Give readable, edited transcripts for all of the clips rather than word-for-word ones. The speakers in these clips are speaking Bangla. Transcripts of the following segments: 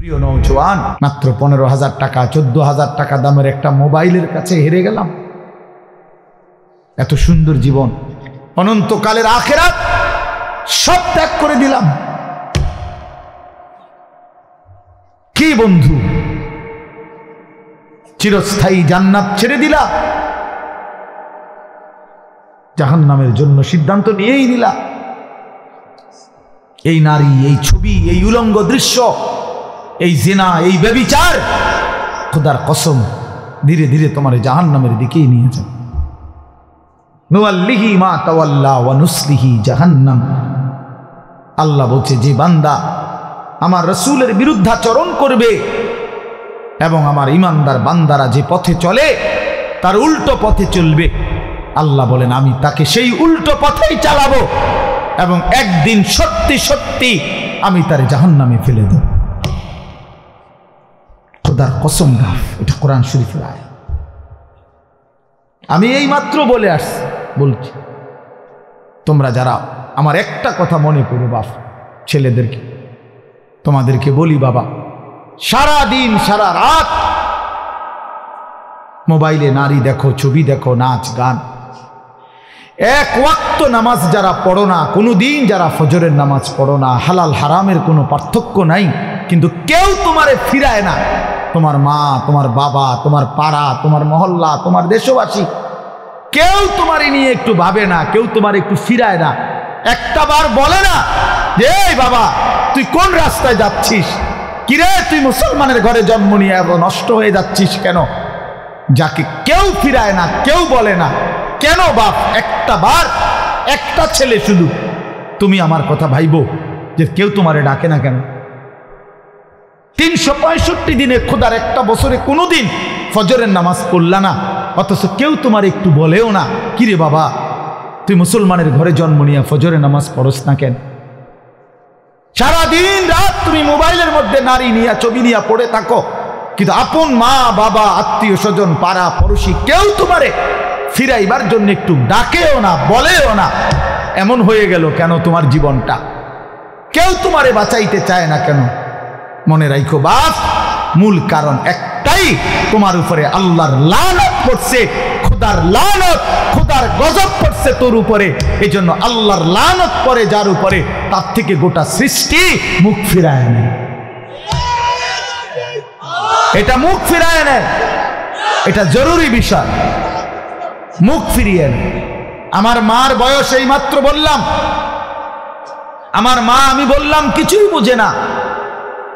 প্রিয় নওজোয়ান, মাত্র 15,000 টাকা 14,000 টাকা দামের একটা মোবাইলের কাছে হেরে গেলাম। এত সুন্দর জীবন, অনন্তকালের আখিরাত সব ত্যাগ করে দিলাম। কি বন্ধু, চিরস্থায়ী জান্নাত ছেড়ে দিলা, জাহান্নামের জন্য সিদ্ধান্ত নিয়েই নিলা। এই নারী, এই ছবি, এই উলঙ্গ দৃশ্য, এই জিনা, এই ব্যভিচার, খোদার কসম ধীরে ধীরে তোমার জাহান্নামের দিকেই নিয়ে যাবে। নুওয়াল্লিহি মা তাওয়াল্লা ওয়া নুসলিহি জাহান্নাম। আল্লাহ বলছে, যে বান্দা আমার রাসূলের বিরুদ্ধাচরণ করবে এবং আমার ঈমানদার বান্দারা যে পথে চলে তার উল্টো পথে চলবে, আল্লাহ বলেন আমি তাকে সেই উল্টো পথেই চালাবো এবং একদিন সত্যি সত্যি আমি তার জাহান্নামে ফেলে দেব। খোদার কসম গাফ, এটা কোরআন শরীফের আয়াত। আমি এই মাত্র বলে আসছি, বলছি তোমরা যারা আমার একটা কথা মনে করো বাপ, ছেলেদেরকে তোমাদেরকে বলি, বাবা সারা দিন সারা রাত মোবাইলে নারী দেখো, ছবি দেখো, নাচ গান, এক ওয়াক্ত নামাজ যারা পড়ো না, কোনো দিন যারা ফজরের নামাজ পড়ো না, হালাল হারামের কোনো পার্থক্য নাই, কিন্তু কেউ তোমারে ফিরায় না। তোমার মা, তোমার বাবা, তোমার পাড়া, তোমার মহল্লা, তোমার দেশবাসী, কেউ তোমারে নিয়ে একটু ভাবে না, কেউ তোমার একটু ফিরায় না। একটা বার বলে না যে এই বাবা তুই কোন রাস্তায় যাচ্ছিস, কিরে তুই মুসলমানের ঘরে জন্ম নিয়ে এত নষ্ট হয়ে যাচ্ছিস কেন? যাকে কেউ ফিরায় না, কেউ বলে না, কেন বাপ? একটা বার, একটা ছেলে শুধু তুমি আমার কথা ভাইবো যে কেউ তোমারে ডাকে না কেন? 365 দিনে খোদার একটা বছরে কোনোদিন ফজরের নামাজ পড়লা না, অথচ কেউ তোমার একটু বলেও না কিরে বাবা তুই মুসলমানের ঘরে জন্ম নিয়ে ফজরের নামাজ পড়স না কেন? সারাদিন রাত তুমি মোবাইলের মধ্যে নারী নিয়ে, ছবি নিয়ে পড়ে থাকো, কিন্তু আপন মা বাবা, আত্মীয় স্বজন, পাড়া পড়োশি কেউ তোমারে ফিরাইবার জন্য একটু ডাকেও না, বলেও না। এমন হয়ে গেল কেন তোমার জীবনটা? কেউ তোমারে বাঁচাইতে চায় না কেন? মনে রাখো বাপ, মূল কারণ একটাই, তোমার উপরে আল্লাহর লানত পড়ছে, খোদার লানত, খোদার গজব পড়ছে তোর উপরে। এই জন্য আল্লাহর লানত পড়ে যার উপরে, তার থেকে গোটা সৃষ্টি মুখ ফিরায় নেয়। এটা মুখ ফিরায় নেয়, এটা জরুরি বিষয়, মুখ ফিরিয়ে নেয়। আমার মার বয়স এই মাত্র বললাম, আমার মা আমি বললাম কিছুই বুঝে না,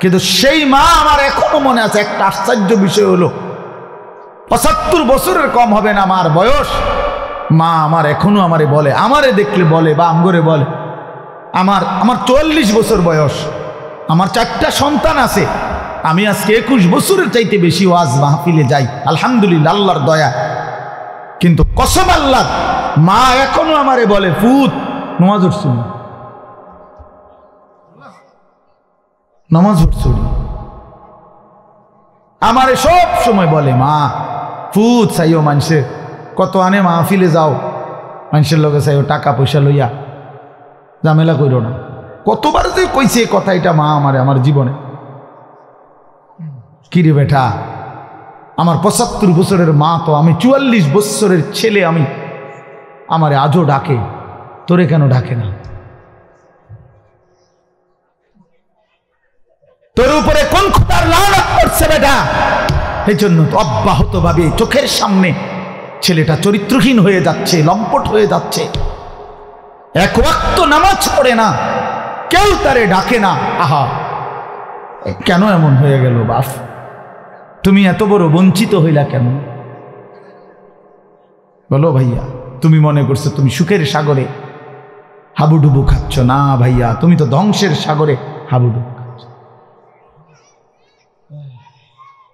কিন্তু সেই মা আমার এখনো মনে আছে। একটা আশ্চর্য বিষয় হলো 75 বছরের কম হবে না মার বয়স, মা আমার এখনো আমারে বলে, আমারে দেখলে বলে বা আমগরে বলে, আমার 44 বছর বয়স, আমার 4টা সন্তান আছে, আমি আজকে 21 বছরের চাইতে বেশি ওয়াজ মাহফিলে যাই আলহামদুলিল্লাহ, আল্লাহর দয়া। কিন্তু কসম আল্লাহ, মা এখনো আমারে বলে ফুত নামাজ পড়ছো, নামাজ পড়ছো। আমারে সব সময় বলে মা ফুত চাইও, মানুষের কত আনে মাহফিলে যাও, মানুষের লগে চাইও, টাকা পয়সা লইয়া ঝামেলা করো না। কতবার যে কইছে কথা এটা মা আমারে, আমার জীবনে। কিরে বেটা, আমার 75 বছরের মা তো, আমি 44 বছরের ছেলে, আমি আমারে আজও ডাকে, তোরে কেন ডাকে না? তোর উপরে কোন খোদার লানত পড়ছে বেটা? এই জন্য অব্যাহত ভাবে চোখের সামনে ছেলেটা চরিত্রহীন হয়ে যাচ্ছে, লম্পট হয়ে যাচ্ছে, এক ওয়াক্ত নামাজ পড়ে না, কেউ তারে ডাকে না। আহা, কেন এমন হয়ে গেল বাপ? তুমি এত বড় বঞ্চিত হইলা কেন? বলো ভাইয়া, তুমি মনে করছো তুমি সুখের সাগরে হাবুডুবু খাচ্ছ? না ভাইয়া, তুমি তো ধ্বংসের সাগরে হাবুডুবু খাচ্ছ।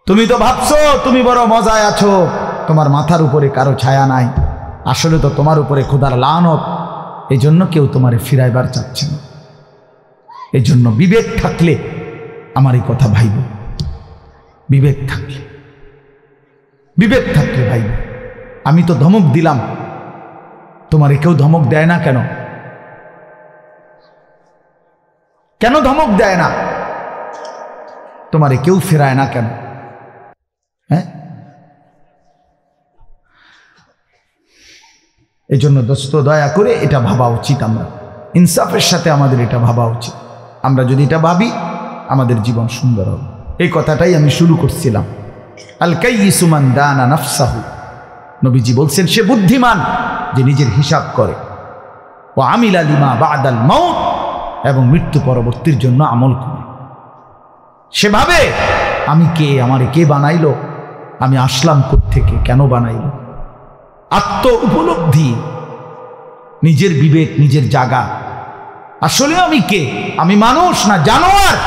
তুমি তো ভাবছো তুমি বড় মজায় আছো, তোমার মাথার উপরে কারো ছায়া নাই, আসলে তো তোমার উপরে খোদার লানত। এই জন্য কেউ তোমারে ফিরাইবার চাচ্ছে না। এই জন্য বিবেক থাকলে আমার এই কথা ভাইব, বিবেক থাকলে, বিবেক থাকলে ভাইব। আমি তো ধমক দিলাম, তোমারে কেউ ধমক দেয় না কেন? কেন ধমক দেয় না? তোমারে কেউ ফেরায় না কেন? হ্যাঁ, এই জন্য দোস্ত দয়া করে এটা ভাবা উচিত, আমরা ইনসাফের সাথে আমাদের এটা ভাবা উচিত। আমরা যদি এটা ভাবি আমাদের জীবন সুন্দর হবে। এই কথাটাই আমি শুরু করছিলাম। আল কাইয়িসু মান দানা নাফসাহু, নবীজি বলছেন সে বুদ্ধিমান যে নিজের হিসাব করে, ও আমিলা লিমা বাদাল মাউত, এবং মৃত্যু পরবর্তীর জন্য আমল করে। সেভাবে আমি কে, আমারে কে বানাইলো, আমি আসলাম কোত্থেকে, কেন বানাইলো, আত্ম উপলব্ধি, নিজের বিবেক, নিজের জাগা। আসলে আমি কে, আমি মানুষ না জানোয়ার,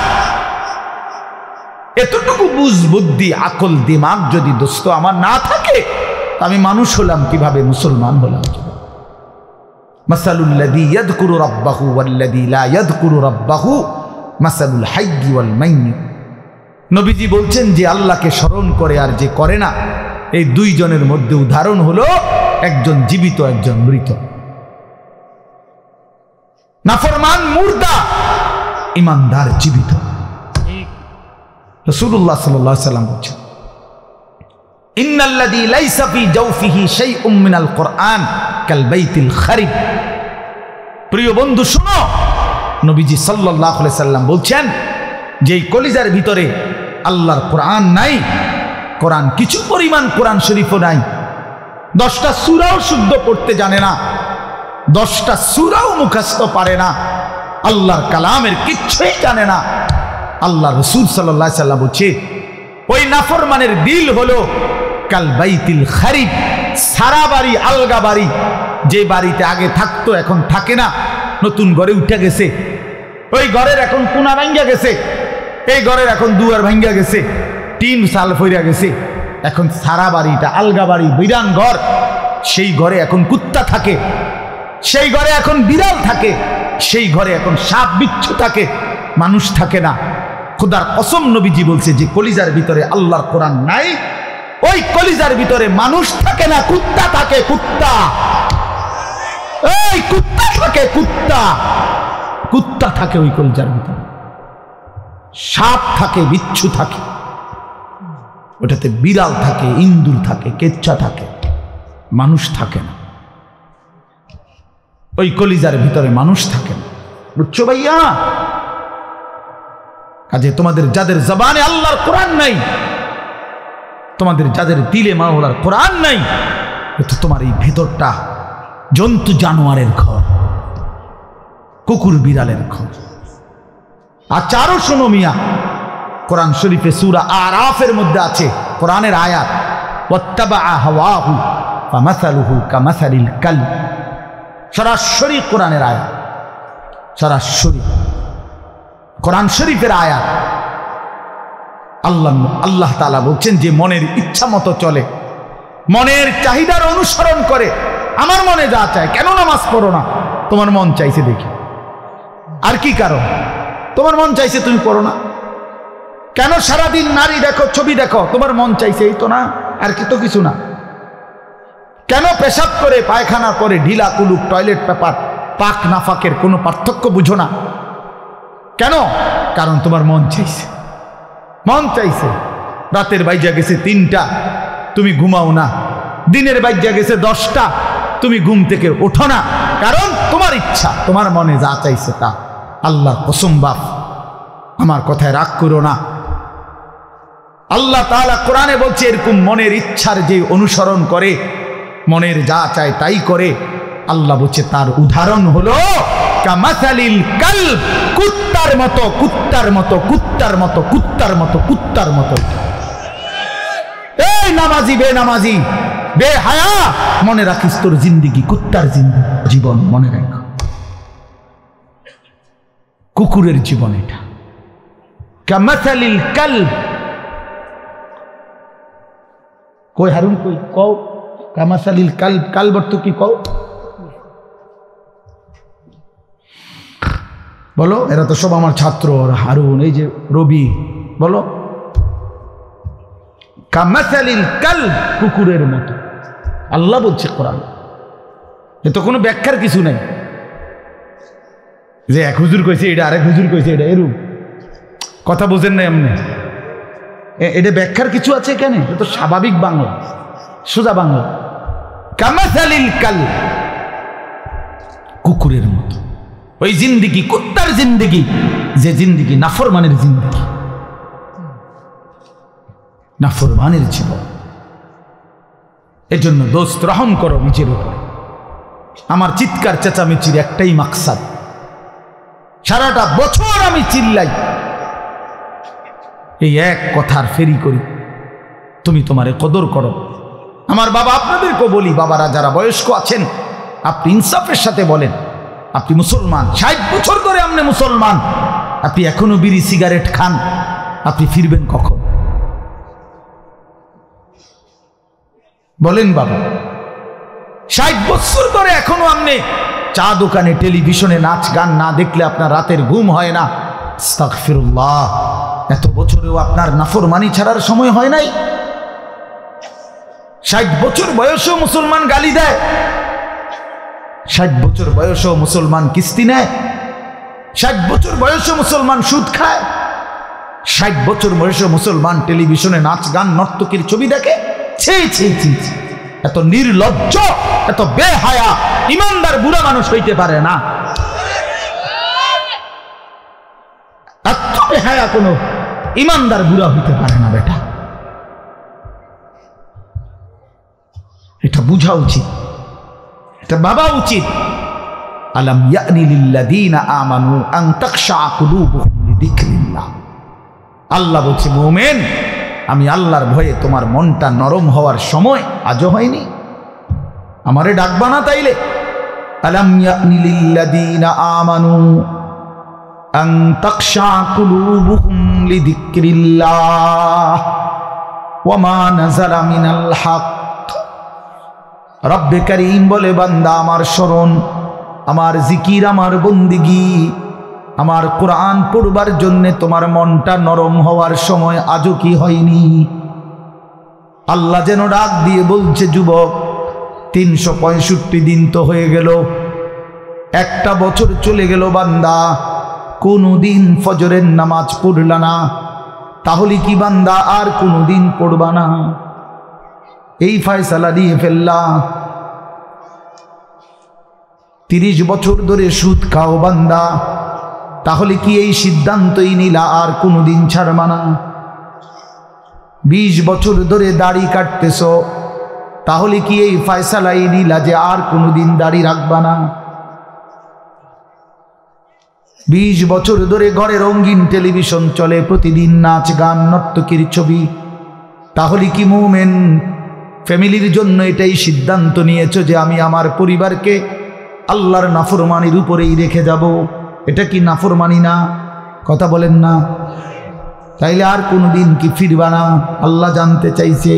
এতটুকু বুঝ বুদ্ধি আকল দিমাগ যদি দোস্ত আমার না থাকে, আমি মানুষ হলাম কিভাবে, মুসলমান হলাম কিভাবে? মাসালুল লাযী ইয়াযকুরু রাব্বাহু ওয়াল্লাযী লা ইয়াযকুরু রাব্বাহু মাসালুল হাইয়্যি ওয়াল মাইয়্যিত। নবীজি বলছেন যে আল্লাহকে স্মরণ করে আর যে করে না, এই দুইজনের মধ্যে উদাহরণ হলো একজন জীবিত, একজন মৃত। নাফরমান মুর্দা, ইমানদার জীবিত। রাসূলুল্লাহ সাল্লাল্লাহু আলাইহি ওয়াসাল্লাম বলেছেন, ইন্নাল্লাযী লাইসা ফী জাওফিহি শাইউম মিনাল কুরআন কাল বাইতিল খারিব। প্রিয় বন্ধু শুনো, নবীজি সাল্লাল্লাহু আলাইহি ওয়াসাল্লাম বলছেন যে এই কলিজার ভিতরে আল্লাহর কোরআন নাই, কোরআন কিছু পরিমাণ কোরআন শরীফও নাই, 10টা সূরাও শুদ্ধ পড়তে জানে না, 10টা সূরাও মুখস্থ পারে না, আল্লাহর কালামের কিচ্ছুই জানে না। আল্লাহ রাসূল সাল্লাল্লাহু আলাইহি ওয়াসাল্লাম বলছে ওই নাফরমানের দিল হলো কাল বাইতিল খারিব, সারা বাড়ি, আলগা বাড়ি, যে বাড়িতে আগে থাকতো এখন থাকে না, নতুন ঘরে উঠে গেছে, ওই ঘরের এখন কোনা ভাঙ্গা গেছে, এই ঘরের এখন দুয়ার ভাঙ্গা গেছে, টিন সাল ফইরা গেছে, এখন সারা বাড়িটা আলগা বাড়ি, বিরান ঘর, সেই ঘরে এখন কুত্তা থাকে, সেই ঘরে এখন বিড়াল থাকে, সেই ঘরে এখন সাপ বিচ্ছু থাকে, মানুষ থাকে না। খোদার কসম নবীজি বলছে যে কলিজার ভিতরে আল্লাহর কোরআন নাই, ওই কলিজার ভিতরে মানুষ থাকে না, কুত্তা থাকে, কুত্তা, এই কুত্তা থাকে, কুত্তা, কুত্তা থাকে ওই কলিজার ভিতরে, সাপ থাকে, বিচ্ছু থাকে, ওটাতে বিড়াল থাকে, ইন্দুর থাকে, কেচ্চা থাকে, মানুষ থাকে না। ওই কলিজার ভিতরে মানুষ থাকে না, বুঝছো ভাইয়া? কাজে তোমাদের যাদের জবানে আল্লাহর কোরআন নাই, তোমাদের যাদের দিলে মাওলার কোরআন নাই, তো তোমার এই ভেতরটা জন্তু জানোয়ারের ঘর, কুকুর বিড়ালের ঘর। আচ্ছা আরো শোনো মিয়া, কোরআন শরীফে সূরা আরাফের মধ্যে আছে কোরআনের আয়াত, ওয়াত্তাবা হাওয়াহু ফামাসালুহু কামাসালিল কালব। সরাসরি কোরআনের আয়াত, সরাসরি কোরআন শরীফের আয়াত। আল্লাহ তাআলা বলছেন যে মনের ইচ্ছা মতো চলে, মনের চাহিদার অনুসরণ করে, আমার মনে যা চায়। কেন নামাজ পড়ো না? তোমার মন চাইছে দেখি। আর কি কারণ? তোমার মন চাইছে, তুমি পড়ো না কেন? সারাদিন নারী দেখো, ছবি দেখো, তোমার মন চাইছে, এই তো না, আর কি তো কিছু না। কেন পেশাব করে, পায়খানা করে, ঢিলা কুলুক, টয়লেট পেপার, পাক নাফাকের কোনো পার্থক্য বুঝো না কেন? কারণ তোমার মন চাইছে, মন চাইছে। রাতের বাইজা গেছে 3টা, তুমি ঘুমাও না। দিনের বাইজা গেছে 10টা, তুমি ঘুম থেকে ওঠো না, কারণ তোমার ইচ্ছা, তোমার মনে যা চাইছে তা। আল্লাহর কসম বাপ, আমার কথায় রাগ করো না। আল্লাহ তাআলা কোরআনে বলছে এরকম মনের ইচ্ছার যে অনুসরণ করে, মনের যা চায় তাই করে, আল্লাহ বলছে তার উদাহরণ হলো কামাসালিল কালব, কুত্তার মতো, কুত্তার মতো, কুত্তার মতো, কুত্তার মতো, কুত্তার মতো। এই নামাজি বেনামাজি বেহায়া, মনে রাখিস তোর জিন্দেগি কুত্তার জীবন, মনে রাখ, কুকুরের জীবন এটা। কামাসালিল কালব, কই হারুন কই কও, কামাসালিল কালব, কালব অর্থ কি কও বলো? এরা তো সব আমার ছাত্র, হারুন, এই যে রবি, বলো। কামাসালিল কালব, কুকুরের মতো আল্লাহ বলছে কোরআন। এ তো কোনো ব্যাখ্যার কিছু নাই যে এক হুজুর কইছে এটা, আরেক হুজুর কইছে এটা, এরূপ কথা বোঝেন না এমনি। এটা ব্যাখ্যার কিছু আছে এখানে? এটা তো স্বাভাবিক বাংলা, সোজা বাংলা। কামাসালিল কাল, কুকুরের মতো। ওই জিন্দিগি কুত্তার জিন্দিগি, যে জিন্দিগি নাফরমানের জিন্দিগি, নাফরমানের জীবন। এজন্য দোস্ত রহম করো নিজের উপর। আমার চিৎকার চেঁচামেচির একটাই মাকসাদ, সারাটা বছর আমি চিল্লাই, এই এক কথার ফেরি করি, তুমি তোমারে কদর করো। আমার বাবা, আপনাদেরকেও বলি, বাবারা যারা বয়স্ক আছেন, আপনি ইনসাফের সাথে বলেন, আপনি মুসলমান, 60 বছর ধরে আপনি মুসলমান, আপনি এখনো বিড়ি সিগারেট খান, আপনি ফিরবেন কখন? বলেন বাবা, 60 বছর ধরে এখনো আপনি চা দোকানে টেলিভিশনে নাচ গান না দেখলে আপনার রাতের ঘুম হয় না। আস্তাগফিরুল্লাহ, এত বছরেও আপনার নাফরমানি ছাড়ার সময় হয় নাই? 60 বছর বয়সেও মুসলমান গালি দেয়, 60 বছর বয়সেও মুসলমান কিস্তি নেয়, 60 বছর বয়সে মুসলমান সুদ খায়, 60 বছর বয়সে মুসলমান টেলিভিশনে নাচ গান নর্তকীর ছবি দেখে। ছি ছি ছি, এত নির্লজ্জ, এত বেহায়া ইমানদার বুড়া মানুষ হইতে পারে না। এত বেহায়া কোনো ইমানদার বুড়া হইতে পারে না বেটা। এটা বুঝা উচিত, এটা ভাবা উচিত। আলাম ইয়ানি লিল্লাযীনা আমানু আন তাখশা কুলুবুহুম লিযিকরিল্লাহ। আল্লাহ বলছে, মুমিন, আমি আল্লাহর ভয়ে তোমার মনটা নরম হওয়ার সময় আজও হয়নি? আমারে ডাকবা না তাইলে? আলাম ইয়ানি লিল্লাযীনা আমানু আন তাখশা কুলুবুহুম লিযিকরিল্লাহ ওয়া মা নাযালা মিনাল হক। রব্বে কারীম বলে, বান্দা, আমার স্মরণ, আমার জিকির, আমার বন্দিগি, আমার কোরআন পড়বার জন্যে তোমার মনটা নরম হওয়ার সময় আজও কি হয়নি? আল্লাহ যেন ডাক দিয়ে বলছে, যুবক, 365 দিন তো হয়ে গেল, একটা বছর চলে গেল, বান্দা কোনোদিন ফজরের নামাজ পড়লা না, তাহলে কি বান্দা আর কোনোদিন পড়বা না? এই ফয়সালা দিয়ে ফেললা। 30 বছর ধরে সুদ খাও বান্দা, তাহলে কি এই সিদ্ধান্তই নিলা আর কোনোদিন ছাড়বা না? 20 বছর ধরে দাড়ি কাটতেছ, তাহলে কি এই ফয়সালাই নিলা যে আর কোনোদিন দাড়ি রাখবা না? 20 বছর ধরে ঘরে রঙিন টেলিভিশন চলে, প্রতিদিন নাচ গান নর্তকীর ছবি, তাহলে কি মুমিন ফ্যামিলির জন্য এটাই সিদ্ধান্ত নিয়েছো যে আমি আমার পরিবারকে আল্লাহর নাফরমানির উপরেই রেখে যাব? এটা কি নাফরমানি না? কথা বলেন না? তাইলে আর কোনোদিন কি ফিরবা না? আল্লাহ জানতে চাইছে,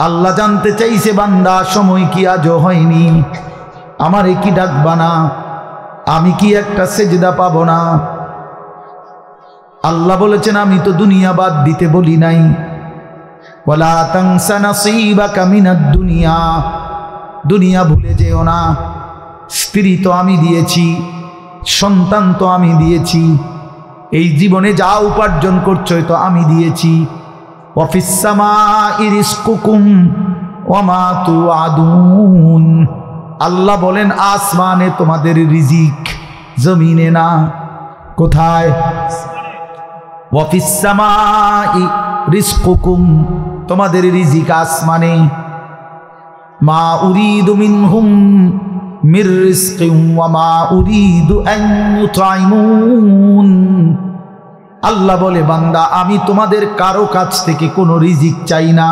আল্লাহ জানতে চাইছে, বান্দা, সময় কি আজও হয়নি? আমারে কি ডাকবা না? আমি কি একটা সেজদা পাবো না? আল্লাহ বলেছেন, আমি তো দুনিয়া বাদ দিতে বলি নাই। ওয়ালা তানসা নাসীবাকা মিনাদ দুনিয়া, দুনিয়া ভুলে যেও না। স্ত্রী তো আমি দিয়েছি, সন্তান তো আমি দিয়েছি, এই জীবনে যা উপার্জন করছো তো আমি দিয়েছি। ওয়া ফিস সামাই রিজকুকুম ওয়া মা তুআদুন। আল্লাহ বলেন, আসমানে তোমাদের রিজিক, জমিনে না। কোথায়? ওয়া ফিস সামাই রিজকুকুম, তোমাদের রিজিক আসমানে। মা উরিদু মিনহুম মির রিজকিন ওয়া মা উরিদু আন ইউতাইমুন। আল্লাহ বলে, বান্দা, আমি তোমাদের কারো কাছ থেকে কোনো রিজিক চাই না,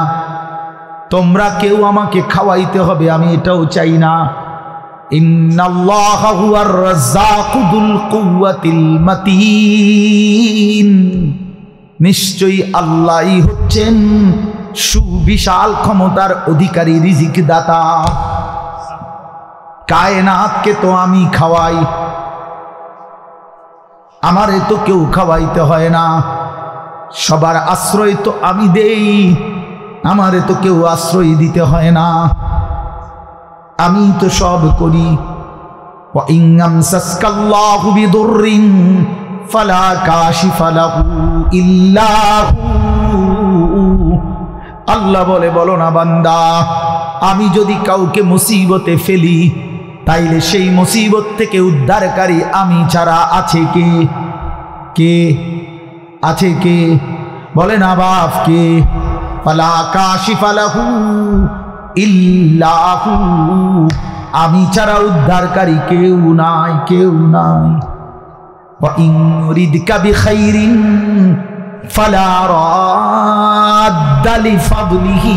তোমরা কেউ আমাকে খাওয়াইতে হবে আমি এটাও চাই না। ইন্নাল্লাহা হুয়ার রাজ্জাকু যুল কুওয়াতিল মাতিন। নিশ্চয়ই আল্লাহই হচ্ছেন সুবিশাল ক্ষমতার অধিকারী, রিজিক দাতা। কায়নাতকে তো আমি খাওয়াই, আমারে তো কেউ খাওয়াইতে হয় না। সবার আশ্রয় তো আমি দেই, আমারে তো কেউ আশ্রয় দিতে হয় না, আমি তো সব করি। ওয়া ইন আমসাসকাল্লাহু বিদুররিন ফালা কাশিফা লাহু ইল্লা হু আল্লাহ বলে, বলো না বান্দা, আমি যদি কাউকে মুসিবতে ফেলি তাইলে সেই মুসিবত থেকে উদ্ধারকারী আমি ছাড়া আছে কে? কে আছে? কে বলে না বাপ? কে? ফালা কাশিফা লাহু ইল্লাহু, আমি ছাড়া উদ্ধারকারী কেউ নাই, কেউ নাই। ওয়া ইন ইউরিদকা বিখাইরিন ফালা রাদ্দা লিফাদলিহি,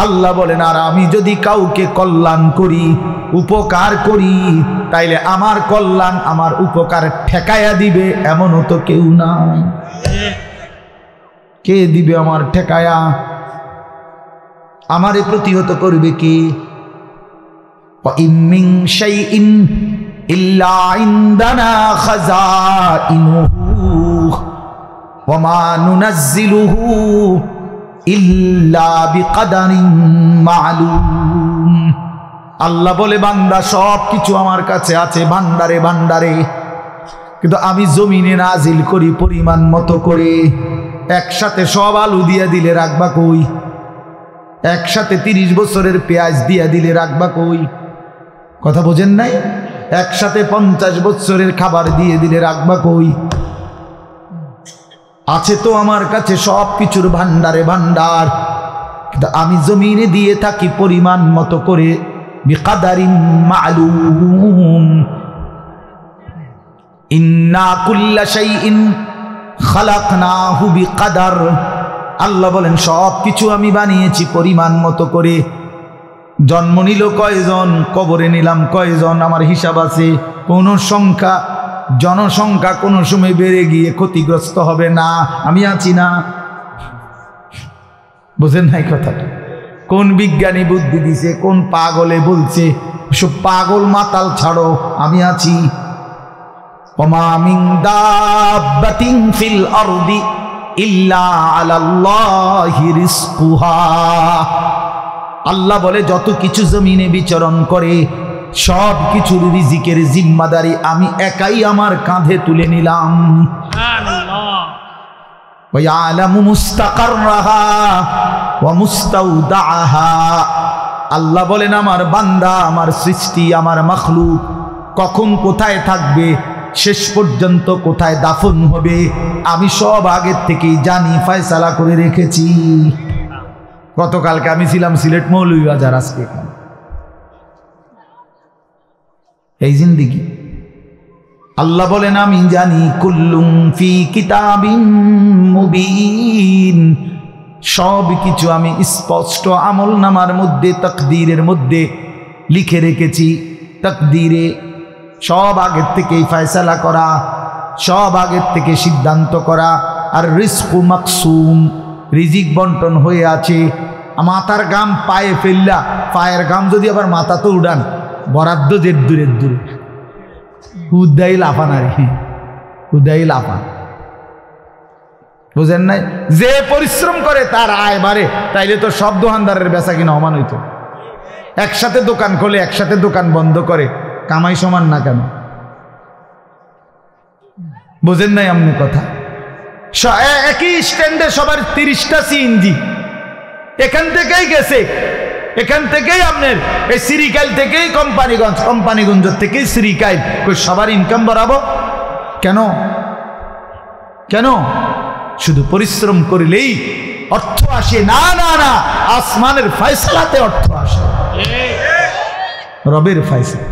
আল্লাহ বলেন আর আমি যদি কাউকে কল্যাণ করি, উপকার করি, তাইলে আমার কল্যাণ, আমার উপকার ঠেকায়া দিবে এমনও তো কেউ নাই। কে দিবে আমার ঠেকায়া? আমারে প্রতিহত করবে কে? ওয়া ইন মিন শাইইন ইল্লা ইনদানা খাযাইনুহু ওয়া মা নুনাজ্জিলুহু ইল্লা বিকদারিন মা'লুম। আল্লাহ বলে, বান্দা সব কিছু আমার কাছে আছে ভান্ডারে ভান্ডারে, কিন্তু আমি জমিনে নাজিল করি পরিমাণ মতো করে। একসাথে সব আলু দিয়া দিলে রাখবা কই? একসাথে 30 বছরের পেঁয়াজ দিয়া দিলে রাখবা কই? কথা বোঝেন নাই? একসাথে 50 বছরের খাবার দিয়ে দিলে রাখবা কই? আছে তো আমার কাছে সব কিছুর ভান্ডারে ভান্ডার, কিন্তু আমি জমিনে দিয়ে থাকি পরিমাণ মতো করে, বিকদারিন মা'লুম। ইন্না কুল্লা শাইইন খালাকনাহু বিকদার, আল্লাহ বলেন সব কিছু আমি বানিয়েছি পরিমাণ মতো করে। জন্ম নিল কয়জন, কবরে নিলাম কয়জন, আমার হিসাব আছে। কোন সংখ্যা, জনসংখ্যা কোনো সময় বেড়ে গিয়ে ক্ষতিগ্রস্ত হবে না, আমি আছি না। বুঝেন নাই কথাটা? কোন বিজ্ঞানী বুদ্ধি দিছে, কোন পাগলে বলছে? সব পাগল মাতাল ছাড়ো, আমি আছি। ওমা মিন দাব্বাতিন ফিল আরদি ইল্লা আলাল্লাহি রিজকুহা, আল্লাহ বলে যত কিছু জমিনে বিচরণ করে সব কিছুর রিজিকের জিম্মাদারি আমি একাই আমার কাঁধে তুলে নিলাম। সুবহানাল্লাহ। ওয়া ইয়ালামু মুস্তাকাররাহা ওয়া মুস্তাউদাহা, আল্লাহ বলেন আমার বান্দা, আমার সৃষ্টি, আমার মাখলুক কখন কোথায় থাকবে, শেষ পর্যন্ত কোথায় দাফন হবে, আমি সব আগের থেকেই জানি, ফয়সালা করে রেখেছি। গতকালকে আমি ছিলাম সিলেট মৌলভীবাজার, আজকে এখানে। এই জিন্দিগি আল্লাহ বলেন আমি জানি। কুল্লুম ফি কিতাবিন মুবিন, সব কিছু আমি স্পষ্ট আমল নামার মধ্যে, তাকদীরের মধ্যে লিখে রেখেছি। তাকদীরে সব আগের থেকেই ফয়সালা করা, সব আগের থেকে সিদ্ধান্ত করা। আর রিজকু মাকসুম, রিজিক বন্টন হয়ে আছে। মাথার গাম পায়ে ফেললা, পায়ের গাম যদি আবার মাথা তো উড়ান, বরাদ্দ যে দূরের দূরে, হুদাই লাফান আর কি, হুদাই লাফান। বুঝেন নাই? যে পরিশ্রম করে তার আয় বাড়ে, তাইলে তো সব দোকানদারের বেচা কিনা সমান হইতো। একসাথে দোকান খোলে, একসাথে দোকান বন্ধ করে, কামাই সমান না কেন? বুঝেন নাই এমনি কথা? একই স্ট্যান্ডে সবার 30টা সিএনজি, এখান থেকেই গেছে, এখান থেকেই আপনার এই সিরিকাইল থেকেই কোম্পানিগঞ্জ, কোম্পানিগঞ্জ থেকেই সিরিকাইল, সবার ইনকাম বাড়াবো কেন? কেন? শুধু পরিশ্রম করলেই অর্থ আসে? না না না, আসমানের ফয়সালাতে অর্থ আসে, রবের ফয়সালা।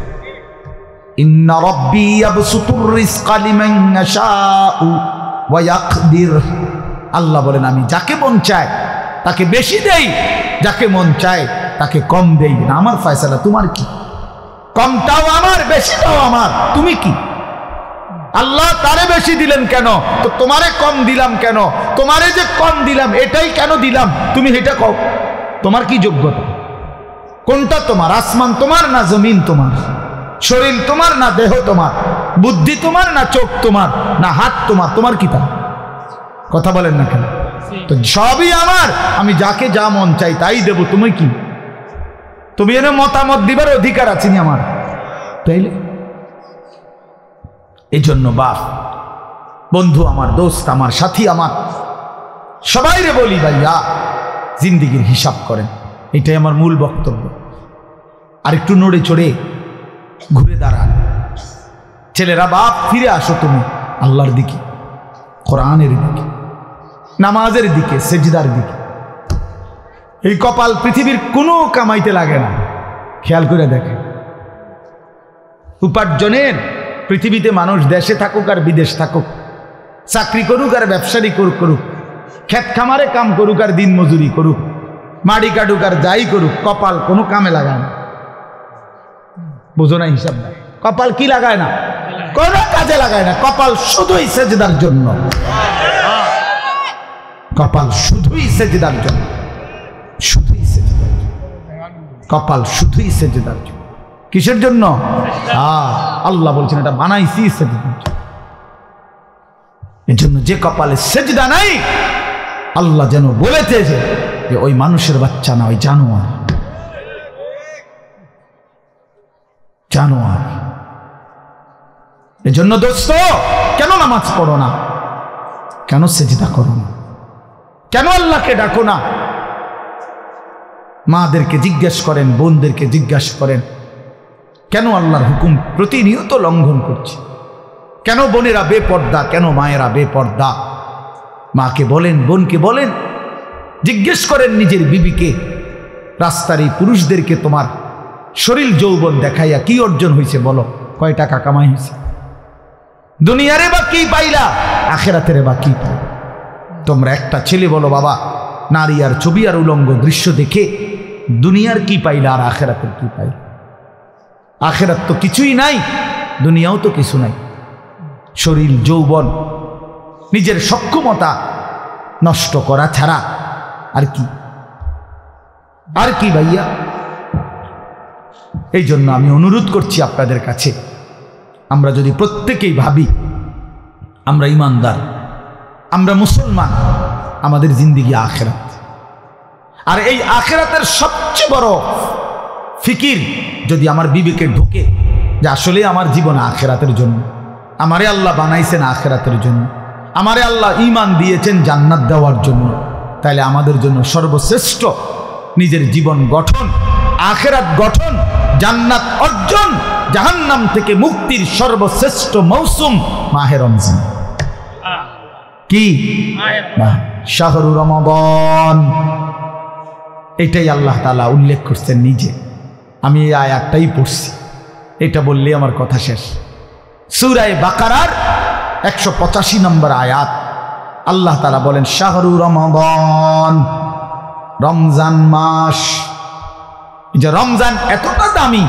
ইন্না রাব্বি ইয়াবসুতুর রিজকা লিমান ইয়াশাউ ওয়া ইয়াকদির, আল্লাহ বলেন আমি যাকে মন চায় তাকে বেশি দেই, যাকে মন চায় তাকে কম দেই না। আমার ফয়সালা, তোমার কি? কমটাও আমার, বেশিটাও আমার, তুমি কি? আল্লাহ তারে বেশি দিলেন কেন, তো তোমারে কম দিলাম কেন? তোমারে যে কম দিলাম এটাই কেন দিলাম, তুমি এটা কও। তোমার কি যোগ্যতা? কোনটা তোমার? আসমান তোমার না জমিন তোমার? শরীর তোমার না দেহ তোমার? বুদ্ধি তোমার না চোখ তোমার না হাত তোমার? তোমার কি তা? কথা বলেন না কেন? তো সবই আমার, আমি যাকে যা মন চাই তাই দেব। তুমি কি? তুমি এনে মতামত দিবার অধিকার আছে নি আমার? তাইলে এই জন্য বাপ, বন্ধু আমার, দোস্ত আমার, সাথী আমার, সবাইরে বলি ভাইয়া জিন্দিগির হিসাব করেন, এটাই আমার মূল বক্তব্য। আর একটু নড়ে চড়ে ঘুরে দাঁড়ান। ছেলেরা, বাপ ফিরে আসো তুমি আল্লাহর দিকে, কোরআনের দিকে, নামাজের দিকে, সেজদার দিকে। এই কপাল পৃথিবীর কোনো কামাইতে লাগে না, খেয়াল করে দেখেন। উপার্জনের পৃথিবীতে মানুষ দেশে থাকুক আর বিদেশ থাকুক, চাকরি করুক আর ব্যবসায়ী করুক, ক্ষেত খামারে কাম করুক আর দিন মজুরি করুক, মাড়ি কাটুক আর যাই করুক, কপাল কোনো কামে লাগায় না। বোঝো না হিসাব নাই? কপাল কি লাগায় না? কোনো কাজে লাগায় না। কপাল শুধুই সেজদার জন্য, কপাল শুধুই সেজদার জন্য, শুধুই সেজদার জন্য, কপাল শুধুই সেজদার জন্য। কিসের জন্য? আল্লাহ বলছেন এটা বানাইছি সেজদার জন্য। এর জন্য যে কপালে সেজদা নাই, আল্লাহ যেন বলেছে যে ওই মানুষের বাচ্চা না, ওই জানোয়ার, জানোয়ার। এজন্য দোস্ত, কেন নামাজ পড়ো না? কেন সেজদা করো না? কেন আল্লাহকে ডাকো না? মাদেরকে জিজ্ঞেস করেন, বোনদেরকে জিজ্ঞাসা করেন, কেন আল্লাহর হুকুম প্রতিনিয়ত লঙ্ঘন করছে? কেন বোনেরা বেপর্দা? কেন মায়েরা বেপর্দা? মাকে বলেন, বোনকে বলেন, জিজ্ঞেস করেন নিজের বিবিকে, রাস্তার এই পুরুষদেরকে তোমার শরীর যৌবন দেখাইয়া কি অর্জন হয়েছে বলো? কয় টাকা কামাই হয়েছে? দুনিয়ারে বা কি পাইলা, আখেরাতের বা কি পাই? তোমরা একটা ছেলে বলো, বাবা নারী আর ছবি আর উলঙ্গ দৃশ্য দেখে দুনিয়ার কি পাইলা আর আখেরাতের কি পাইলা? আখেরাত তো কিছুই নাই, দুনিয়াও তো কিছু নাই। শরীর যৌবন, নিজের সক্ষমতা নষ্ট করা ছাড়া আর কি? আর কি ভাইয়া? এই জন্য আমি অনুরোধ করছি আপনাদের কাছে, আমরা যদি প্রত্যেকেই ভাবি আমরা ইমানদার, আমরা মুসলমান, আমাদের জিন্দিগি আখেরাত, আর এই আখেরাতের সবচেয়ে বড় ফিকির যদি আমার বিবেকে ঢুকে যে আসলে আমার জীবন আখেরাতের জন্য, আমারে আল্লাহ বানাইছেন আখেরাতের জন্য, আমারে আল্লাহ ঈমান দিয়েছেন জান্নাত দেওয়ার জন্য, তাহলে আমাদের জন্য সর্বশ্রেষ্ঠ নিজের জীবন গঠন, আখেরাত গঠন, জান্নাত অর্জন, জাহান্নাম থেকে মুক্তির সর্বশ্রেষ্ঠ মৌসুম মাহে রমজান। কি? শাহরু রমাদান। এটাই আল্লাহ তাআলা উল্লেখ করছেন নিজে। আমি এই আয়াতটাই পড়ছি, এটা বললে আমার কথা শেষ। সূরা বাকারার 185 নম্বর আয়াত, আল্লাহ তাআলা বলেন শাহরু রমাদান, রমজান মাস। যে রমজান এতটা দামি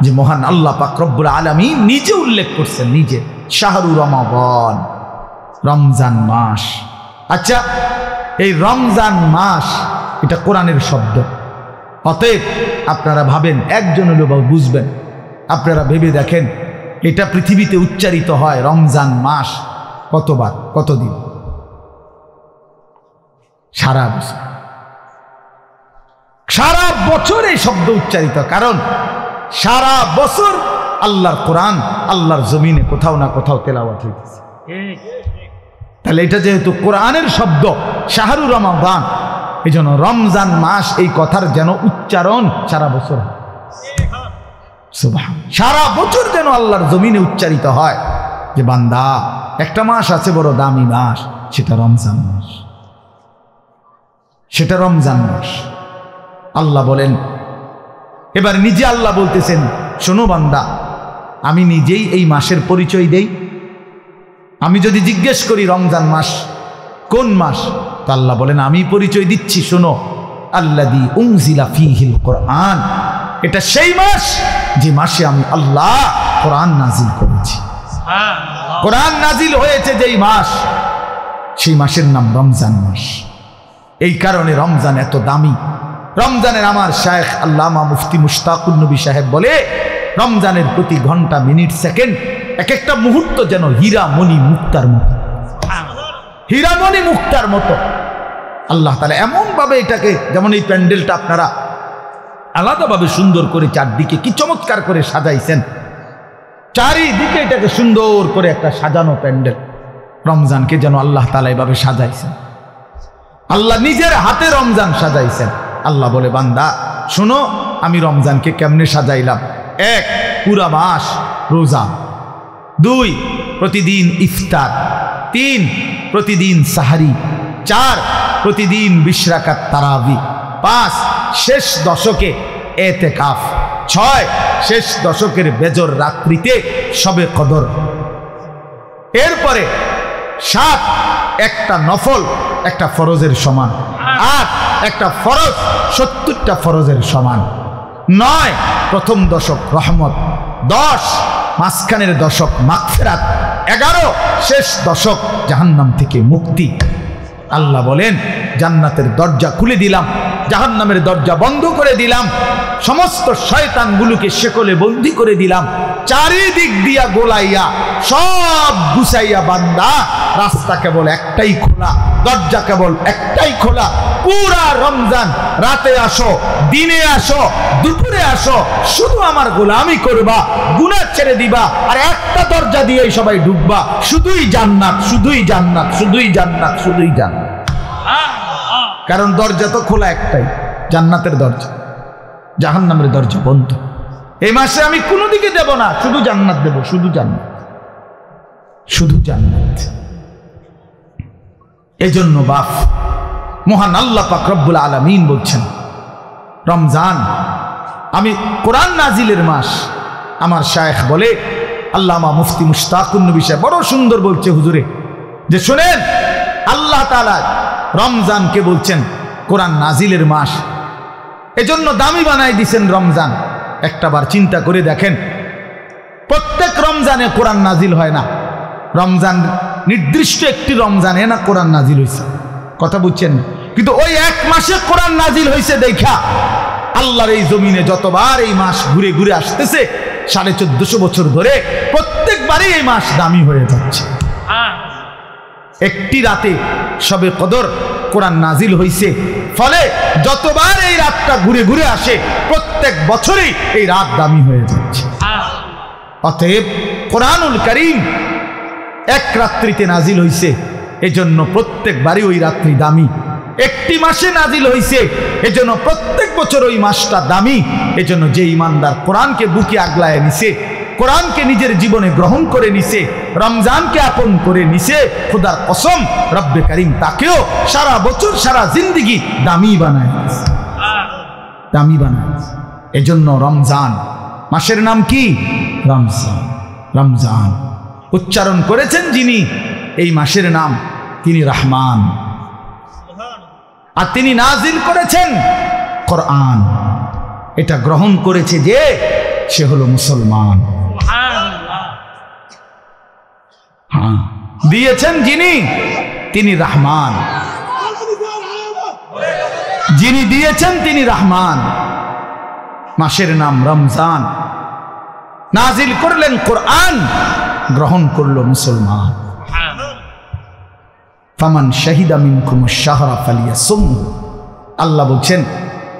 যে মহান আল্লাহ পাক রব্বুল আলামিন নিজে উল্লেখ করছেন, নিজে, শাহরু রমাদান, রমজান মাস। আচ্ছা, এই রমজান মাস এটা কোরআনের শব্দ, অতএব আপনারা ভাবেন, একজন হলেও বুঝবেন, আপনারা ভেবে দেখেন এটা পৃথিবীতে উচ্চারিত হয় রমজান মাস কতবার, কতদিন? সারা বছর। সারা বছর এই শব্দ উচ্চারিত, কারণ সারা বছর আল্লাহর কোরআন আল্লাহর জমিনে কোথাও না কোথাও তেলাওয়াত হইতেছে। তাহলে এটা যেহেতু কোরআনের শব্দ শাহরু রমাদান, এই জন্য রমজান মাস এই কথার যেন উচ্চারণ সারা বছর, সারা বছর যেন আল্লাহর জমিনে উচ্চারিত হয় যে বান্দা, একটা মাস আছে বড় দামি মাস, সেটা রমজান মাস, সেটা রমজান মাস। আল্লাহ বলেন, এবার নিজে আল্লাহ বলতেছেন, শোনো বান্দা, আমি নিজেই এই মাসের পরিচয় দেই। আমি যদি জিজ্ঞেস করি রমজান মাস কোন মাস, তা আল্লাহ বলেন আমি পরিচয় দিচ্ছি, শোনো, আল্লাযী উনজিলা ফীহিল কোরআন, এটা সেই মাস যে মাসে আমি আল্লাহ কোরআন নাজিল করেছি। কোরআন নাজিল হয়েছে যেই মাস, সেই মাসের নাম রমজান মাস। এই কারণে রমজান এত দামি। রমজানের আমার শায়েখ আল্লামা মুফতি মুশতাকুন নবী সাহেব বলে, রমজানের প্রতি ঘন্টা, মিনিট, সেকেন্ড, এক একটা মুহূর্ত যেন হীরা মণি মুক্তার মতো, হীরা মণি মুক্তার মতো। আল্লাহ তাআলা এমন ভাবে এটাকে, যেমন এই প্যান্ডেলটা আপনারা আলাদাভাবে সুন্দর করে চারদিকে কি চমৎকার করে সাজাইছেন, চারিদিকে এটাকে সুন্দর করে একটা সাজানো প্যান্ডেল, রমজানকে যেন আল্লাহ তাআলা এভাবে সাজাইছেন। আল্লাহ নিজের হাতে রমজান সাজাইছেন। আল্লাহ বলে, বান্দা শোনো আমি রমজানকে কেমনে সাজাইলাম। 1, পুরা মাস রোজা। 2, প্রতিদিন ইফতার। 3, প্রতিদিন সাহারি। 4, প্রতিদিন 20 রাকাত তারাবি। 5, শেষ দশকে এতেকাফ। 6, শেষ দশকের বেজর রাত্রিতে শবে কদর। এরপরে 7, একটা নফল একটা ফরজের সমান। 8, একটা ফরজ 70টা ফরজের সমান। 9, প্রথম দশক রহমত। 10, মাঝখানের দশক মাগফিরাত। 11, শেষ দশক জাহান্নাম থেকে মুক্তি। আল্লাহ বলেন, জান্নাতের দরজা খুলে দিলাম, জাহান্নামের দরজা বন্ধ করে দিলাম, সমস্ত শয়তানগুলোকে শেকলে বন্দী করে দিলাম, চারিদিক দিয়া গোলাইয়া সব গুছাইয়া বান্দা রাস্তা কেবল একটাই খোলা, দরজা কেবল একটাই খোলা। পুরা রমজান রাতে আসো, দিনে আসো, দুপুরে আসো, শুধু আমার গোলামি করবা, গুনাহ ছেড়ে দিবা, আর একটা দরজা দিয়ে সবাই ঢুকবা, শুধুই জান্নাত, শুধুই জান্নাত, শুধুই জান্নাত, শুধুই জান্নাত। কারণ দরজা তো খোলা একটাই, জান্নাতের দরজা, জাহান্নামের দরজা বন্ধ। এই মাসে আমি কোনো দিকে দেব না, শুধু জান্নাত দেব, শুধু জান্নাত, শুধু জান্নাত। এজন্য বাপ মহান আল্লাহ পাক রব্বুল আলামিন বলছেন, রমজান আমি কোরআন নাজিলের মাস। আমার শায়েখ বলে, আল্লামা মুফতি মুশতাকুন নবী সাহেব বড় সুন্দর বলছে হুজুরে, যে শুনেন আল্লাহ তাআলা রমজানকে বলছেন কোরআন নাজিলের মাস, এজন্য দামি বানাই দিছেন রমজান। একটাবার চিন্তা করে দেখেন, প্রত্যেক রমজানে কোরআন নাজিল হয় না, রমজান নির্দিষ্ট একটি রমজানে না কোরআন নাজিল হয়েছে, কথা বুঝছেন? কিন্তু ওই এক মাসে কোরআন নাজিল হয়েছে দেখা আল্লাহর এই জমিনে যতবার এই মাস ঘুরে ঘুরে আসতেছে 1450 বছর ধরে, প্রত্যেকবারই এই মাস দামি হয়ে যাচ্ছে। একটি রাতে শবে কদর কোরআন নাজিল হয়েছে, ফলে যতবার এই রাতটা ঘুরে ঘুরে আসে প্রত্যেক বছরই এই রাত দামি হয়ে যাচ্ছে। অতএব কোরআনুল কারীম এক রাত্রিতে নাজিল হয়েছে, এজন্য প্রত্যেকবারই ওই রাত্রি দামি। একটি মাসে নাজিল হয়েছে, এজন্য প্রত্যেক বছর ওই মাসটা দামি। এজন্য যে ইমানদার কোরআনকে বুকে আগলায় নিছে, কোরআনকে নিজের জীবনে গ্রহণ করে নিছে, রমজানকে আপন করে নিছে, খোদার কসম রব্বে কারীম তাকেও সারা বছর সারা জিন্দেগি দামি বানায়, দামি বানায়। এজন্য রমজান মাসের নাম কি? রমজান। রমজান উচ্চারণ করেছেন যিনি এই মাসের নাম, তিনি রহমান, আর তিনি নাজিল করেছেন কোরআন। এটা গ্রহণ করেছে যে সে হলো মুসলমান। হ্যাঁ, দিয়েছেন যিনি তিনি রহমান, যিনি দিয়েছেন তিনি রহমান। মাসের নাম রমজান, নাজিল করলেন কোরআন, গ্রহণ করলো মুসলমান। ফামান শাহিদা মিনকুমুশ শাহরা ফালিয়াসুমহু, আল্লাহ বলছেন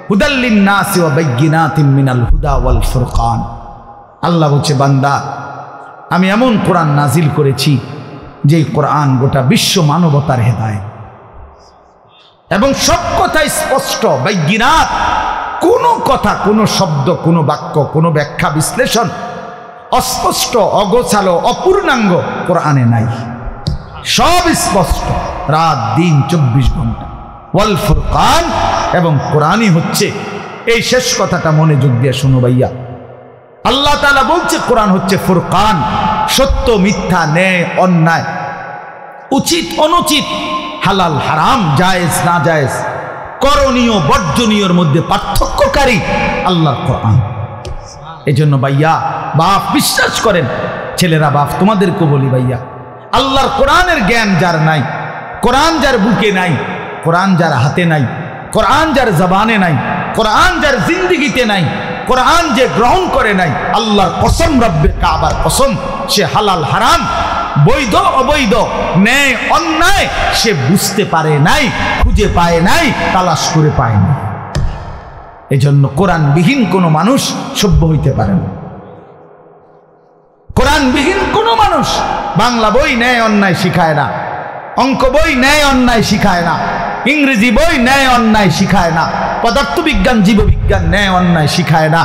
হুদাল লিন-নাসি ওয়া বাইয়িনাতিন মিনাল হুদা ওয়াল ফুরকান। আল্লাহ বলছে, বান্দা আমি এমন কোরআন নাজিল করেছি যে কোরআন গোটা বিশ্ব মানবতার হেদায়েত, এবং সব কথাই স্পষ্ট, বাইয়িনাত, কোনো কথা, কোনো শব্দ, কোনো বাক্য, কোনো ব্যাখ্যা বিশ্লেষণ অস্পষ্ট, অগোছালো, অপূর্ণাঙ্গ কোরআনে নাই, সব স্পষ্ট, রাত দিন 24 ঘন্টা। ওয়াল ফুরকান, এবং কোরআনই হচ্ছে, এই শেষ কথাটা মনোযোগ দিয়ে শোনো ভাইয়া, আল্লাহ তাআলা বলছে কোরআন হচ্ছে ফুরকান, সত্য মিথ্যা, ন্যায় অন্যায়, উচিত অনুচিত, হালাল হারাম, জায়েজ না জায়েজ, করণীয় বর্জনীয়র মধ্যে পার্থক্যকারী আল্লাহর কোরআন। এজন্য ভাইয়া বাপ বিশ্বাস করেন, ছেলেরা বাপ তোমাদেরকে বলি ভাইয়া, আল্লাহর কোরআনের জ্ঞান যার নাই, কোরআন যার বুকে নাই, কোরআন যার হাতে নাই, কোরআন যার জবানে নাই, কোরআন যার জিন্দেগিতে নাই, কোরআন যে গ্রহণ করে নাই, আল্লাহর কসম, রব্বে কাবার কসম, সে হালাল হারাম, বৈধ অবৈধ, ন্যায় অন্যায় সে বুঝতে পারে নাই, খুঁজে পায় নাই, তালাশ করে পায় না। এজন্য কোরআনবিহীন কোনো মানুষ সভ্য হইতে পারে না। কোরআনবিহীন কোনো মানুষ বাংলা বই ন্যায় অন্যায় শিখায় না, অঙ্ক বই ন্যায় অন্যায় শিখায় না, ইংরেজি বই ন্যায় অন্যায় শিখায় না, পদার্থবিজ্ঞান জীববিজ্ঞান ন্যায় অন্যায় শিখায় না,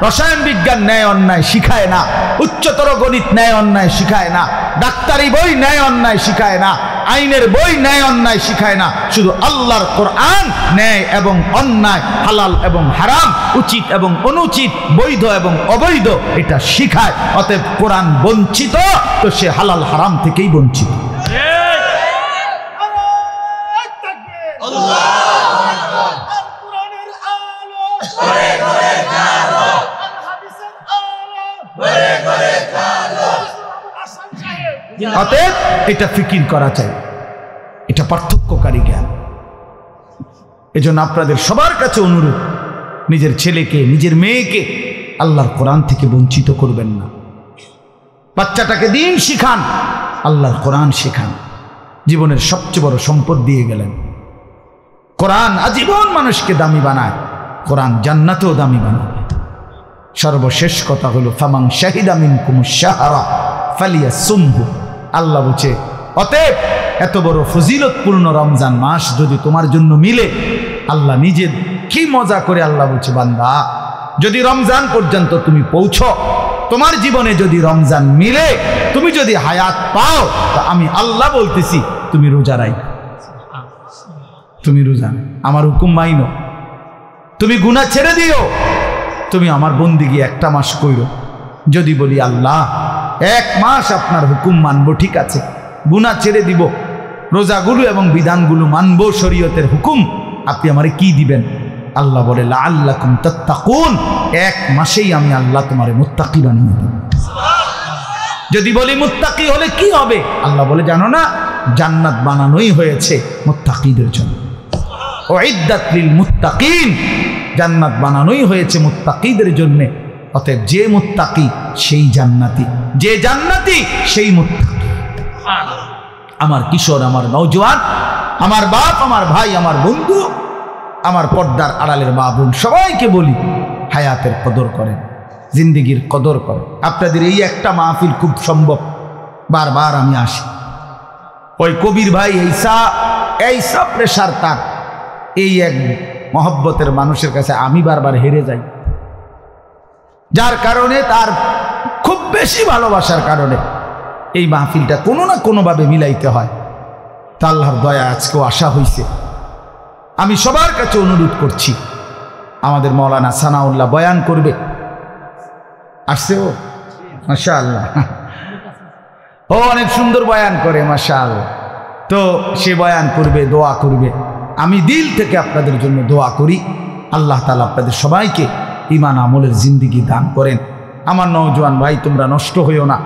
রসায়ন বিজ্ঞান ন্যায় অন্যায় শিখায় না, উচ্চতর গণিত ন্যায় অন্যায় শিখায় না, ডাক্তারি বই ন্যায় অন্যায় শিখায় না, আইনের বই ন্যায় অন্যায় শিখায় না। শুধু আল্লাহর কোরআন ন্যায় এবং অন্যায়, হালাল এবং হারাম, উচিত এবং অনুচিত, বৈধ এবং অবৈধ এটা শিখায়। অতএব কোরআন বঞ্চিত তো সে হালাল হারাম থেকেই বঞ্চিত। অতএব এটা ফিকির করা চাই, এটা পার্থক্যকারী জ্ঞান। এজন্য আপনাদের সবার কাছে অনুরোধ, নিজের ছেলেকে নিজের মেয়েকে আল্লাহর কোরআন থেকে বঞ্চিত করবেন না। বাচ্চাটাকে দিন শিখান, আল্লাহর কোরআন শেখান। জীবনের সবচেয়ে বড় সম্পদ দিয়ে গেলেন। কোরআন আজীবন মানুষকে দামি বানায়, কোরআন জান্নাতেও দামি বানাবে। সর্বশেষ কথা হলো ফামান শাহিদা মিনকুমুশ শাহরা ফালিয়াসুমহু। আল্লাহ বলছে অতএব এত বড় ফজিলতপূর্ণ রমজান মাস যদি তোমার জন্য মিলে, আল্লাহ নিজে কি মজা করে আল্লাহ বলছে বান্দা যদি রমজান পর্যন্ত তুমি পৌঁছো, তোমার জীবনে যদি রমজান মিলে, তুমি যদি হায়াত পাও, তো আমি আল্লাহ বলতেছি তুমি রোজা রাখো, তুমি রোজা আমার হুকুম মাইনো, তুমি গুনাহ ছেড়ে দিও, তুমি আমার বন্দিগি একটা মাস কইরো। যদি বলি আল্লাহ 1 মাস আপনার হুকুম মানবো, ঠিক আছে, গুনাহ ছেড়ে দিব, রোজাগুলো এবং বিধানগুলো মানবো, শরীয়তের হুকুম, আপনি আমারে কি দিবেন? আল্লাহ বলে লাআল্লাকুম তাত্তাকুন, 1 মাসেই আমি আল্লাহ তোমারে মুত্তাকি বানিয়ে দেব। যদি বলি মুত্তাকি হলে কি হবে? আল্লাহ বলে জানো না, জান্নাত বানানোই হয়েছে মুত্তাকিদের জন্য। উইদ্দাত লিল মুত্তাকিন, জান্নাত বানানোই হয়েছে মুত্তাকিদের জন্য। অতএব যে মুত্তাকি সেই জান্নাতি, যে জান্নাতি সেই মুত্তাকি। আমার কিশোর, আমার নওজোয়ান, আমার বাপ, আমার ভাই, আমার বন্ধু, আমার পর্দার আড়ালের মা বোন, সবাইকে বলি হায়াতের কদর করেন, জিন্দেগির কদর করেন। আপনাদের এই একটা মাহফিল খুব সম্ভব, বারবার আমি আসি। ওই কবির ভাই এইসা প্রেশার তার, এই এক মহব্বতের মানুষের কাছে আমি বারবার হেরে যাই, যার কারণে তার খুব বেশি ভালোবাসার কারণে এই মাহফিলটা কোনো না কোনোভাবে মিলাইতে হয়। তা আল্লাহর দয়া আজকেও আশা হইছে। আমি সবার কাছে অনুরোধ করছি, আমাদের মাওলানা সানাউল্লাহ বয়ান করবে, আসছে ও মাশাআল্লাহ, ও অনেক সুন্দর বয়ান করে মাশাআল্লাহ। তো সে বয়ান করবে, দোয়া করবে। আমি দিল থেকে আপনাদের জন্য দোয়া করি, আল্লাহ তাআলা আপনাদের সবাইকে ঈমান আমলের জিন্দেগি দান করেন। আমার নওজোয়ান ভাই, তোমরা নষ্ট হইও না,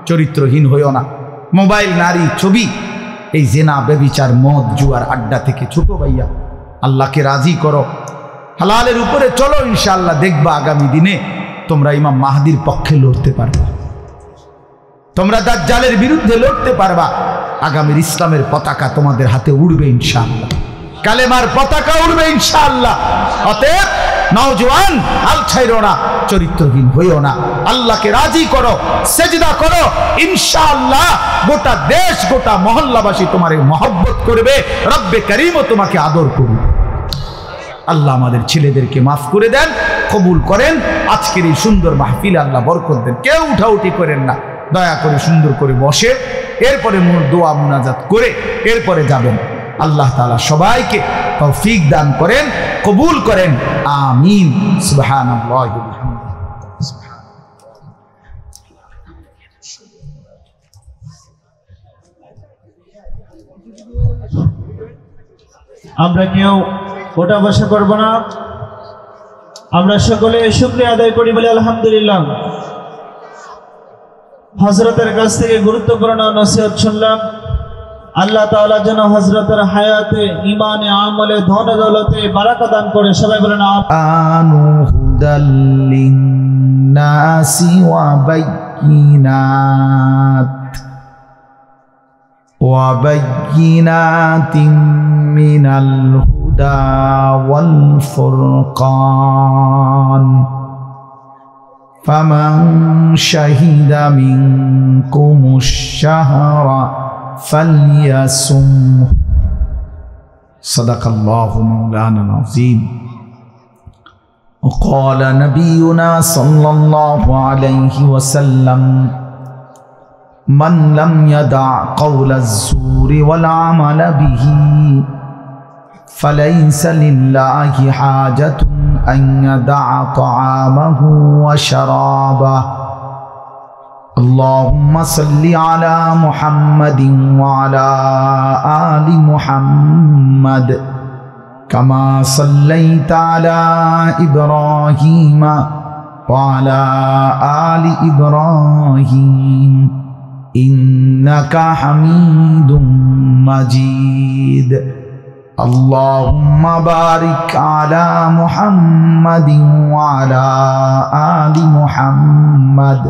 চরিত্রহীন হইও না। মোবাইল, নারী, ছবি, এই জেনা, ব্যভিচার, মদ, জুয়ার আড্ডা থেকে ছোট ভাইয়া আল্লাহকে রাজি করো, হালালের উপরে চলো। ইনশাআল্লাহ দেখবা আগামী দিনে তোমরা ইমাম মাহদির পক্ষে লড়তে পারবা, তোমরা দাজ্জালের বিরুদ্ধে লড়তে পারবা। আগামীর ইসলামের পতাকা তোমাদের হাতে উড়বে ইনশাআল্লাহ, কালেমার পতাকা উড়বে ইনশাআল্লাহ। অতএব নওজোয়ান, হাল ছাইরো না, চরিত্রহীন হইও না, আল্লাহকে রাজি করো, সেজদা করো। ইনশাআল্লাহ গোটা দেশ, গোটা মহল্লাবাসী তোমার মহব্বত করবে, রব্বে করিমও তোমাকে আদর করবে। আল্লাহ আমাদের ছেলেদেরকে মাফ করে দেন, কবুল করেন। আজকের এই সুন্দর মাহফিলে আল্লাহ বরকত দেন। কেউ উঠাউঠি করেন না, দয়া করে সুন্দর করে বসে, এরপরে দোয়া মুনাজাত করে এরপরে যাবেন। আল্লাহ তাআলা সবাইকে তৌফিক দান করেন, কবুল করেন, আমিন। সুবহানাল্লাহি ওয়া বিহামদিহি। আমরা কেউ ওটা বসা করব না, আমরা সকলে শুকরিয়া আদায় করি বলে আলহামদুলিল্লাহ। হযরতের কাছ থেকে গুরুত্বপূর্ণ নসিহত শুনলাম। আল্লাহ তাআলা যেন হযরতের হায়াতে, ঈমানে, আমলে, ধন দৌলতে বারাকা দান করে। সবাই বলেন আনুহুদাল্লিন নাসি ওয়া বাইয়িনাতিন মিনাল হুদা ওয়াল ফুরকান ফামান শাহিদা মিনকুমুশ শাহরা فليصم সাদাকাল্লাহু মাওলানা আল-আযীম। وقال نبينا صلى الله عليه وسلم من لم يدع قول الزور والعمل به فليس لله حاجة أن يدع طعامه وشرابه اللهم صل على محمد وعلى آل محمد كما صليت على إبراهيم وعلى آل إبراهيم إنك حميد مجيد اللهم بارك على محمد وعلى آل محمد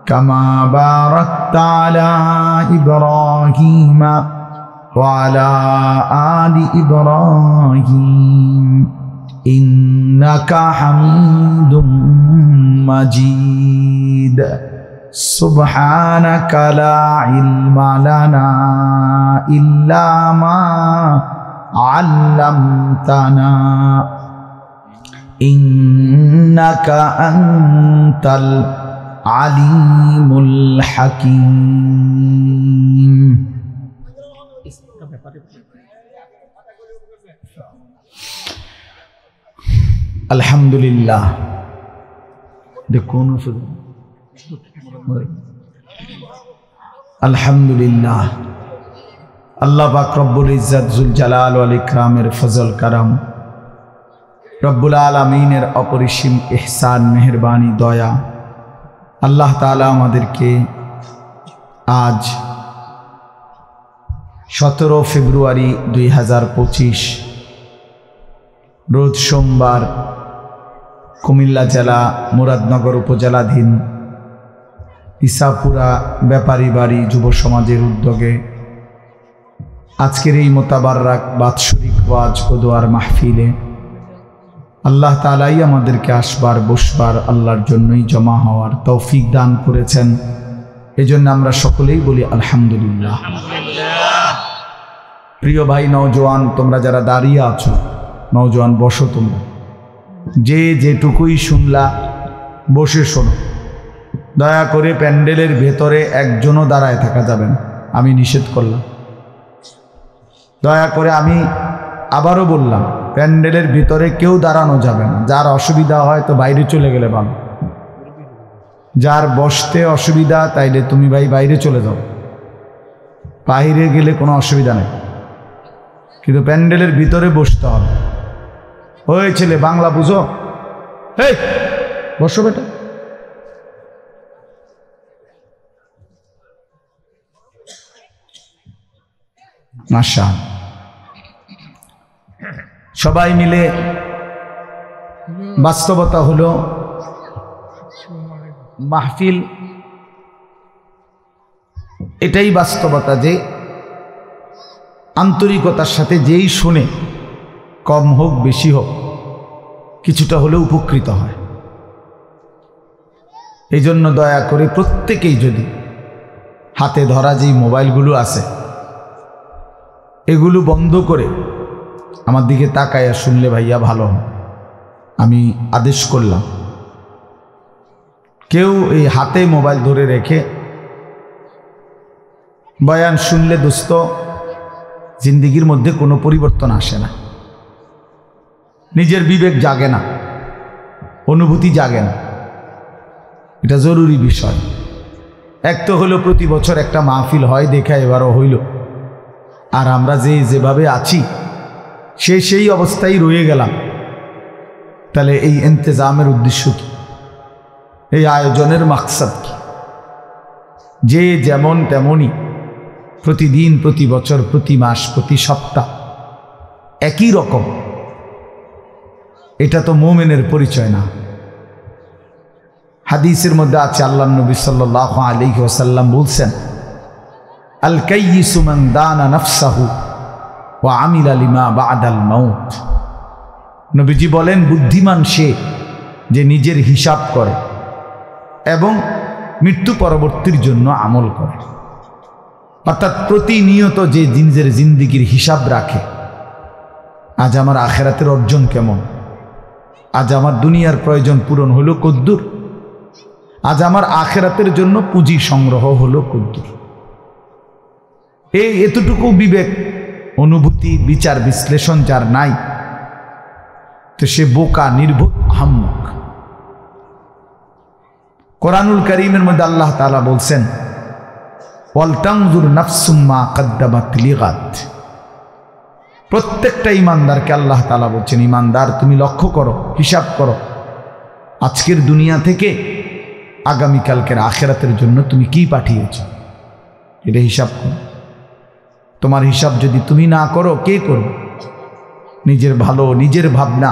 كما باركت على إبراهيم وعلى آل إبراهيم إنك حميد مجيد سبحانك لا علم لنا إلا ما علمتنا إنك أنت العليم الحكيم আলহামদুলিল্লাহ। দেখুন আলহামদুলিল্লাহ, আল্লাহ পাক রব্বুল ইজ্জত জুল জালাল ওয়াল ইকরামের ফজল কারাম, রব্বুল আলামিনের অপরিসীম ইহসান, মেহেরবানি, দয়া, আল্লাহ তাআলা আমাদেরকে আজ 17 ফেব্রুয়ারি 2025 রোজ সোমবার কুমিল্লা জেলা মুরাদনগর উপজেলাধীন ইসাপুরা ব্যাপারী বাড়ি যুব সমাজের উদ্যোগে আজকের এই মোতাবাররাক বাৎসরিক ওয়াজ ও দোয়ার মাহফিলে আল্লাহ তাআলাই আমাদেরকে আসবার বসবার আল্লাহর জন্যই জমা হওয়ার তৌফিক দান করেছেন। এজন্য আমরা সকলেই বলি আলহামদুলিল্লাহ। প্রিয় ভাই নওজোয়ান, তোমরা যারা দাঁড়িয়ে আছো, নওজোয়ান বসো, তোমরা যে যেটুকুই শুনলা বসে শোনো। দয়া করে প্যান্ডেলের ভেতরে একজনও দাঁড়ায় থাকা যাবে না, আমি নিষেধ করলাম। দয়া করে আমি আবারও বললাম, প্যান্ডেলের ভিতরে কেউ দাঁড়ানো যাবে না। যার অসুবিধা হয় তো বাইরে চলে গেলে ভালো। যার বসতে অসুবিধা তাইলে তুমি ভাই বাইরে চলে যাও, বাইরে গেলে কোনো অসুবিধা নেই, কিন্তু প্যান্ডেলের ভিতরে বসতে হবে। ওই ছেলে বাংলা বুঝো, এই বসো বেটা। মাশাআল্লাহ, সবাই মিলে বাস্তবতা হলো মাহফিল, এটাই বাস্তবতা যে আন্তরিকতার সাথে যেই শুনে, কম হোক বেশি হোক, কিছুটা হলেও উপকৃত হয়। এই জন্য দয়া করে প্রত্যেকেই যদি হাতে ধরা যেই মোবাইলগুলো আছে এগুলো বন্ধ করে আমার দিকে তাকায়া শুনলে ভাইয়া ভালো হয়। আমি আদেশ করলাম, কেউ এই হাতে মোবাইল ধরে রেখে বয়ান শুনলে দোস্ত জিন্দিগির মধ্যে কোনো পরিবর্তন আসে না, নিজের বিবেক জাগে না, অনুভূতি জাগে না। এটা জরুরি বিষয়। এক তো হলো প্রতি বছর একটা মাহফিল হয়, দেখা এবারও হইল, আর আমরা যেভাবে আছি সেই অবস্থায় রয়ে গেলাম। তাহলে এই ইন্তজামের উদ্দেশ্য কি? এই আয়োজনের মাকসাদ কি? যে যেমন তেমনই প্রতিদিন, প্রতি বছর, প্রতি মাস, প্রতি সপ্তাহ একই রকম, এটা তো মুমিনের পরিচয় না। হাদিসের মধ্যে আছে, আল্লাহ নবী সাল্লাল্লাহু আলাইহি ওয়াসাল্লাম বলছেন, আল কাইয়িসু মান দানা নাফসাহু ওয়া আমিলা লিমা বা'দাল মাউত। নবীজি বলেন, বুদ্ধিমান সে যে নিজের হিসাব করে এবং মৃত্যু পরবর্তীর জন্য আমল করে। অর্থাৎ প্রতিনিয়ত যে নিজের জিন্দিগির হিসাব রাখে, আজ আমার আখেরাতের অর্জন কেমন, আজ আমার দুনিয়ার প্রয়োজন পূরণ হলো কদ্দুর, আজ আমার আখেরাতের জন্য পুঁজি সংগ্রহ হলো কদ্দুর। এতটুকু বিবেক, অনুভূতি, বিচার বিশ্লেষণ যার নাই, তো সে বোকা, নির্বোধ, আহাম্মক। কোরআনুল কারীমের মধ্যে আল্লাহ তাআলা বলছেন, ওয়ালতানজুর নাফসুম মা কদ্দামাত লিগাদ। প্রত্যেকটা ইমানদারকে আল্লাহ তাআলা বলছেন, ইমানদার তুমি লক্ষ্য করো, হিসাব করো, আজকের দুনিয়া থেকে আগামীকালকের আখেরাতের জন্য তুমি কি পাঠিয়েছ, এটা হিসাব করো। তোমার হিসাব যদি তুমি না করো, কে করবে? নিজের ভালো, নিজের ভাবনা,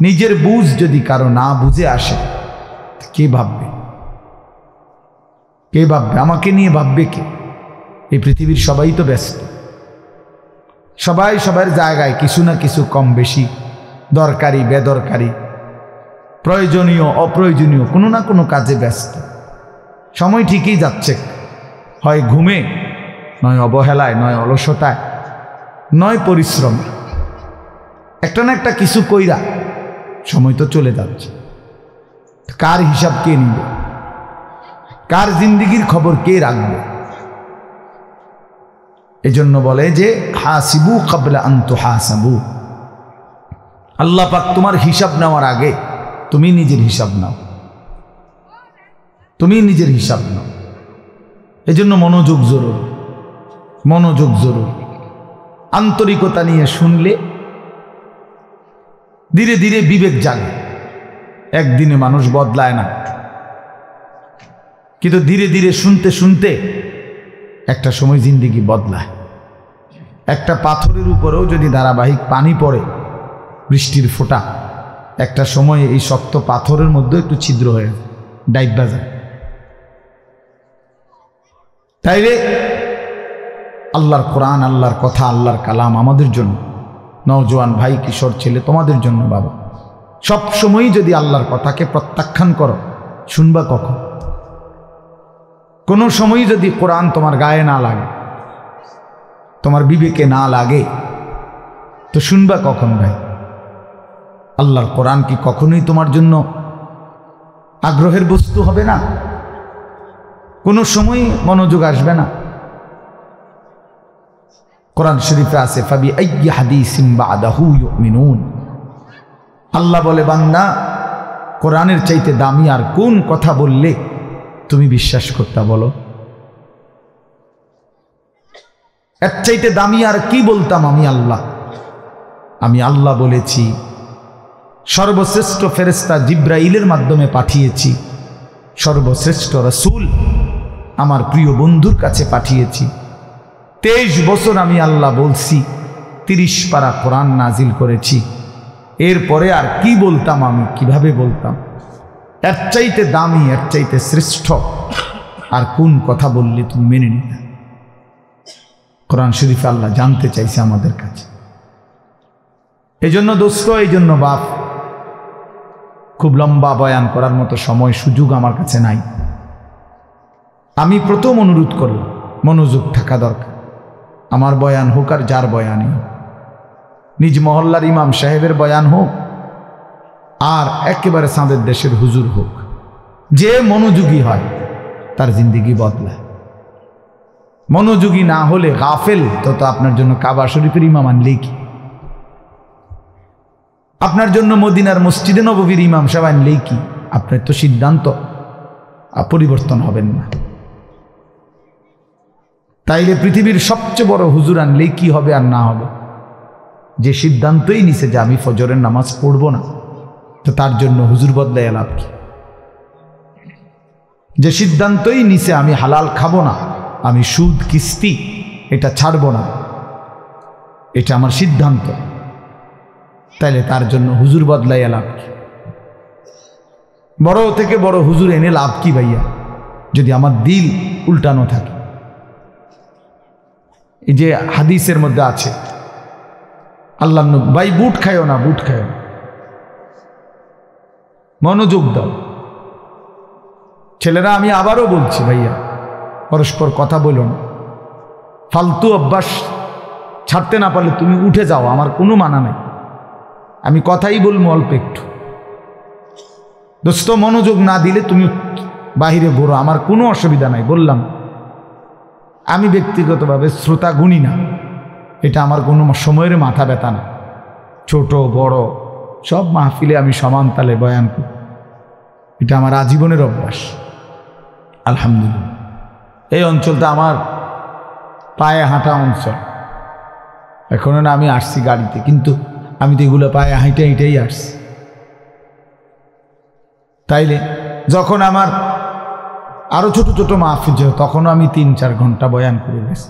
নিজের বুঝ যদি কারো না বুঝে আসে, কে ভাববে? কে ভাববে? আমাকে নিয়ে ভাববে কে? এই পৃথিবীর সবাই তো ব্যস্ত, সবাই সবার জায়গায় কিছু না কিছু কম বেশি, দরকারি বেদরকারি, প্রয়োজনীয় অপ্রয়োজনীয় কোনো না কোনো কাজে ব্যস্ত। সময় ঠিকই যাচ্ছে, হয় ঘুমে, নয় অবহেলায়, নয় অলসতায়, নয় পরিশ্রম, একটা না একটা কিছু কইরা সময় তো চলে যাচ্ছে। কার হিসাব কে নিবে? কার জিন্দিগির খবর কে রাখবে? এজন্য বলে যে হাসিবু ক্বাবলা আন তুহাসাবু। আল্লাহ পাক তোমার হিসাব নেওয়ার আগে তুমি নিজের হিসাব নাও, তুমি নিজের হিসাব নাও। এজন্য মনোযোগ জরুরি, মনোযোগ জরুরি। আন্তরিকতা নিয়ে শুনলে ধীরে ধীরে বিবেক জাগে। একদিনে মানুষ বদলায় না, কিন্তু ধীরে ধীরে শুনতে শুনতে একটা সময় জিন্দেগি বদলায়। একটা পাথরের উপরেও যদি ধারাবাহিক পানি পড়ে, বৃষ্টির ফোঁটা, একটা সময় এই শক্ত পাথরের মধ্যে একটু ছিদ্র হয়ে ডাইবা যায়। তাইলে আল্লাহর কোরআন, আল্লাহর কথা, আল্লাহর কালাম আমাদের জন্য, নওজোয়ান ভাই, কিশোর ছেলে, তোমাদের জন্য বাবা, সব সময়ই যদি আল্লাহর কথাকে প্রত্যাখ্যান করো, শুনবা কখন? কোনো সময়ই যদি কোরআন তোমার গায়ে না লাগে, তোমার বিবেকে না লাগে, তো শুনবা কখন ভাই? আল্লাহর কোরআন কি কখনোই তোমার জন্য আগ্রহের বস্তু হবে না? কোনো সময় মনোযোগ আসবে না? কোরআন শরীফে আছে, ফাবি আইয়ি হাদিসিন বাদাহু ইউমিনুন। আল্লাহ বলে, বান্দা, কোরআনের চাইতে দামি আর কোন কথা বললে তুমি বিশ্বাস করতে? বলো, এর চাইতে দামি আর কি বলতাম আমি আল্লাহ? আমি আল্লাহ বলেছি, সর্বশ্রেষ্ঠ ফেরেশতা জিব্রাইলের মাধ্যমে পাঠিয়েছি, সর্বশ্রেষ্ঠ রাসূল আমার প্রিয় বন্ধুর কাছে পাঠিয়েছি। 23 বছর আমি আল্লাহ বলছি, 30 পারা কোরআন নাজিল করেছি। এরপরে আর কি বলতাম আমি? কিভাবে বলতাম? এর চাইতে দামি, এর চাইতে শ্রেষ্ঠ আর কোন কথা বললে তুমি মেনে নিতে? কোরআন শরীফে আল্লাহ জানতে চাইছে আমাদের কাছে। এই জন্য দোস্ত, এই জন্য বাপ, খুব লম্বা বয়ান করার মতো সময় সুযোগ আমার কাছে নাই। আমি প্রথম অনুরোধ করলাম, মনোযোগ থাকা দরকার। আমার বয়ান হোক আর যার বয়ানই হোক, নিজ মহল্লার ইমাম সাহেবের বয়ান হোক আর একেবারে সাঁদের দেশের হুজুর হোক, যে মনোযোগী হয় তার জিন্দেগি বদলায়। মনোযোগী না হলে গাফেল, তত আপনার জন্য কাবা শরীফের ইমাম আনলেই কি, আপনার জন্য মদিনার মসজিদে নববীর ইমাম সাহেব আনলেই কি, আপনার তো সিদ্ধান্ত পরিবর্তন হবেন না। তাইলে পৃথিবীর সবচেয়ে বড় হুজুর আনলেই কি হবে আর না হবে? যে সিদ্ধান্তই নিছে যে আমি ফজরের নামাজ পড়ব না, তো তার জন্য হুজুর বদলায় লাভ কি? যে সিদ্ধান্তই নিছে আমি হালাল খাবো না, আমি সুদ কিস্তি এটা ছাড়বো না, এটা আমার সিদ্ধান্ত, তাইলে তার জন্য হুজুর বদলাইয়া লাভ কি? বড় থেকে বড় হুজুর এনে লাভ কি ভাইয়া, যদি আমার দিল উল্টানো থাকে? এই যে হাদিসের মধ্যে আছে, আল্লাহ নবী, ভাই বুট খায়ও না, বুট খায়ও না, মনোযোগ দাও ছেলেরা। আমি আবারও বলছি ভাইয়া, পরস্পর কথা বলো না, ফালতু অভ্যাস ছাড়তে না পারলে তুমি উঠে যাও, আমার কোনো মানা নাই, আমি কথাই বলবো অল্প একটু। দোস্ত মনোযোগ না দিলে তুমি বাহিরে ঘোরো, আমার কোনো অসুবিধা নাই। বললাম আমি ব্যক্তিগতভাবে শ্রোতা গুণী না, এটা আমার কোনো সময়ের মাথা ব্যথা না। ছোট বড় সব মাহফিলে আমি সমান তালে বয়ান করি, এটা আমার আজীবনের অভ্যাস। আলহামদুলিল্লাহ এই অঞ্চলটা আমার পায়ে হাঁটা অঞ্চল। এখনো না আমি আসছি গাড়িতে, কিন্তু আমি তো এগুলো পায়ে হাঁটে হেঁটেই আসছি। তাইলে যখন আমার আরো ছোট ছোট মাহফিল ছিল তখনও আমি 3-4 ঘন্টা বয়ান করে গেছি।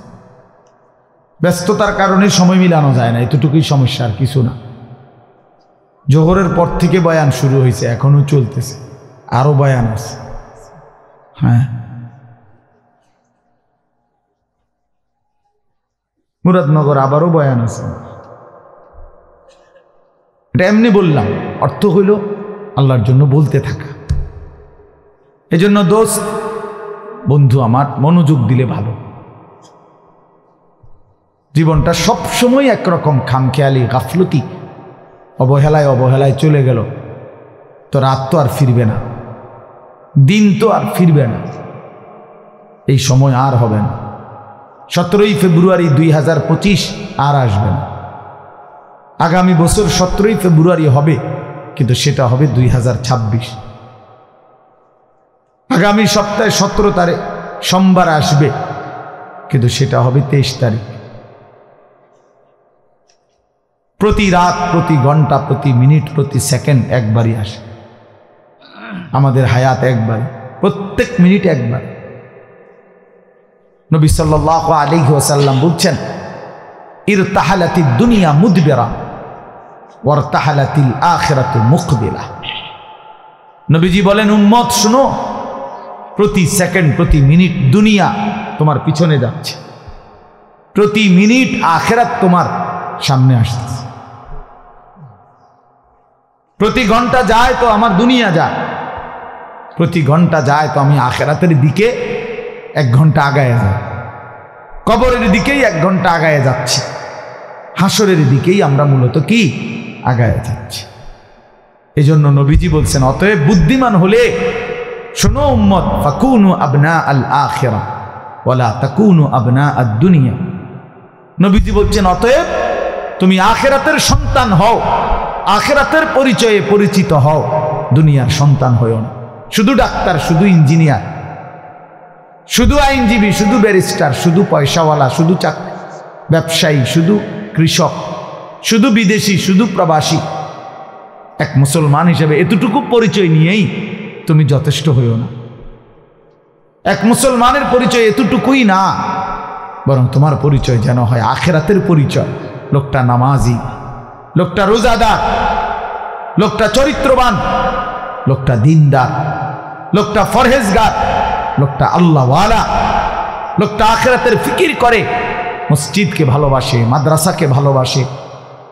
ব্যস্ততার কারণে সময় মিলানো যায় না, এতটুকুই সমস্যা, আর কিছু না। জোহরের পর থেকে বয়ান শুরু হয়েছে, এখনো চলতেছে, আরো বয়ান আছে। হ্যাঁ মুরাদনগর আবারও বয়ান আছে। এটা এমনি বললাম, অর্থ হইল আল্লাহর জন্য বলতে থাকা। এজন্য দোস্ত বন্ধু আমার, মনোযোগ দিলে ভালো। জীবনটা সবসময় একরকম খামখেয়ালি গাফলতি অবহেলায় অবহেলায় চলে গেল তো রাত তো আর ফিরবে না, দিন তো আর ফিরবে না, এই সময় আর হবে না। 17ই ফেব্রুয়ারি 2025 আর আসবে না। আগামী বছর 17ই ফেব্রুয়ারি হবে, কিন্তু সেটা হবে 2026। আগামী সপ্তাহে 17 তারিখ সোমবার আসবে, কিন্তু সেটা হবে 23 তারিখ। প্রতি রাত, প্রতি ঘন্টা, প্রতি মিনিট, প্রতি সেকেন্ড একবারই আসে। আমাদের হায়াত একবারই, প্রত্যেক মিনিট একবার। নবী সাল্লাল্লাহু আলাইহি ওয়াসাল্লাম বলছেন, ইরতাহালাতিদ দুনিয়া মুদবিরা ওয়ারতাহালাতিল আখিরাতু মুকবিলা। নবীজি বলেন, উম্মত শুনো, প্রতি সেকেন্ড, প্রতি মিনিট দুনিয়া তোমার পিছনে যাচ্ছে, প্রতি মিনিট আখিরাত তোমার সামনে আসছে। প্রতি ঘন্টা যায় তো আমার দুনিয়া যায়, প্রতি ঘন্টা যায় তো আমি আখিরাতের দিকে 1 ঘন্টা আগায় যাই, কবরের দিকেই 1 ঘন্টা আগায় যাচ্ছি, হাসরের দিকেই আমরা মূলত কি আগায় যাচ্ছি। এই জন্য নবীজি বলছেন, অতএব বুদ্ধিমান হলে শোনো উম্মত, ফাকুনু আবনা আল আখিরা ওয়ালা তাকুনু আবনা আদ দুনিয়া। নবীজি বলছেন, অতএব তুমি আখিরাতের সন্তান হও, আখিরাতের পরিচয়ে পরিচিত হও, দুনিয়ার সন্তান হও না। শুধু ডাক্তার, শুধু ইঞ্জিনিয়ার, শুধু আইনজীবী, শুধু ব্যারিস্টার, শুধু পয়সাওয়ালা, শুধু ব্যবসায়ী, শুধু কৃষক, শুধু বিদেশি, শুধু প্রবাসী, এক মুসলমান হিসেবে এতটুকু পরিচয় নিয়েই তুমি যথেষ্ট হইও না। এক মুসলমানের পরিচয় এতটুকুই না, বরং তোমার পরিচয় যেন হয় আখিরাতের পরিচয়। লোকটা নামাজি, লোকটা রোজাদার, লোকটা চরিত্রবান, লোকটা দিনদার, লোকটা ফরহেজগার, লোকটা আল্লাহওয়ালা, লোকটা আখিরাতের ফিকির করে, মসজিদকে ভালোবাসে, মাদ্রাসাকে ভালোবাসে,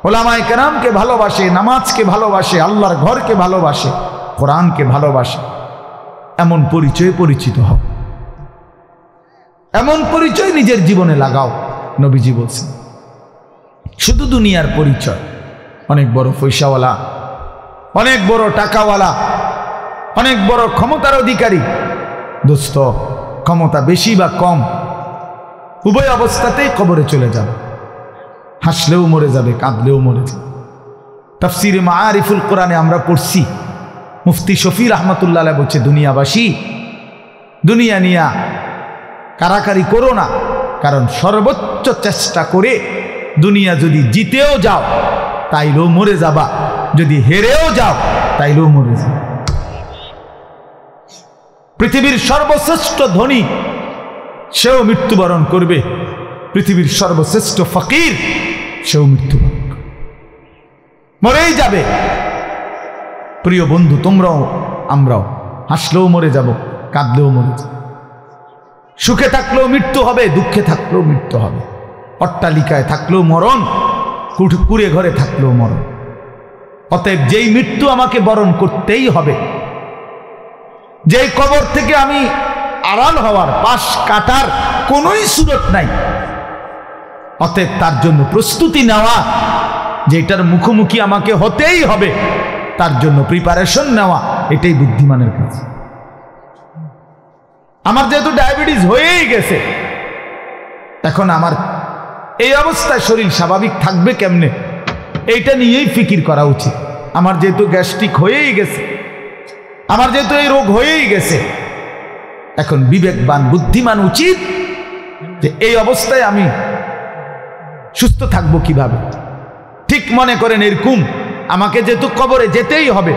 ওলামায়ে কেরামকে ভালোবাসে, নামাজকে ভালোবাসে, আল্লাহর ঘরকে ভালোবাসে, কোরআনকে ভালোবাসে। এমন পরিচয়ে পরিচিত হও, এমন পরিচয় নিজের জীবনে লাগাও। নবীজি বলছেন, শুধু দুনিয়ার পরিচয়, অনেক বড় পয়সাওয়ালা, অনেক বড় টাকাওয়ালা, অনেক বড় ক্ষমতার অধিকারী, দোস্ত ক্ষমতা বেশি বা কম উভয় অবস্থাতেই কবরে চলে যাবে। হাসলেও মরে যাবে, কাঁদলেও মরে যাবে। তাফসিরে মাআরিফুল কোরআনে আমরা পড়ছি, মুফতি শফি রহমতুল্লাহ আলাইহি বলছে, দুনিয়াবাসী, দুনিয়া নিয়া কারাকারি করো না, কারণ সর্বোচ্চ চেষ্টা করে দুনিয়া যদি জিতেও যাও তাইলেও মরে যাবা, যদি হেরেও যাও তাইলেও মরে যাবে। পৃথিবীর সর্বশ্রেষ্ঠ ধনী সেও মৃত্যুবরণ করবে, পৃথিবীর সর্বশ্রেষ্ঠ ফকির সেও মৃত্যুবরণ করবে, মরেই যাবে। প্রিয় বন্ধু, তোমরাও আমরাও হাসলেও মরে যাব, কাঁদলেও মরে যাব, সুখে থাকলেও মৃত্যু হবে, দুঃখে থাকলেও মৃত্যু হবে, অট্টালিকায় থাকলেও মরণ, কুড়ে ঘরে থাকলেও মরণ। অতএব যেই মৃত্যু আমাকে বরণ করতেই হবে, যেই কবর থেকে আমি আড়াল হওয়ার, পাশ কাটার কোনোই সুরত নাই, অতএব তার জন্য প্রস্তুতি নেওয়া, যে এটার মুখোমুখি আমাকে হতেই হবে, তার জন্য প্রিপারেশন নেওয়া, এটাই বুদ্ধিমানের কাজ। আমার যেহেতু ডায়াবেটিস হয়েই গেছে, এখন আমার এই অবস্থায় শরীর স্বাভাবিক থাকবে কেমনে, এইটা নিয়েই ফিকির করা উচিত। আমার যেহেতু গ্যাস্ট্রিক হয়েই গেছে, আমার যেহেতু এই রোগ হয়েই গেছে, এখন বিবেকবান বুদ্ধিমান উচিত যে এই অবস্থায় আমি সুস্থ থাকবো কিভাবে। ঠিক মনে করেন এরকম, আমাকে যেহেতু কবরে যেতেই হবে,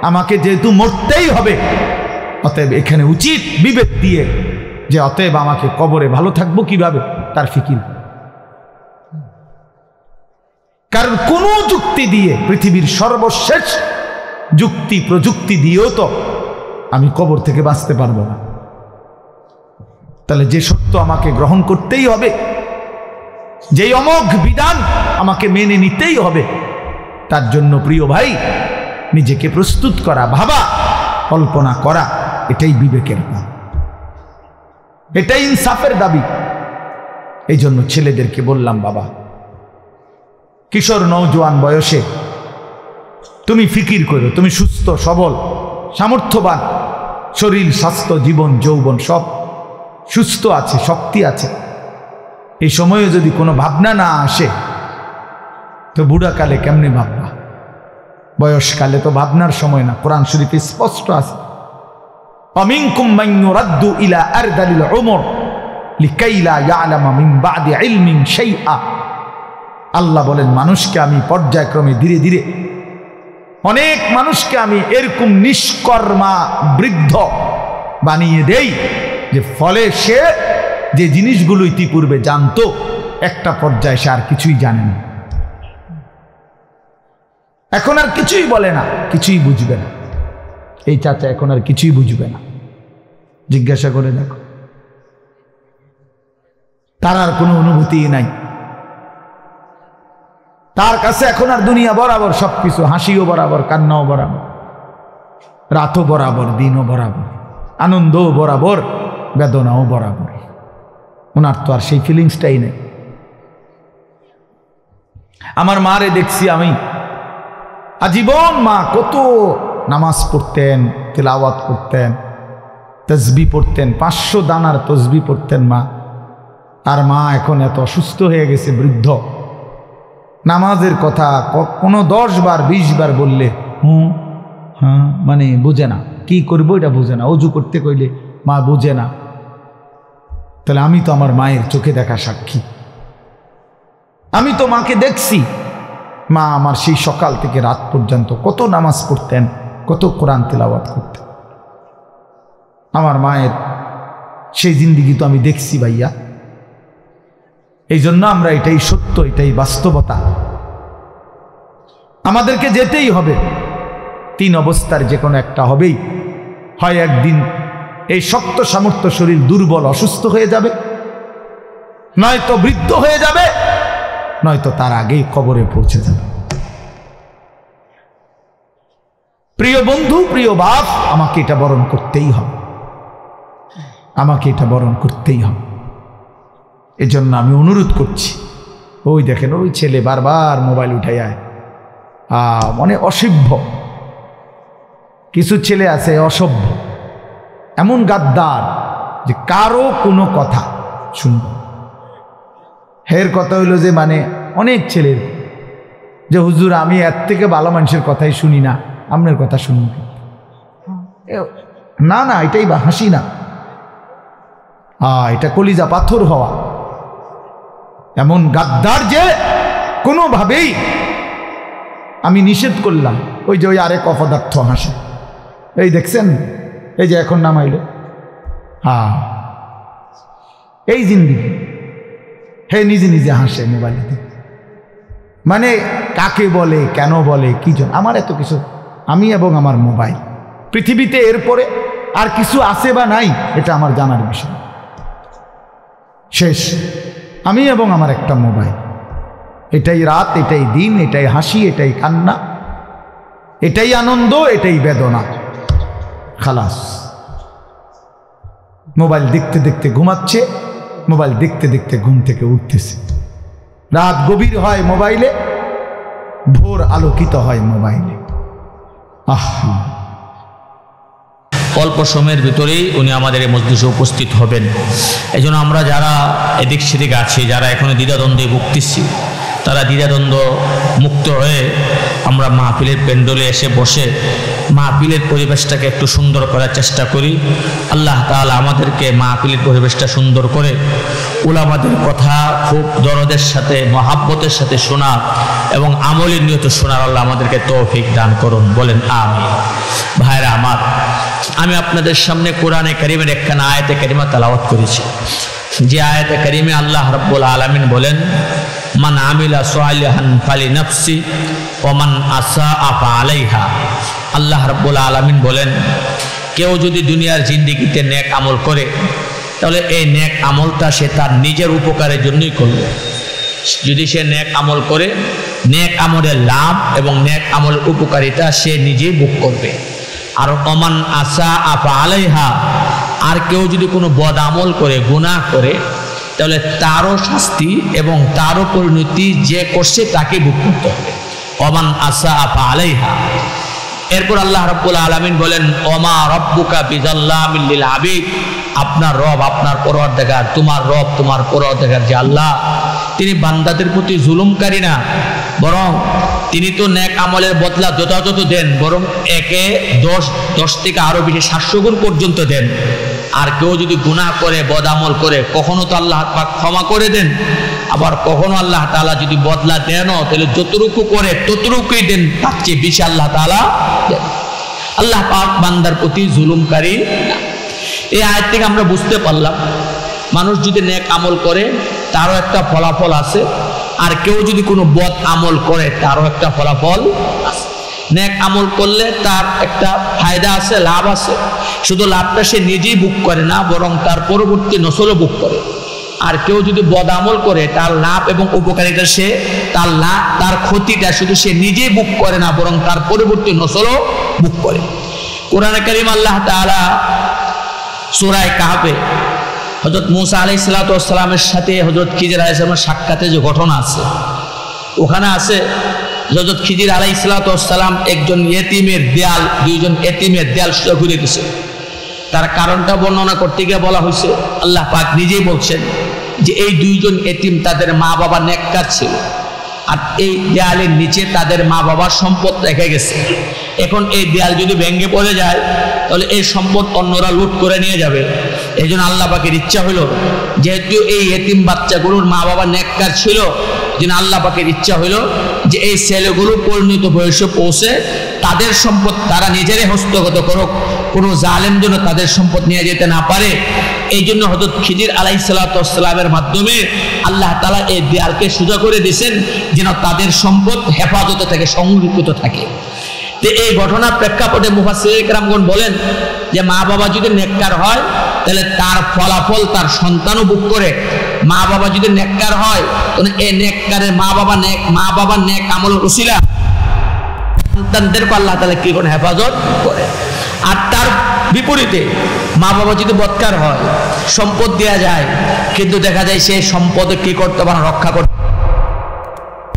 আমাকে যেহেতু মরতেই হবে, অতএব এখানে উচিত বিবেক দিয়ে যে অতএব আমাকে কবরে ভালো থাকবো কিভাবে তার ফিকির। কারণ কোন যুক্তি দিয়ে, পৃথিবীর সর্বশেষ যুক্তি প্রযুক্তি দিয়েও তো আমি কবর থেকে বাঁচতে পারবো না। তাহলে যে সত্য আমাকে গ্রহণ করতেই হবে, যে অমোঘ বিধান আমাকে মেনে নিতেই হবে, তার জন্য প্রিয় ভাই নিজেকে প্রস্তুত করা, ভাবা, কল্পনা করা, এটাই বিবেকের কাজ, এটাই ইনসাফের দাবি। এই জন্য ছেলেদেরকে বললাম, বাবা কিশোর নওজোয়ান বয়সে তুমি ফিকির করো, তুমি সুস্থ সবল সামর্থ্যবান, শরীর স্বাস্থ্য জীবন যৌবন সব সুস্থ আছে, শক্তি আছে, এই সময়ে যদি কোনো ভাবনা না আসে তো বুড়াকালে কেমনে ভাববা? বয়সকালে তো ভাবনার সময় না। কোরআন শরীফে স্পষ্ট আছে, অমিনকুম মান ইউরাদ্দু ইলা আরদালিল উমর লিকাই লা ইয়ালামা মিন বাদি ইলমিন শাইআ। আল্লাহ বলেন, মানুষকে আমি পর্যায়ক্রমে ধীরে ধীরে অনেক মানুষকে আমি এরকম নিষ্কর্মা বৃদ্ধ বানিয়ে দেই, যে ফলে সে যে জিনিসগুলো ইতিপূর্বে জানতো, একটা পর্যায়ে সে আর কিছুই জানে না, এখন আর কিছুই বলে না, কিছুই বুঝবে না। এই চাচা এখন আর কিছুই বুঝবে না, জিজ্ঞাসা করে দেখো, তার আর কোনো অনুভূতি নাই, তার কাছে এখন আর দুনিয়া বরাবর সবকিছু, হাসিও বরাবর, কান্নাও বরাবর, রাতও বরাবর, দিনও বরাবর, আনন্দও বরাবর, বেদনাও বরাবর। ওনার তো আর সেই ফিলিংসটাই নেই। আমার মারে দেখছি আমি, আজীবন মা কত নামাজ পড়তেন, তিলাওয়াত করতেন, তসবিহ পড়তেন, 500 দানার তসবিহ পড়তেন মা। আর মা এখন এত অসুস্থ হয়ে গেছে, বৃদ্ধ, নামাজের কথা কোনো 10 বার 20 বার বললে হ্যাঁ মানে বুঝে না, কি করবো এটা বুঝে না, অজু করতে কইলে মা বুঝে না। তাহলে আমি তো আমার মায়ের চোখে দেখা সাক্ষী, আমি তো মাকে দেখছি। মা আমার সেই সকাল থেকে রাত পর্যন্ত কত নামাজ পড়তেন, কত কোরআন তেলাওয়াত করতেন। আমার মায়ের সেই জিন্দিগি তো আমি দেখছি ভাইয়া। এই জন্য আমরা, এটাই সত্য, এটাই বাস্তবতা, আমাদেরকে যেতেই হবে। 3 অবস্থার যে কোনো একটা হবেই, হয় একদিন এই শক্ত সামর্থ্য শরীর দুর্বল অসুস্থ হয়ে যাবে, নয়তো বৃদ্ধ হয়ে যাবে, নয়তো তার আগেই কবরে পৌঁছে যাবে। প্রিয় বন্ধু, প্রিয় বাপ, আমাকে এটা বরণ করতেই হবে, আমাকে এটা বরণ করতেই হবে। এজন্য আমি অনুরোধ করছি, ওই দেখেন ওই ছেলে বারবার মোবাইল উঠাইয়া, মানে অসভ্য কিছু ছেলে আছে, অসভ্য, এমন গাদ্দার যে কারো কোনো কথা শুনব। হের কথা হইল যে, মানে অনেক ছেলের যে, হুজুর আমি এর থেকে ভালো মানুষের কথাই শুনি না, আপনার কথা শুনুন। না না, এটাই বা হাসি না, এটা কলিজা পাথর হওয়া। এমন গাদ্দার যে কোনোভাবেই আমি নিষেধ করলাম। ওই যে ওই আরেক অপদার্থ হাসে, এই দেখছেন, এই যে এখন নামাইল, এই জিন্দিগি, হে নিজে নিজে হাসে মোবাইলে। মানে কাকে বলে, কেন বলে, কি জন্য, আমার এত কিছু, আমি এবং আমার মোবাইল, পৃথিবীতে এরপরে আর কিছু আছে বা নাই এটা আমার জানার বিষয়। শেষ, আমি এবং আমার একটা মোবাইল, এটাই রাত, এটাই দিন, এটাই হাসি, এটাই কান্না, এটাই আনন্দ, এটাই বেদনা, খালাস। মোবাইল দেখতে দেখতে ঘুমাচ্ছে, মোবাইল দেখতে দেখতে ঘুম থেকে উঠতেছে, রাত গভীর হয় মোবাইলে, ভোর আলোকিত হয় মোবাইলে। আহা, অল্প সময়ের ভিতরেই উনি আমাদের এই মজলিসে উপস্থিত হবেন। এই জন্য আমরা যারা এদিক সেদিক আছি, যারা এখনো দ্বিধাদ্বন্দ্বে ভুগতেছি, তারা দ্বিধাদ্বন্দ্ব মুক্ত হয়ে আমরা মাহফিলের প্যান্ডেলে এসে বসে মাহফিলের পরিবেশটাকে একটু সুন্দর করার চেষ্টা করি। আল্লাহ তাআলা আমাদেরকে মাহফিলের পরিবেশটা সুন্দর করে উলামাদের কথা খুব দরদের সাথে, মহাব্বতের সাথে শোনা এবং আমলের নিয়ত শোনার আল্লাহ আমাদেরকে তৌফিক দান করুন, বলেন আমিন। ভাইরা আমার, আমি আপনাদের সামনে কোরআনে কারীমের একখানা আয়াতে কারিমা তেলাওয়াত করেছি, যে আয়াতে কারিমে আল্লাহ রাব্বুল আলামিন বলেন, মান আমিলা সালিহান ফালিনাফসি ওয়া মান আসাআ ফাআলাইহা। আল্লাহ রাব্বুল আলামিন বলেন, কেউ যদি দুনিয়ার জিন্দেগিতে নেক আমল করে, তাহলে এই নেক আমলটা সে তার নিজের উপকারের জন্যই করবে। যদি সে নেক আমল করে, নেক আমলের লাভ এবং নেক আমলের উপকারিতা সে নিজেই ভোগ করবে। আর ওমান আসাআ ফাআলাইহা, আর কেউ যদি কোনো বদ আমল করে, গুনাহ করে, তাহলে তারও শাস্তি এবং তারও পরিণতি যে করছে তাকে ভোগ করতে হবে। ওমান আসাআ ফাআলাইহা। এরপর আল্লাহ রাব্বুল আলামিন বলেন, ওমা রাব্বুকা বিযাল্লামিল লিল আবিদ। আপনার রব, আপনার পরওয়ারদিগার, তোমার রব, তোমার পরওয়ারদিগার যে আল্লাহ, তিনি বান্দাদের প্রতি জুলুমকারী না, বরং তিনি তো নেক আমলের বদলা যথাযথ দেন, বরং একে 10 থেকে আরো বেশি 700 গুণ পর্যন্ত দেন। আর কেউ যদি গুনাহ করে, বদ আমল করে, কখনো তো আল্লাহ পাক ক্ষমা করে দেন, আবার কখনো আল্লাহ তাআলা যদি বদলা দেনও, তাহলে যতটুকু করে ততটুকুই দেন, তার চেয়ে বেশি আল্লাহ তাআলা দেন। আল্লাহ পাক বান্দার প্রতি জুলুমকারী না। এই আয়াত থেকে আমরা বুঝতে পারলাম, মানুষ যদি নেক আমল করে তারও একটা ফলাফল আছে, আর কেউ যদি কোনো বদ আমল করে তারও একটা ফলাফল আছে। নেক আমল করলে তার একটা ফায়দা আছে, লাভ আছে। শুধু লাভটা সে নিজেই ভোগ করে না, বরং তার পরবর্তী নসলও ভোগ করে। আর কেউ যদি বদ আমল করে, তার লাভ এবং উপকারিতা সে তার ক্ষতিটা শুধু সে নিজেই ভোগ করে না, বরং তার পরবর্তী নসলও ভোগ করে। কোরআনে কারীম আল্লাহ তাআলা সূরা কাহফে হযরত মূসা আলাইহিস সালাতু ওয়াস সালামের সাথে হযরত খিজির আলাইহিস সালামের সাক্ষাতে যে ঘটনা আছে, ওখানে আছে হযরত খিজির আলাইহিস সালাতু ওয়াস সালাম একজন ইয়েতিমের দেয়াল, দুইজন ইয়েতিমের দেয়াল সোজা করে দিয়েছে। তার কারণটা বর্ণনা করতে গিয়ে বলা হয়েছে, আল্লাহ পাক নিজেই বলছেন যে এই দুইজন ইয়েতিম তাদের মা বাবা নেককার ছিল, আর এই দেয়ালের নিচে তাদের মা বাবার সম্পদ রেখে গেছে। এখন এই দেয়াল যদি ভেঙে পড়ে যায়, তাহলে এই সম্পদ অন্যরা লুট করে নিয়ে যাবে। এই জন্য আল্লাহ পাকের ইচ্ছা হলো, যেহেতু এই ইয়েতিম বাচ্চাগুলোর মা বাবা নেককার ছিল, যেন আল্লাহ পাকের ইচ্ছা হলো যে এই ছেলেগুলো পরিণত বয়সে পৌঁছে তাদের সম্পদ তারা নিজেরাই হস্তগত করুক, কোনো জালেম যেন তাদের সম্পদ নিয়ে যেতে না পারে। এই জন্য হযরত খিজির আলাইহিস সালাতু ওয়াস সালামের মাধ্যমে আল্লাহ তাআলা এই দেয়ালকে সোজা করে দিয়েছেন, যেন তাদের সম্পদ হেফাজতে থাকে, সংরক্ষিত থাকে। তো এই ঘটনার প্রেক্ষাপটে মুফাসসির ইকরামগণ বলেন যে মা বাবা যদি নেককার হয়, তাহলে তার ফলাফল তার সন্তানও ভোগ করে। মা বাবা যদি নেককার হয়, তাহলে এই নেককারের মা বাবা নেক আমল উসিলা সন্তানদেরকে আল্লাহ তাআলা কি করে হেফাজত করে। আর তার বিপরীতে মা বাবা যদি বদকার হয়, সম্পদ দেয়া যায়, কিন্তু দেখা যায় সেই সম্পদ কি করতে পারে, রক্ষা করতে।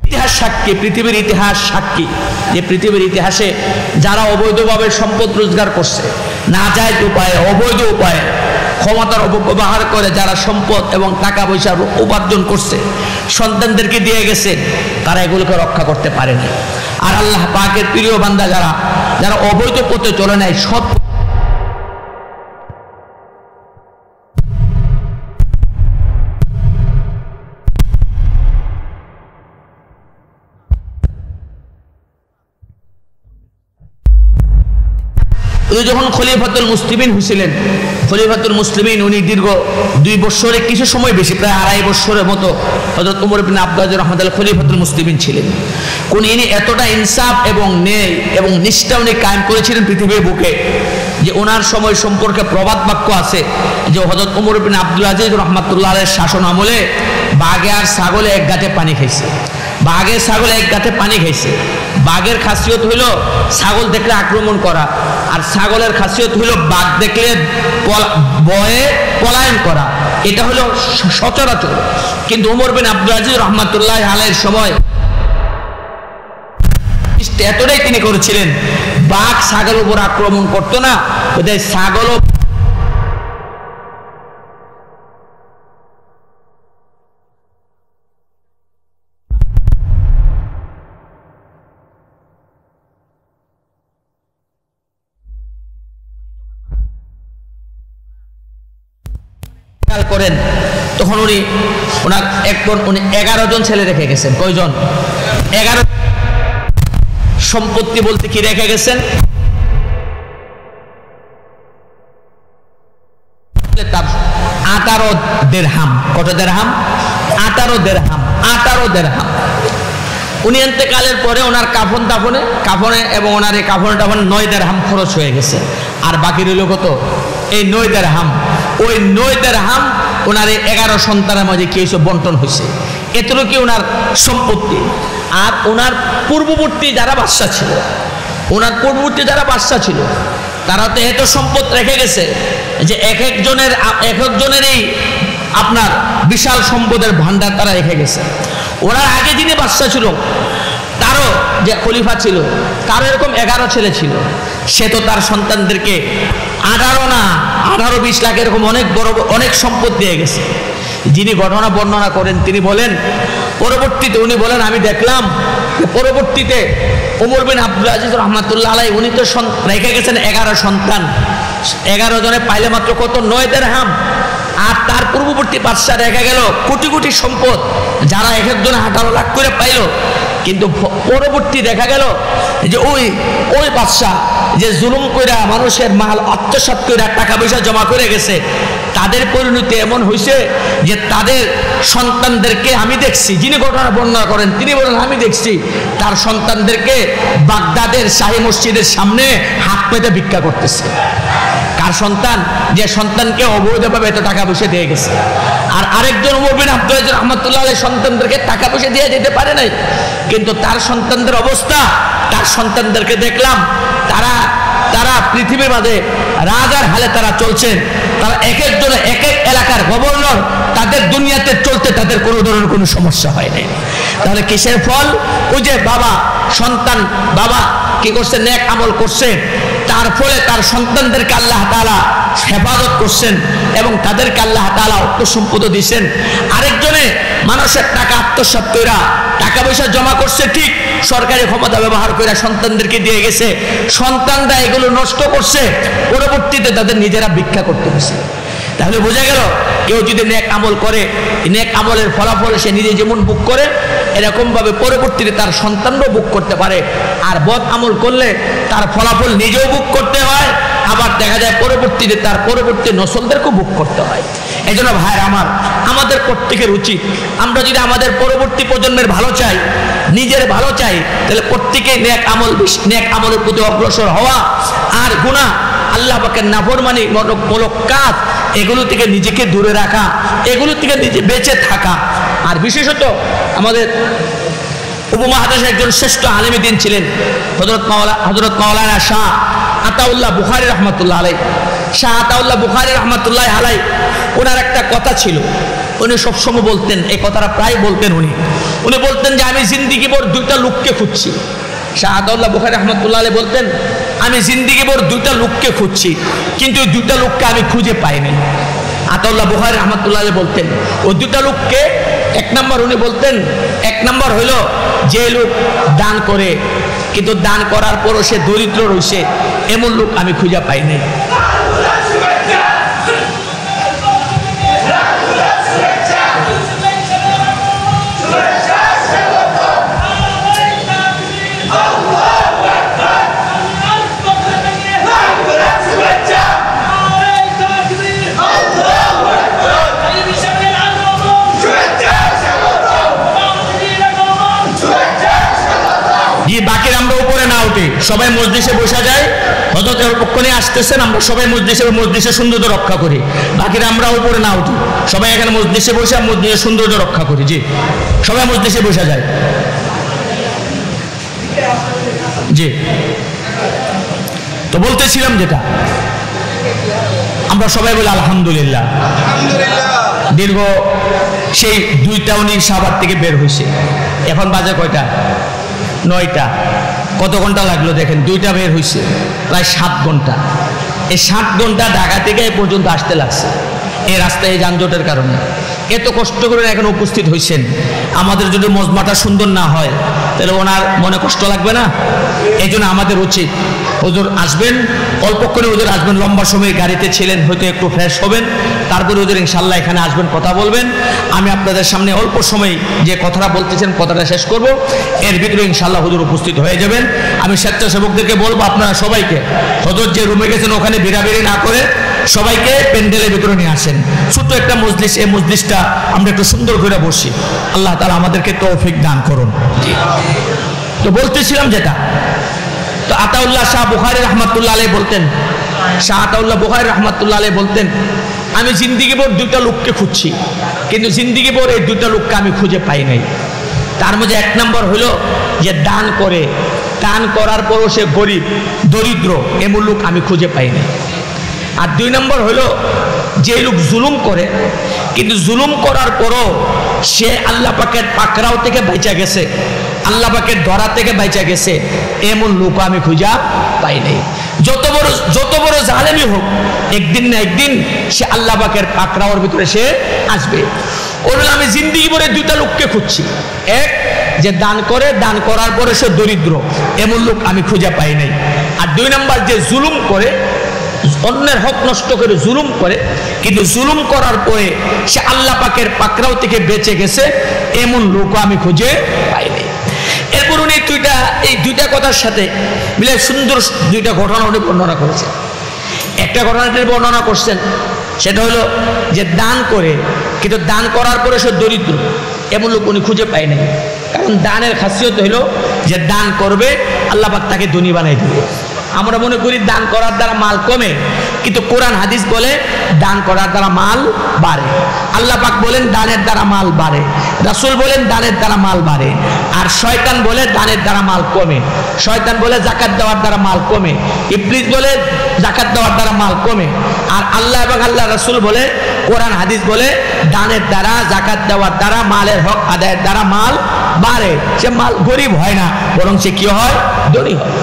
ইতিহাস সাক্ষী, পৃথিবীর ইতিহাস সাক্ষী যে পৃথিবীর ইতিহাসে যারা অবৈধভাবে সম্পদ রোজগার করছে, নাজায়েজ উপায়ে, অবৈধ উপায়ে ক্ষমতার অপব্যবহার করে যারা সম্পদ এবং টাকা পয়সা উপার্জন করছে, সন্তানদেরকে দিয়ে গেছে, তারা এগুলোকে রক্ষা করতে পারেনি। আর আল্লাহ পাকের প্রিয় বান্দা যারা অবৈধ পথে চলে নেয়, সৎ যখন খলিফাতুল মুসলিমিন হয়েছিলেন, খলিফাতুল মুসলিমিন উনি দীর্ঘ 2 বছরের কিছু সময় বেশি, প্রায় 2.5 বছরের মতো হযরত ওমর ইবনে আব্দুল আজিজ রাহমাতুল্লাহ খলিফাতুল মুসলিমিন ছিলেন। ইনি এতটা ইনসাফ এবং ন্যায় এবং নিষ্ঠা উনি কায়েম করেছিলেন পৃথিবীর বুকে, যে ওনার সময় সম্পর্কে প্রবাদ বাক্য আছে যে হযরত ওমর ইবনে আব্দুল আজিজ রাহমাতুল্লাহ আলাইহির শাসন আমলে বাঘে আর ছাগলে এক গাঁটে পানি খাইছে। বাঘে ছাগলে এক গাঁটে পানি খাইছে। বাঘের খাসিয়ত হইল ছাগল দেখলে আক্রমণ করা, আর ছাগলের খাসিয়ত হইল বাঘ দেখলে ভয়ে পলায়ন করা। এটা হলো সচরাচর। কিন্তু ওমর বিন আব্দুল আজিজ রহমাতুল্লাহ আলাইহির সময় এতটাই তিনি করেছিলেন, বাঘ ছাগলের উপর আক্রমণ করতো না, বোধহয় ছাগলও করেন। তখন উনি 11 জন ছেলে রেখে গেছেন। কয়জন? 11। সম্পত্তি বলতে কি রেখে গেছেন? তার 18 দিরহাম। কত দিরহাম? 18 দিরহাম। 18 দিরহাম। উনি ইন্তেকালের পরে ওনার কাফনে এবং ওনার এই কাফনে 9 দিরহাম খরচ হয়ে গেছে। আর বাকি রইল কত? এই 9 দিরহাম। ওই 9 দিরহাম ওনার 11 সন্তানের মাঝে কি হয়েছে? বন্টন হয়েছে। এতটুকু ওনার সম্পত্তি। আর ওনার পূর্ববর্তী যারা বাদশা ছিল, তারা তো এত সম্পদ রেখে গেছে যে এক একজনেরই আপনার বিশাল সম্পদের ভান্ডার তারা রেখে গেছে। ওনার আগে যিনি বাদশা ছিল, তারও যে খলিফা ছিল, তারও এরকম 11 ছেলে ছিল। সে তো তার সন্তানদেরকে 18 না 18-20 লাখ এরকম অনেক সম্পদ দিয়ে গেছে। যিনি ঘটনা বর্ণনা করেন তিনি বলেন, পরবর্তীতে উনি বলেন, আমি দেখলাম পরবর্তীতে ওমর বিন আব্দুল আজিজ রহমাতুল্লাহ আলাইহি উনি তো রেখে গেছেন 11 সন্তান। 11 জনে পাইলে মাত্র কত? 9 দিরহাম। আর তার পূর্ববর্তী বাদশা রেখে গেল কোটি কোটি সম্পদ, যারা এক একজনে 18 লাখ করে পাইল। কিন্তু পরবর্তী দেখা গেল যে ওই বাদশা যে জুলুম কইরা মানুষের মাল আত্মসাৎ কইরা টাকা পয়সা জমা করে গেছে, তাদের পরিণতি এমন হয়েছে যে তাদের সন্তানদেরকে আমি দেখছি, যিনি ঘটনা বর্ণনা করেন তিনি বলেন, আমি দেখছি তার সন্তানদেরকে বাগদাদের শাহী মসজিদের সামনে হাত পেতে ভিক্ষা করতেছে। কার সন্তান? যে সন্তানকে অবৈধভাবে এত টাকা পয়সা দিয়ে গেছে। আর আরেকজন ওমর বিন আব্দুল আজিজ রহমাতুল্লাহ আলাইহির সন্তানদেরকে টাকা পয়সা দিয়ে যেতে পারে নাই, কিন্তু তার সন্তানদের অবস্থা, তার সন্তানদেরকে দেখলাম তারা পৃথিবীর মাঝে রাজার হালে তারা চলছেন। তারা এক একজনে এক এক এলাকার গভর্নর, তাদের দুনিয়াতে চলতে তাদের কোনো ধরনের কোনো সমস্যা হয় নাই। তাহলে কিসের ফল? ওই যে বাবা কি করছে? নেক আমল করছে, তার ফলে তার সন্তানদেরকে আল্লাহ তাআলা হেফাজত করছেন এবং তাদেরকে আল্লাহ তাআলা অর্থ সম্পদ দিয়েছেন। আরেকজনে মানুষের টাকা আত্মসাৎ কইরা টাকা পয়সা জমা করছে, ঠিক সরকারি ক্ষমতা ব্যবহার করে সন্তানদেরকে দিয়ে গেছে। সন্তানরা এগুলো নষ্ট করছে, পরবর্তীতে তাদের নিজেরা ভিক্ষা করতে হয়েছে। তাহলে বোঝা গেল, কেউ যদি নেক আমল করে, নেক আমলের ফলাফল সে নিজে যেমন ভোগ করে, এরকম ভাবে পরবর্তীতে তার সন্তানরাও ভোগ করতে পারে। আর বদ আমল করলে তার ফলাফল নিজেও ভোগ করতে হয়, আবার দেখা যায় পরবর্তীতে তার পরবর্তী নসলদেরকেও ভোগ করতে হয়। এই জন্য ভাইয়ের আমাদের প্রত্যেকের উচিত, আমরা যদি আমাদের পরবর্তী প্রজন্মের ভালো চাই, নিজের ভালো চাই, তাহলে প্রত্যেকেই নেক আমলের প্রতি অগ্রসর হওয়া, আর গুনাহ, আল্লাহ পাকের নাফরমানি মূলক কাজ, এগুলো থেকে নিজেকে দূরে রাখা, এগুলো থেকে নিজে বেঁচে থাকা। আর বিশেষত আমাদের উপমহাদেশের একজন শ্রেষ্ঠ আলেমে দ্বীন ছিলেন হযরত মাওলানা শাহ আতাউল্লাহ বুখারী রহমাতুল্লাহ আলাইহি। শাহ আতাউল্লাহ বুখারী রহমাতুল্লাহ আলাইহি ওনার একটা কথা ছিল, উনি সবসময় বলতেন, এই কথাটা প্রায় বলতেন উনি বলতেন যে আমি জিন্দিগি ভর 2টা লোককে খুঁজছি। শাহ আতাউল্লাহ বুখারী রহমাতুল্লাহ আলাইহি বলতেন, আমি জিন্দিগি ভর 2টা লোককে খুঁজছি, কিন্তু ওই 2টা লোককে আমি খুঁজে পাইনি। আতাউল্লাহ বুখারী রহমাতুল্লাহ আলাইহি বলতেন ওই 2টা লোককে, এক নম্বর উনি বলতেন, এক নম্বর হলো যে লোক দান করে কিন্তু দান করার পরও সে দরিদ্র রয়েছে, এমন লোক আমি খুঁজে পাই নাই। বাকির আমরা উপরে না উঠি, সবাই মজলিসে বসা যায়, হযরত পক্ষে আসতেছেন, আমরা সবাই মজলিসের সৌন্দর্য রক্ষা করি। বাকিরা আমরা উপরে না উঠি, সবাই এখানে মজলিসে বসে মজলিসের সৌন্দর্য রক্ষা করি। জি, সবাই মজলিসে বসা যায়। জি, তো বলতেছিলাম যেটা, আমরা সবাই বলি আলহামদুলিল্লাহ। দীর্ঘ সেই 2টা উনি সাভার থেকে বের হয়েছে, এখন বাজে কয়টা? 9টা। কত ঘন্টা লাগলো দেখেন, 2টা বের হয়েছে, প্রায় 7 ঘন্টা। এই 7 ঘন্টা ঢাকা থেকে এ পর্যন্ত আসতে লাগছে এই রাস্তায়, এই যানজটের কারণে। এত কষ্ট করে এখন উপস্থিত হয়েছেন। আমাদের যদি মজমাটা সুন্দর না হয় তাহলে ওনার মনে কষ্ট লাগবে না? এই জন্য আমাদের উচিত, হুজুর আসবেন, অল্পক্ষণে হুজুর আসবেন, লম্বা সময় গাড়িতে ছিলেন, হয়তো একটু ফ্রেশ হবেন, তারপরে হুজুর ইনশাল্লাহ এখানে আসবেন, কথা বলবেন। আমি আপনাদের সামনে অল্প সময় যে কথাটা বলতেছেন কথাটা শেষ করব, এর ভিতরে ইনশাল্লাহ হুজুর উপস্থিত হয়ে যাবেন। আমি স্বেচ্ছাসেবকদেরকে বলবো আপনারা সবাইকে হুজুর যে রুমে গেছেন ওখানে ভিড়াভিড়ি না করে সবাইকে প্যান্ডেলের ভিতরে নিয়ে আসেন। ছোট্ট একটা মজলিস, এই মজলিসটা আমরা একটু সুন্দর করে বসি। আল্লাহ তাআলা আমাদেরকে তৌফিক দান করুন। তো বলতেছিলাম যেটা, তো আতাউল্লাহ শাহ বুখারী রহমাতুল্লাহ আলাইহি বলতেন, শাহ আতাউল্লাহ বুখারী রহমাতুল্লাহ আলাইহি বলতেন, আমি জিন্দিগি ভর 2টা লোককে খুঁজছি, কিন্তু জিন্দিগি ভর এই 2টা লোককে আমি খুঁজে পাই নাই। তার মধ্যে 1 নম্বর হলো যে দান করে, দান করার পরও সে গরিব দরিদ্র, এমন লোক আমি খুঁজে পাই নাই। আর 2 নম্বর হলো যে লোক জুলুম করে, কিন্তু জুলুম করার পরও সে আল্লাহ পাকের পাকড়াও থেকে বাইচা গেছে, আল্লাহ পাকের ধরা থেকে বাইচা গেছে, এমন লোক আমি খুঁজা পাই নাই। যত বড় জালেমি হোক, একদিন না একদিন সে আল্লাহ পাকের পাকড়াওর ভিতরে সে আসবে। ওর আমি জিন্দিগি ভরে 2টা লোককে খুঁজছি, এক যে দান করে, দান করার পরে সে দরিদ্র, এমন লোক আমি খুঁজে পাই নাই। আর 2 নম্বর যে জুলুম করে, অন্যের হক নষ্ট করে জুলুম করে, কিন্তু জুলুম করার পরে সে আল্লাহ পাকের পাকড়াও থেকে বেঁচে গেছে, এমন লোক আমি খুঁজে পাই নাই। এরপর উনি এই 2টা কথার সাথে মিলে সুন্দর 2টা ঘটনা উনি বর্ণনা করেছেন। একটা ঘটনাটি বর্ণনা করছেন, সেটা হলো যে দান করে, কিন্তু দান করার পরে সে দরিদ্র, এমন লোক উনি খুঁজে পাই নাই। কারণ দানের খাসিয়ত হলো যে দান করবে, আল্লাহ পাক তাকে ধনী বানাই দিবে। আমরা মনে করি দান করার দ্বারা মাল কমে, কিন্তু কোরআন হাদিস বলে দান করার দ্বারা মাল বাড়ে। আল্লাহ পাক বলেন দানের দ্বারা মাল বাড়ে, রাসূল বলেন দানের দ্বারা মাল বাড়ে। আর শয়তান বলে দানের দ্বারা মাল কমে। শয়তান বলে যাকাত দেওয়ার দ্বারা মাল কমে, ইবলিস বলে যাকাত দেওয়ার দ্বারা মাল কমে। আর আল্লাহ এবং আল্লাহ রাসূল বলে, কোরআন হাদিস বলে দানের দ্বারা, যাকাত দেওয়ার দ্বারা, মালের হক আদায়ের দ্বারা মাল বাড়ে। সে মাল গরিব হয় না, বরং সে কি হয়? ধনী হয়।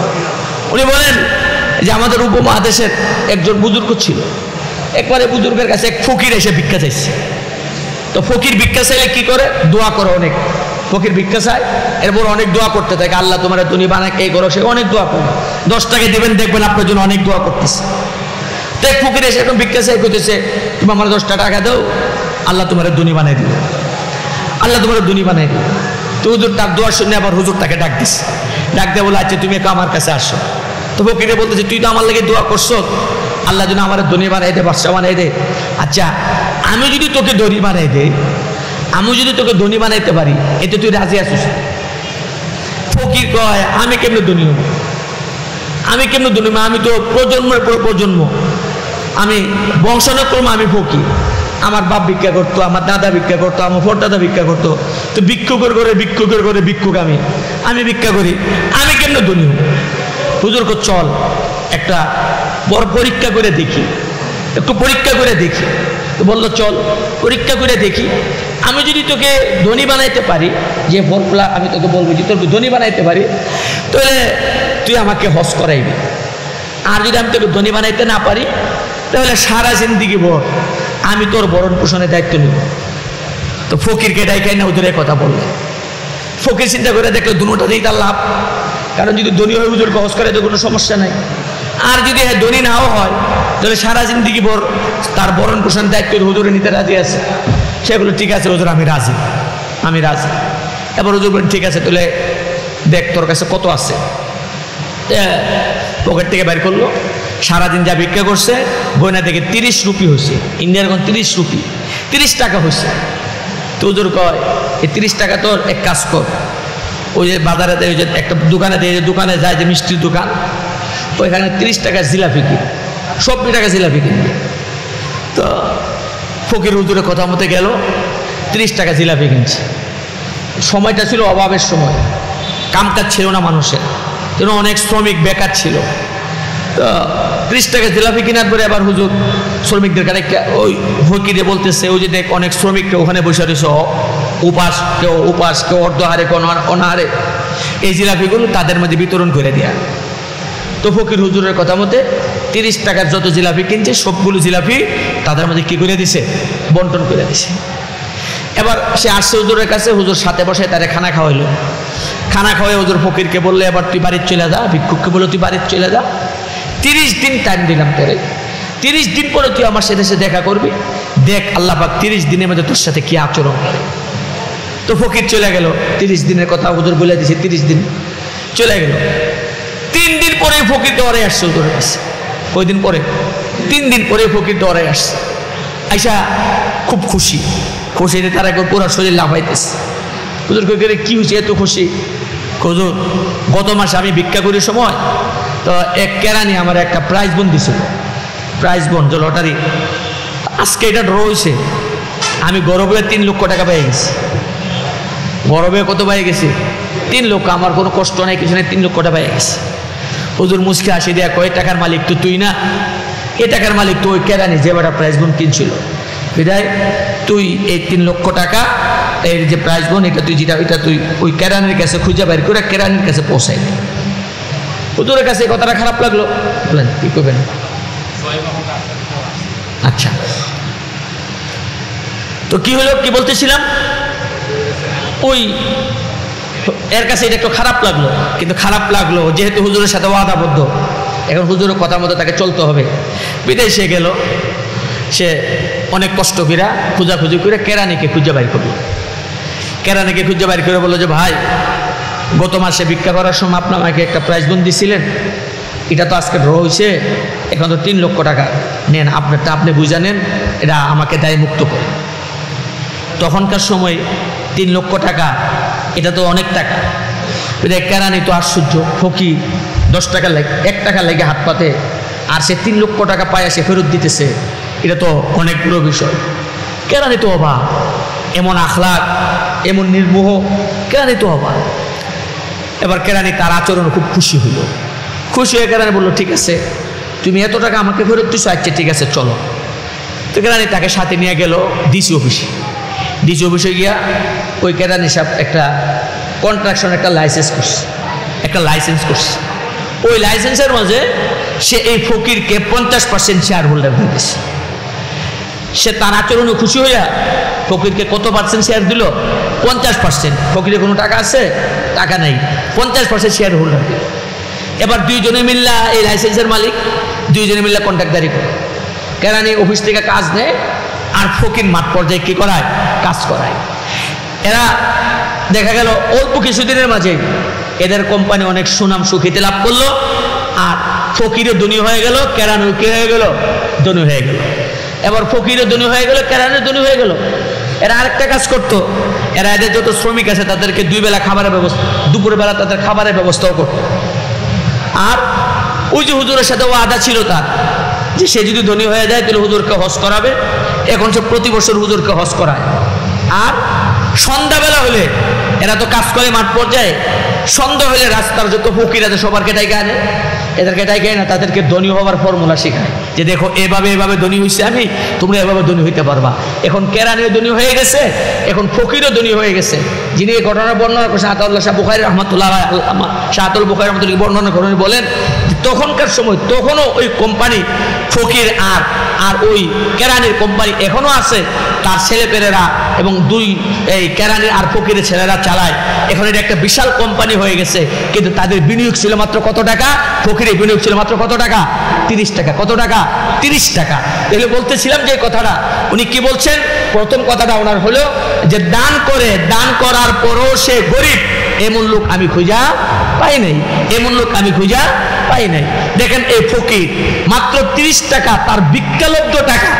উনি বলেন যে আমাদের উপমহাদেশের একজন বুজুর্গ ছিল, একবারে বুজুর্গের কাছে এক ফকির এসে ভিক্ষা চাইছে। তো ফকির ভিক্ষা চাইলে কি করে? দোয়া করে অনেক। ফকির ভিক্ষা চায়, এরপর অনেক দোয়া করতে থাকে, আল্লাহ তোমার ধনী বানায়, এই করো, সে অনেক দোয়া করে। 10 টাকা দেবেন, দেখবেন আপনার জন্য অনেক দোয়া করতেছে। তো এক ফকির এসে এখন ভিক্ষা চাই করতেছে, তুমি আমার 10টা টাকা দাও, আল্লাহ তোমার ধনী বানাই দিবে, আল্লাহ তোমার ধনী বানাই দিবে। তো হুজুর তার দোয়া শুনে আবার হুজুর তাকে ডাক দিচ্ছে, ডাক দিয়ে বলে, আচ্ছা তুমি একটু আমার কাছে আসো। তো ফকিরে বলতেছে, তুই তো আমার লাগে দোয়া করছো, আল্লাহ যেন আমার ধনী বানাই দে, বাদশা বানাই দে। আচ্ছা আমি যদি তোকে ধনী বানাই দেই, আমি যদি তোকে ধনী বানাইতে পারি, এতে তুই রাজি আছিস? ফকির কয়, আমি কেমনে ধনী হব? আমি কেমনে ধনী? আমি তো প্রজন্মের পর প্রজন্ম, আমি বংশানুক্রমে আমি ফকির। আমার বাপ ভিক্ষা করতো, আমার দাদা ভিক্ষা করতো, আমার পরদাদা ভিক্ষা করতো। তো ভিক্ষুকের করে ভিক্ষুক আমি ভিক্ষা করি, আমি কেমনে ধনী হব? হুজুর কো চল একটা বড় পরীক্ষা করে দেখি, একটু পরীক্ষা করে দেখি। তো বললো চল পরীক্ষা করে দেখি, আমি যদি তোকে ধনী বানাইতে পারি, যে ফর্মুলা আমি তোকে বলবো যে তোকে ধনী বানাইতে পারি, তাহলে তুই আমাকে হজ করাইবি। আর যদি আমি তোকে ধনী বানাইতে না পারি, তাহলে সারা জিন্দিগি ভর আমি তোর ভরণ পোষণের দায়িত্ব নেব। তো ফকিরকে ডাইকাই না হুজুরের কথা বললেন। ফকির চিন্তা করে দেখলো দুটোতেই তার লাভ, কারণ যদি ধনী হয়ে হুজুরকে হজ করে তো কোনো সমস্যা নাই। আর যদি ধনী নাও হয়, তাহলে সারা জিন্দিগি ভর তার ভরণ পোষণ দায়িত্ব হুজুরে নিতে রাজি আছে। সেগুলো ঠিক আছে হুজুর, আমি রাজি। এবার হুজুর বলেন ঠিক আছে, তাহলে দেখ তোর কাছে কত আছে। পকেট থেকে বের করলো, সারাদিন যা ভিক্ষা করছে গয়না থেকে 30 রুপি হয়েছে, ইন্ডিয়ার এখন 30 রুপি, 30 টাকা হয়েছে। তো হুজুর কয়, এই 30 টাকা তোর এক কাজ কর, ওই যে বাজারে ওই যে একটা দোকানে দিয়ে, দোকানে যায় যে মিষ্টির দোকান, ওইখানে 30 টাকা জিলাপি কিন, 70 টাকা জিলাপি কিনবে। তো ফকির হুজুরের কথা মতো গেল, 30 টাকা জিলাপি কিনছে। সময়টা ছিল অভাবের সময়, কামকাজ ছিল না মানুষের, যেন অনেক শ্রমিক বেকার ছিল। তো 30 টাকা জিলাপি কেনার পরে আবার হুজুর শ্রমিকদের কাছে ওই ফকিরে বলতেছে, ওই যে দেখ অনেক শ্রমিকরা ওখানে বসে রয়েছে, উপাস কেউ অর্ধহারে কেউ অনাহারে, এই জিলাপিগুলো তাদের মধ্যে বিতরণ করে দেয়া। তো ফকির হুজুরের কথা মতে 30 টাকার যত জিলাপি কিনছে সবগুলো জিলাপি তাদের মধ্যে কি করে দিছে, বন্টন করে দিছে। এবার সে আসছে হুজুরের কাছে, হুজুর সাথে বসে তারে খানা খাওয়াইলো। খানা খাওয়াই হুজুর ফকিরকে বললে, এবার তুই বাড়ির চলে যা। ভিক্ষুককে বললো তুই বাড়ির চলে যা, 30 দিন টাইম দিলাম তোরে, 30 দিন পরে তুই আমার সাথে এসে দেখা করবি, দেখ আল্লাহ পাক 30 দিনের মধ্যে তোর সাথে কি আচরণ করে। তো ফকির চলে গেল, 30 দিনের কথা হুজুর বলে দিয়েছে, 30 দিন চলে গেল। 3 দিন পরে ফকির দৌড়ে আসছে হুজুরের কাছে। কয়দিন পরে? 3 দিন পরে ফকির দৌড়ে আসছে। আইসা খুব খুশিতে তারা পুরো শরীর লাফাইতেছে। হুজুর কই কি হয়েছে এত খুশি? হুজুর গত মাসে আমি ভিক্ষা করার সময় তো এক কেরানি আমার একটা প্রাইজ বোন দিছিল, প্রাইজ বোন যে লটারি, আজকে এটা ড্র হয়েছে, আমি গৌরবে 3 লক্ষ টাকা পেয়ে গেছি। গৌরবে কত পেয়ে গেছি? 3 লক্ষ। আমার কোনো কষ্ট নাই, কিছু নেই, 3 লক্ষ টাকা পেয়ে গেছে। হুজুর মুসকে আসি দেয়া কয়, টাকার মালিক তো তুই না, এ টাকার মালিক তো ওই কেরানি যে বেটা প্রাইজ বোন কিনছিল। বিদায় তুই এই 3 লক্ষ টাকা এর যে প্রাইজ বোন, এটা তুই যেটা এটা তুই ওই কেরানির কাছে খুঁজে বের করে কেরানির কাছে পৌঁছাই দে। হুজুরের কাছে কথাটা খারাপ লাগলো, বলেন কি করবেন? আচ্ছা, তো কি হলো, কি বলতেছিলাম, ওই এর কাছে এটা একটু খারাপ লাগলো, কিন্তু খারাপ লাগলো যেহেতু হুজুরের সাথে ওয়াদাবদ্ধ, এখন হুজুরের কথা মতো তাকে চলতে হবে। বিদেশে গেল, সে অনেক কষ্ট করে খোঁজাখুঁজি করে কেরানিকে খুঁজে বাইর করলো। কেরানিকে খুঁজে বাইর করে বললো যে ভাই, গত মাসে ভিক্ষা করার সময় আপনি আমাকে একটা প্রাইজ বোন দিছিলেন, এটা তো আজকে ড্র হয়েছে, এখন তো 3 লক্ষ টাকা নেন, আপনারটা আপনি বুঝা নেন, এটা আমাকে দায় মুক্ত করে। তখনকার সময় 3 লক্ষ টাকা এটা তো অনেক টাকা। কেরানি তো আশ্চর্য, ফকির 10 টাকা লাগে, 1 টাকা লেগে হাত পাতে, আর সে 3 লক্ষ টাকা পায় সে ফেরত দিতেছে, এটা তো অনেক বড় বিষয়। কেরানি তো অবাক, এমন আখলাক, এমন নির্মোহ, কেরানি তো অবাক। এবার কেরানি তার আচরণ খুব খুশি হইল, খুশি হয়ে কেরানি বললো ঠিক আছে, তুমি এত টাকা আমাকে ফেরত দিছো, আচ্ছা ঠিক আছে চলো। তো কেরানি তাকে সাথে নিয়ে গেল ডিসি অফিসে। ডিসি অফিসে গিয়া ওই কেরানি সাহেব একটা কন্ট্রাকশন একটা লাইসেন্স করছে। ওই লাইসেন্সের মাঝে সে এই ফকিরকে 50% শেয়ার হোল্ডার দিয়েছে। সে তার আচরণে খুশি হইয়া ফকিরকে কত পার্সেন্ট শেয়ার দিল? 50%। ফকিরের কোনো টাকা আছে? টাকা নাই, 50% শেয়ার হোল্ডার দিল। এবার দুইজনে মিল্লা, এই লাইসেন্সের মালিক দুইজনে মিল্লা কন্ট্রাক্টদারি করে, কেরানি অফিস থেকে কাজ নেয় আর ফকির মাঠ পর্যায়ে কি করায়? কাজ করায়। এরা দেখা গেল অল্প কিছুদিনের মাঝে এদের কোম্পানি অনেক সুনাম সুখ্যাতি লাভ করলো, আর ফকিরও ধনী হয়ে গেল, কেরানিও কি হয়ে গেল? ধনী হয়ে গেল। এবার ফকিরও ধনী হয়ে গেল, কেরানিও ধনী হয়ে গেল। এরা আরেকটা কাজ করতো, এরা এদের যত শ্রমিক আছে তাদেরকে 2 বেলা খাবারের ব্যবস্থা, দুপুরবেলা তাদের খাবারের ব্যবস্থাও করতো। আর ওই যে হুজুরের সাথে ওয়াদা ছিল তার, যে সে যদি ধনী হয়ে যায় তাহলে হুজুরকে হজ করাবে, এখন সে প্রতি বছর হুজুরকে হজ করায়। আর সন্ধ্যাবেলা হলে এরা তো কাজ করে মাঠ পর্যায়ে, সন্ধ্যা হলে রাস্তার যত ফকির আছে সবারকে ডাইকে আনে, এদেরকে ডাইকে আনে তাদেরকে ধনী হওয়ার ফর্মুলা শেখায়, যে দেখো এভাবে ধনী হয়েছে আমি, তোমরা এভাবে ধনী হইতে পারবা। এখন কেরানিও ধনী হয়ে গেছে, এখন ফকিরও ধনী হয়ে গেছে। যিনি এই ঘটনা বর্ণনা করছেন আতাউল্লাহ শাহ বুখারী রহমাতুল্লাহ, শাহাতুল বুখারী রহমাতুল্লাহ বর্ণনা করেন, বলেন তখনকার সময় তখনও ওই কোম্পানি ফকির আর ওই কেরানির কোম্পানি এখনো আছে, তার ছেলেপেলেরা এবং এই কেরানির আর ফকিরের ছেলেরা চালায়। এখন এটা একটা বিশাল কোম্পানি হয়ে গেছে, কিন্তু তাদের বিনিয়োগ ছিল মাত্র কত টাকা? ফকিরের বিনিয়োগ ছিল মাত্র কত টাকা? 30 টাকা। কত টাকা? 30 টাকা। তাহলে বলতেছিলাম যে কথাটা উনি কি বলছেন, প্রথম কথাটা ওনার হলো যে দান করার পরও সে গরিব, এমন লোক আমি খুঁজা পাই নাই, এমন লোক আমি খুঁজা পাই নাই। দেখেন এই ফকির মাত্র 30 টাকা, তার বিজ্ঞালব্ধ টাকা,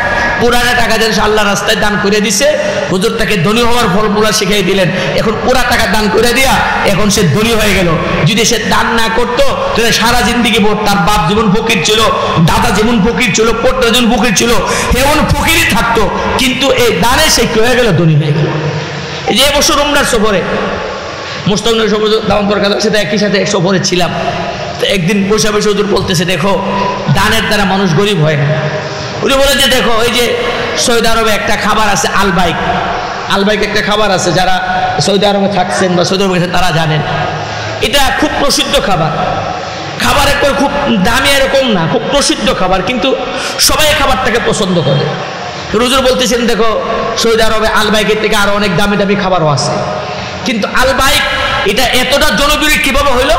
পুরানা টাকা যেন আল্লাহ রাস্তায় দান করে দিছে, হুজুর তাকে ধনী হওয়ার ফর্মুলা শিখিয়ে দিলেন। এখন পুরা টাকা দান করে দিয়া এখন সে ধনী হয়ে গেল। যদি সে দান না করতো তাহলে সারা জিন্দিগি তার বাপ যেমন ফকির ছিল, দাদা যেমন ফকির ছিল, পোটরা যেমন ফকির ছিল, এমন ফকিরই থাকতো, কিন্তু এই দানে সে কি হয়ে গেল? ধনী হয়ে গেল। এই যে এবছর রমজান সফরে মোস্তাক নবী সফর দাওয়ান্তর কাছে সাথে একই সাথে সফরে ছিলাম, তো একদিন বসে বসে হুজুর বলতেছে, দেখো দানের দ্বারা মানুষ গরিব হয় না। উনি বলেন যে দেখো ওই যে সৌদি আরবে একটা খাবার আছে আলবাইক, আলবাইক একটা খাবার আছে, যারা সৌদি আরবে থাকছেন বা সৌদি আরবে তারা জানেন। এটা খুব প্রসিদ্ধ খাবার, খাবার একবার খুব দামি এরকম না, খুব প্রসিদ্ধ খাবার, কিন্তু সবাই খাবারটাকে পছন্দ করে। হুজুর বলতেছেন দেখো সৌদি আরবে আলবাইকের থেকে আরো অনেক দামি দামি খাবারও আছে, কিন্তু আলবাইক এটা এতটা জনপ্রিয় কিভাবে হইলো?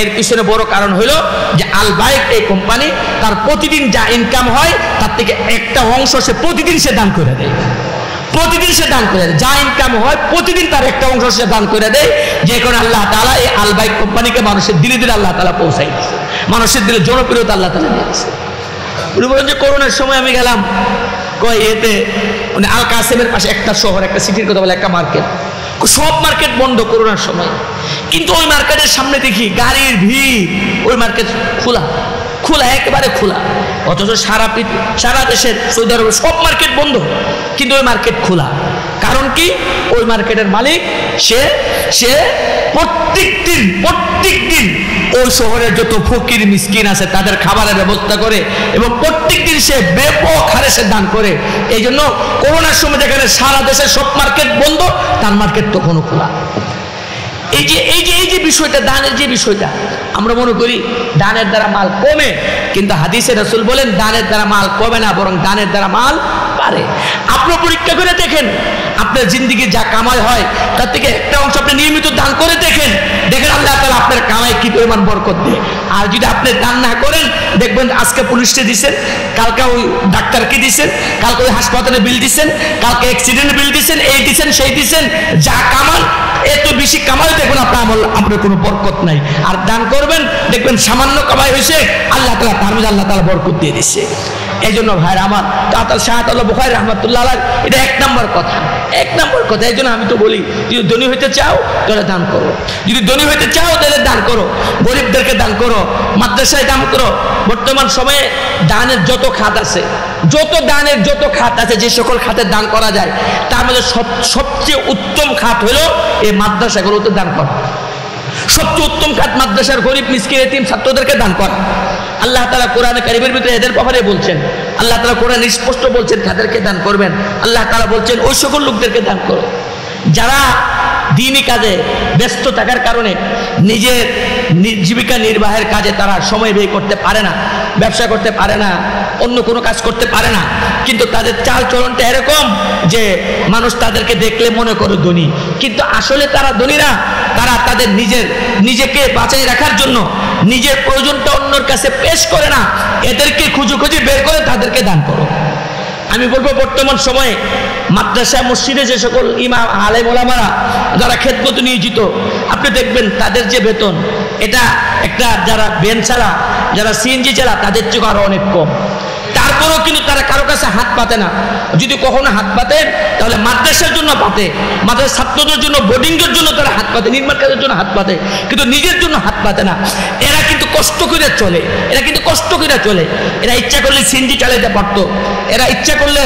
এর পিছনে বড় কারণ হইল যে আলবাইক এই কোম্পানি তার প্রতিদিন যা ইনকাম হয় তার থেকে একটা অংশ সে প্রতিদিন সে দান করে দেয়, প্রতিদিন সে দান করে দেয়, যা ইনকাম হয় প্রতিদিন তার একটা অংশ সে দান করে দেয়। যে কারণে আল্লাহ তাআলা এই আলবাইক কোম্পানিকে মানুষের দিলে দিলে আল্লাহ তাআলা পৌঁছাই দিচ্ছে, মানুষের দিলে জনপ্রিয়তা আল্লাহ তাআলা দিয়েছে। উনি বলেন যে করোনার সময় আমি গেলাম কয় এতে মানে আল কাসেমের পাশে একটা শহর, একটা সিটির কথা বলে একটা মার্কেট, সব মার্কেট বন্ধ করোনার সময়, কিন্তু ওই মার্কেটের সামনে দেখি গাড়ির ভিড়, ওই মার্কেট খোলা খোলা একেবারে খোলা, অথচ সারা দেশের সৌদি আরবে সব মার্কেট বন্ধ, কিন্তু ওই মার্কেট খোলা। কারণ কি? ওই মার্কেটের মালিক সে প্রত্যেক দিন ওই শহরের যত ফকির মিসকিন আছে তাদের খাবারের ব্যবস্থা করে এবং প্রত্যেক দিন সে ব্যাপক হারে সে দান করে। এই জন্য করোনার সময় যেখানে সারা দেশের সব মার্কেট বন্ধ, তার মার্কেট তখনও খোলা। এই যে বিষয়টা, দানের যে বিষয়টা, আমরা মনে করি দানের দ্বারা মাল কমে, কিন্তু হাদিসে রাসূল বলেন দানের দ্বারা মাল কমে না, বরং দানের দ্বারা মাল বাড়ে। আপনি পরীক্ষা করে দেখেন, আপনার জিন্দেগি যা কামাই হয় তার থেকে একটা অংশ আপনি নিয়মিত দান করে দেখেন আল্লাহ তাআলা আপনার কামাই কি পরিমাণ বরকত দেয়। আর যদি আপনি দান না করেন, দেখবেন আজকে পুলিশকে দিচ্ছেন, কালকে ওই ডাক্তারকে দিচ্ছেন, কালকে ওই হাসপাতালে বিল দিচ্ছেন, কালকে অ্যাক্সিডেন্ট বিল দিচ্ছেন, এই দিচ্ছেন সেই দিচ্ছেন, যা কামান এত বেশি কামাই দেখবেন আপনার কোনো বরকত নাই। আর দান করবেন দেখবেন সামান্য কামাই হয়েছে, আল্লাহ তাআলা তার মধ্যে আল্লাহ তাআলা বরকত দিয়ে দিচ্ছে। এই জন্য ভাইরা আমার, শাহাদাতুল্লাহ বুখারী রাহমাতুল্লাহ আলাইহি এটা এক নম্বর কথা। এই জন্য আমি তো বলি, যদি ধনী হইতে চাও তাহলে দান করো, যদি ধনী হইতে চাও তাহলে দান করো, গরিবদেরকে দান করো, মাদ্রাসায় দান করো। বর্তমান সময়ে দানের যত খাত আছে, যে সকল খাতে দান করা যায়, তার মধ্যে সবচেয়ে উত্তম খাত হলো এই মাদ্রাসাগুলোতে দান করা। সবচেয়ে উত্তম খাত মাদ্রাসার গরিব মিসকিন এতিম ছাত্রদেরকে দান করা। আল্লাহ তাআলা কোরআনে কারীমের ভিতরে এদের ব্যাপারে বলছেন, আল্লাহ তাআলা কোরআনে স্পষ্ট বলছেন কাদেরকে দান করবেন। আল্লাহ তাআলা বলছেন ওই সকল লোকদেরকে দান করো যারা দ্বীনি কাজে ব্যস্ত থাকার কারণে নিজের জীবিকা নির্বাহের কাজে তারা সময় ব্যয় করতে পারে না, ব্যবসা করতে পারে না, অন্য কোনো কাজ করতে পারে না, কিন্তু তাদের চাল চলনটা এরকম যে মানুষ তাদেরকে দেখলে মনে করে ধনী, কিন্তু আসলে তারা ধনী না। তারা তাদের নিজেকে বাঁচাই রাখার জন্য নিজের প্রয়োজনটা অন্যের কাছে পেশ করে না, এদেরকে খুঁজে বের করে তাদেরকে দান করো। আমি বলবো বর্তমান সময়ে মাদ্রাসা মসজিদে যে সকল ইমাম আলেম ওলামারা যারা খেদমতে নিয়োজিত, আপনি দেখবেন তাদের যে বেতন, এটা একটা যারা ভ্যান ছাড়া, যারা সিএনজি ছাড়া তাদের চেয়ে আরো অনেক কম। তারপরেও কিন্তু তারা কারো কাছে হাত পাতে না। যদি কখনো হাত পাতেন তাহলে মাদ্রাসার জন্য পাতে, মাদ্রাসার ছাত্রদের জন্য, বোর্ডিংয়ের জন্য তারা হাত পাতে, নির্মাণ কাজের জন্য হাত পাতে, কিন্তু নিজের জন্য হাত পাতে না। এরা কিন্তু কষ্ট করে চলে, এরা ইচ্ছা করলে সিএনজি চালাতে পারতো, এরা ইচ্ছা করলে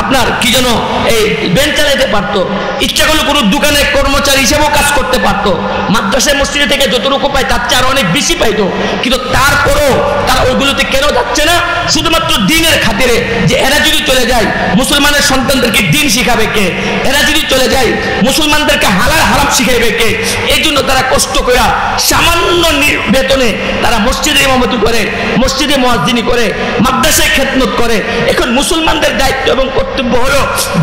আপনার কি যেন এই ভ্যান চালাতে পারতো, ইচ্ছা করলে কোনো দোকানে কর্মচারী হিসেবেও কাজ করতে পারতো। মাদ্রাসায় মসজিদে থেকে যতটুকু পায় তার চেয়ে আরো অনেক বেশি পাইতো, কিন্তু তারপরও তারা ওইগুলোতে কেন যাচ্ছে না? শুধুমাত্র দ্বীনের খাতিরে, যে এরা যদি চলে যায় মুসলমানের সন্তানদেরকে দ্বীন শিখাবে কে, এরা যদি চলে যায় মুসলমানদেরকে হালাল হারাম শিখাইবে কে। এই জন্য তারা কষ্ট করে সামান্য বেতনে তারা মসজিদে ইমামতি করে, মসজিদে মুয়াজ্জিনি করে, মাদ্রাসায় খেদমত করে। এখন মুসলমানদের দায়িত্ব এবং কর্তব্য হলো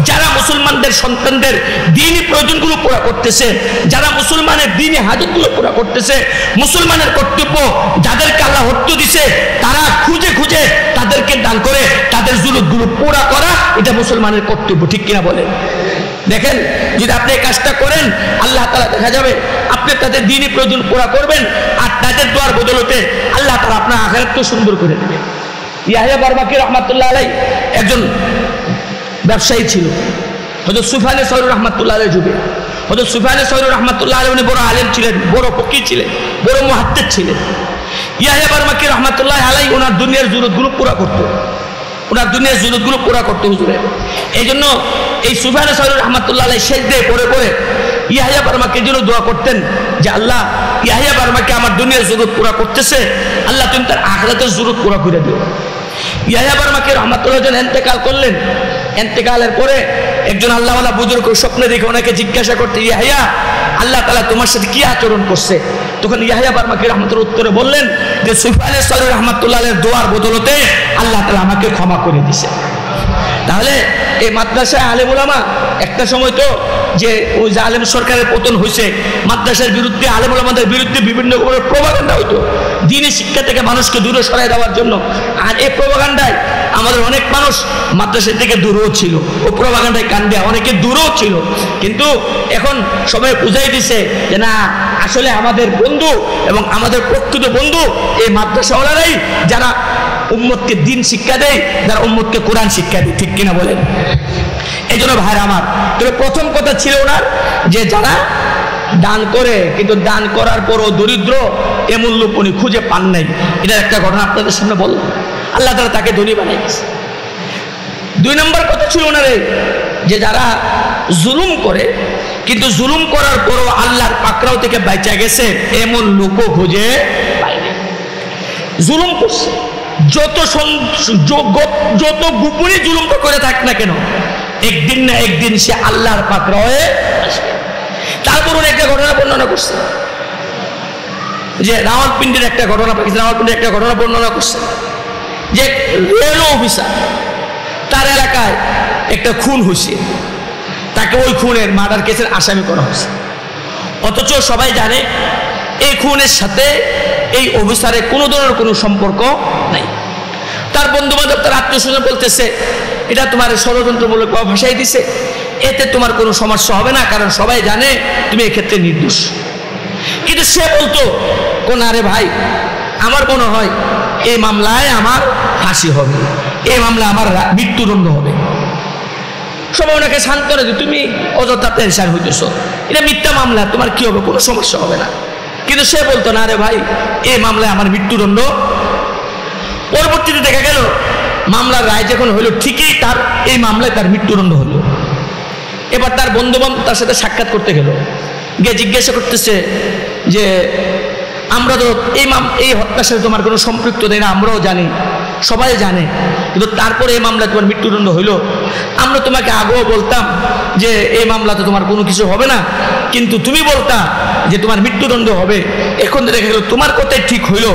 যারা মুসলমানদের সন্তানদের দ্বীনি প্রয়োজনগুলো পুরা করতেছে, যারা মুসলমানের দ্বীনি হাজতগুলো পুরা করতেছে, মুসলমানের কর্তব্য যাদেরকে আল্লাহ হত্যা দিছে তারা খুঁজে তাদেরকে দান করে তাদের জরুরতগুলো পুরা করা, এটা মুসলমানের কর্তব্য। ঠিক কিনা বলেন? দেখেন, যদি আপনি এই কাজটা করেন আল্লাহ তাআলা দেখা যাবে আপনি তাদের দ্বীনি প্রয়োজন পুরা করবেন, আর তাদের দোয়ার বদলতে আল্লাহ তাআলা আপনার আখিরাতকে সুন্দর করে দেবে। ইয়াহইয়া বারমাকি রাহমাতুল্লাহ আলাইহি একজন ব্যবসায়ী ছিল, হযরত সুফিয়ান সাউরি রাহমাতুল্লাহ আলাইহির যুগে। হযরত সুফিয়ান সাউরি রাহমাতুল্লাহ আলাইহি উনি বড় আলেম ছিলেন, বড় ফকিহ ছিলেন, বড় মুহাদ্দিস ছিলেন। ইয়াহইয়া বারমাকি রাহমাতুল্লাহ আলাইহি ওনার দুনিয়ার জরুরতগুলো পুরা করতো, হুজুরে। এই জন্য এই সুফিয়ান সাউরি রাহমাতুল্লাহ আলাইহি সেজদায় পড়ে ইয়াহিয়া বার্মাকে জন্য দোয়া করতেন যে আল্লাহ ইয়াহিয়া বার্মাকে আমার দুনিয়ার জরুরত পুরা করতেছে, আল্লাহ তুমি তার আখিরাতের জরুরত পুরা করে দিও। ইয়াহিয়া বার্মাকে রহমাতুল্লাহ যখন ইন্তেকাল করলেন, ইন্তেকালের পরে একজন আল্লাহওয়ালা বুজুর্গ স্বপ্নে দেখে ওনাকে জিজ্ঞাসা করতে, ইয়াহিয়া আল্লাহ তাআলা তোমার সাথে কি আচরণ করছে? তখন ইয়াহিয়া বার্মাকে রহমাতুল্লাহ উত্তরে বললেন যে সুফিয়ানে সাউরি রহমাতুল্লাহ আলাইহির দোয়ার বদলতে আল্লাহ তাআলা আমাকে ক্ষমা করে দিয়েছে। তাহলে এই মাদ্রাসায় আলেম ওলামা একটা সময় তো যে ওই যে আলেম সরকারের পতন হয়েছে, মাদ্রাসার বিরুদ্ধে আলেম ওলামাদের বিরুদ্ধে বিভিন্ন রকমের প্রোপাগান্ডা হইতো দ্বীনি শিক্ষা থেকে মানুষকে দূরে সরাই দেওয়ার জন্য। আর এই প্রোপাগান্ডায় আমাদের অনেক মানুষ মাদ্রাসা থেকে দূরেও ছিল, ও প্রোপাগান্ডায় কান দেয়া অনেকে দূরেও ছিল। কিন্তু এখন সবাই বুঝাই দিছে যে না, আসলে আমাদের বন্ধু এবং আমাদের প্রকৃত বন্ধু এই মাদ্রাসাওয়ালারাই, যারা উম্মতকে দিন শিক্ষা দেয়, যারা উম্মতকে কোরআন শিক্ষা দেয়। ঠিক কিনা বলেন? এই জন্য ভাইরা আমার, তবে প্রথম কথা ছিল ওনার যে যারা দান করে কিন্তু দান করার পরও দরিদ্র, এ মূল্য উনি খুঁজে পান নাই। এটার একটা ঘটনা আপনাদের সামনে বললাম। আল্লাহ তাআলা তাকে ধনী বানাই দিয়েছে। 2 নম্বর কথা ছিল ওনার যে যারা জুলুম করে কিন্তু জুলুম করার পরও আল্লাহর পাকড়াও থেকে বাঁচা গেছে, এমন লোকও খুঁজে পায়নি। জুলুম করছে, যত গোপনে জুলুমটা করে থাক না কেন, একদিন না একদিন সে আল্লাহর পাকড়া হয়ে আসবে। তারপর একটা ঘটনা বর্ণনা করছে যে রাওয়ালপিন্ডির একটা ঘটনা, পাকিস্তান রাওয়ালপিন্ডির একটা ঘটনা বর্ণনা করছে যে রেল অফিসার, তার এলাকায় একটা খুন হয়েছে, তাকে ওই খুনের মার্ডার কেসের আসামি করা হয়েছে। অথচ সবাই জানে এই খুনের সাথে এই অফিসারের কোনো ধরনের কোনো সম্পর্ক নাই। তার বন্ধু বান্ধব, তার আত্মীয় স্বজন বলতেছে এটা তোমার ষড়যন্ত্রমূলক ভাষাই দিছে, এতে তোমার কোনো সমস্যা হবে না, কারণ সবাই জানে তুমি এক্ষেত্রে নির্দোষ। কিন্তু সে বলতো কোন, আরে ভাই আমার মনে হয় এই মামলায় আমার ফাঁসি হবে, এই মামলায় আমার মৃত্যুদণ্ড হবে। সবাই ওনাকে সান্ত্বনা দিত, তুমি অযথা টেনশন হইতেছ, এটা মিথ্যা মামলা, তোমার কি হবে, কোনো সমস্যা হবে না। কিন্তু সে বলতো না, আরে ভাই এই মামলায় আমার মৃত্যুদণ্ড। পরবর্তীতে দেখা গেল মামলার রায় যখন হইল, ঠিকই তার এই মামলায় তার মৃত্যুদণ্ড হলো। এবার তার বন্ধু বান্ধব তার সাথে সাক্ষাৎ করতে গেল, গিয়ে জিজ্ঞাসা করতেছে যে আমরা তো এই হত্যার সাথে তোমার কোনো সম্পৃক্ত নেই না, আমরাও জানি, সবাই জানে, কিন্তু তারপরে এই মামলায় তোমার মৃত্যুদণ্ড হইল। আমরা তোমাকে আগেও বলতাম যে এই মামলাতে তোমার কোনো কিছু হবে না, কিন্তু তুমি বলতা যে তোমার মৃত্যুদণ্ড হবে। এখন দেখা গেল তোমার কথাই ঠিক হইল,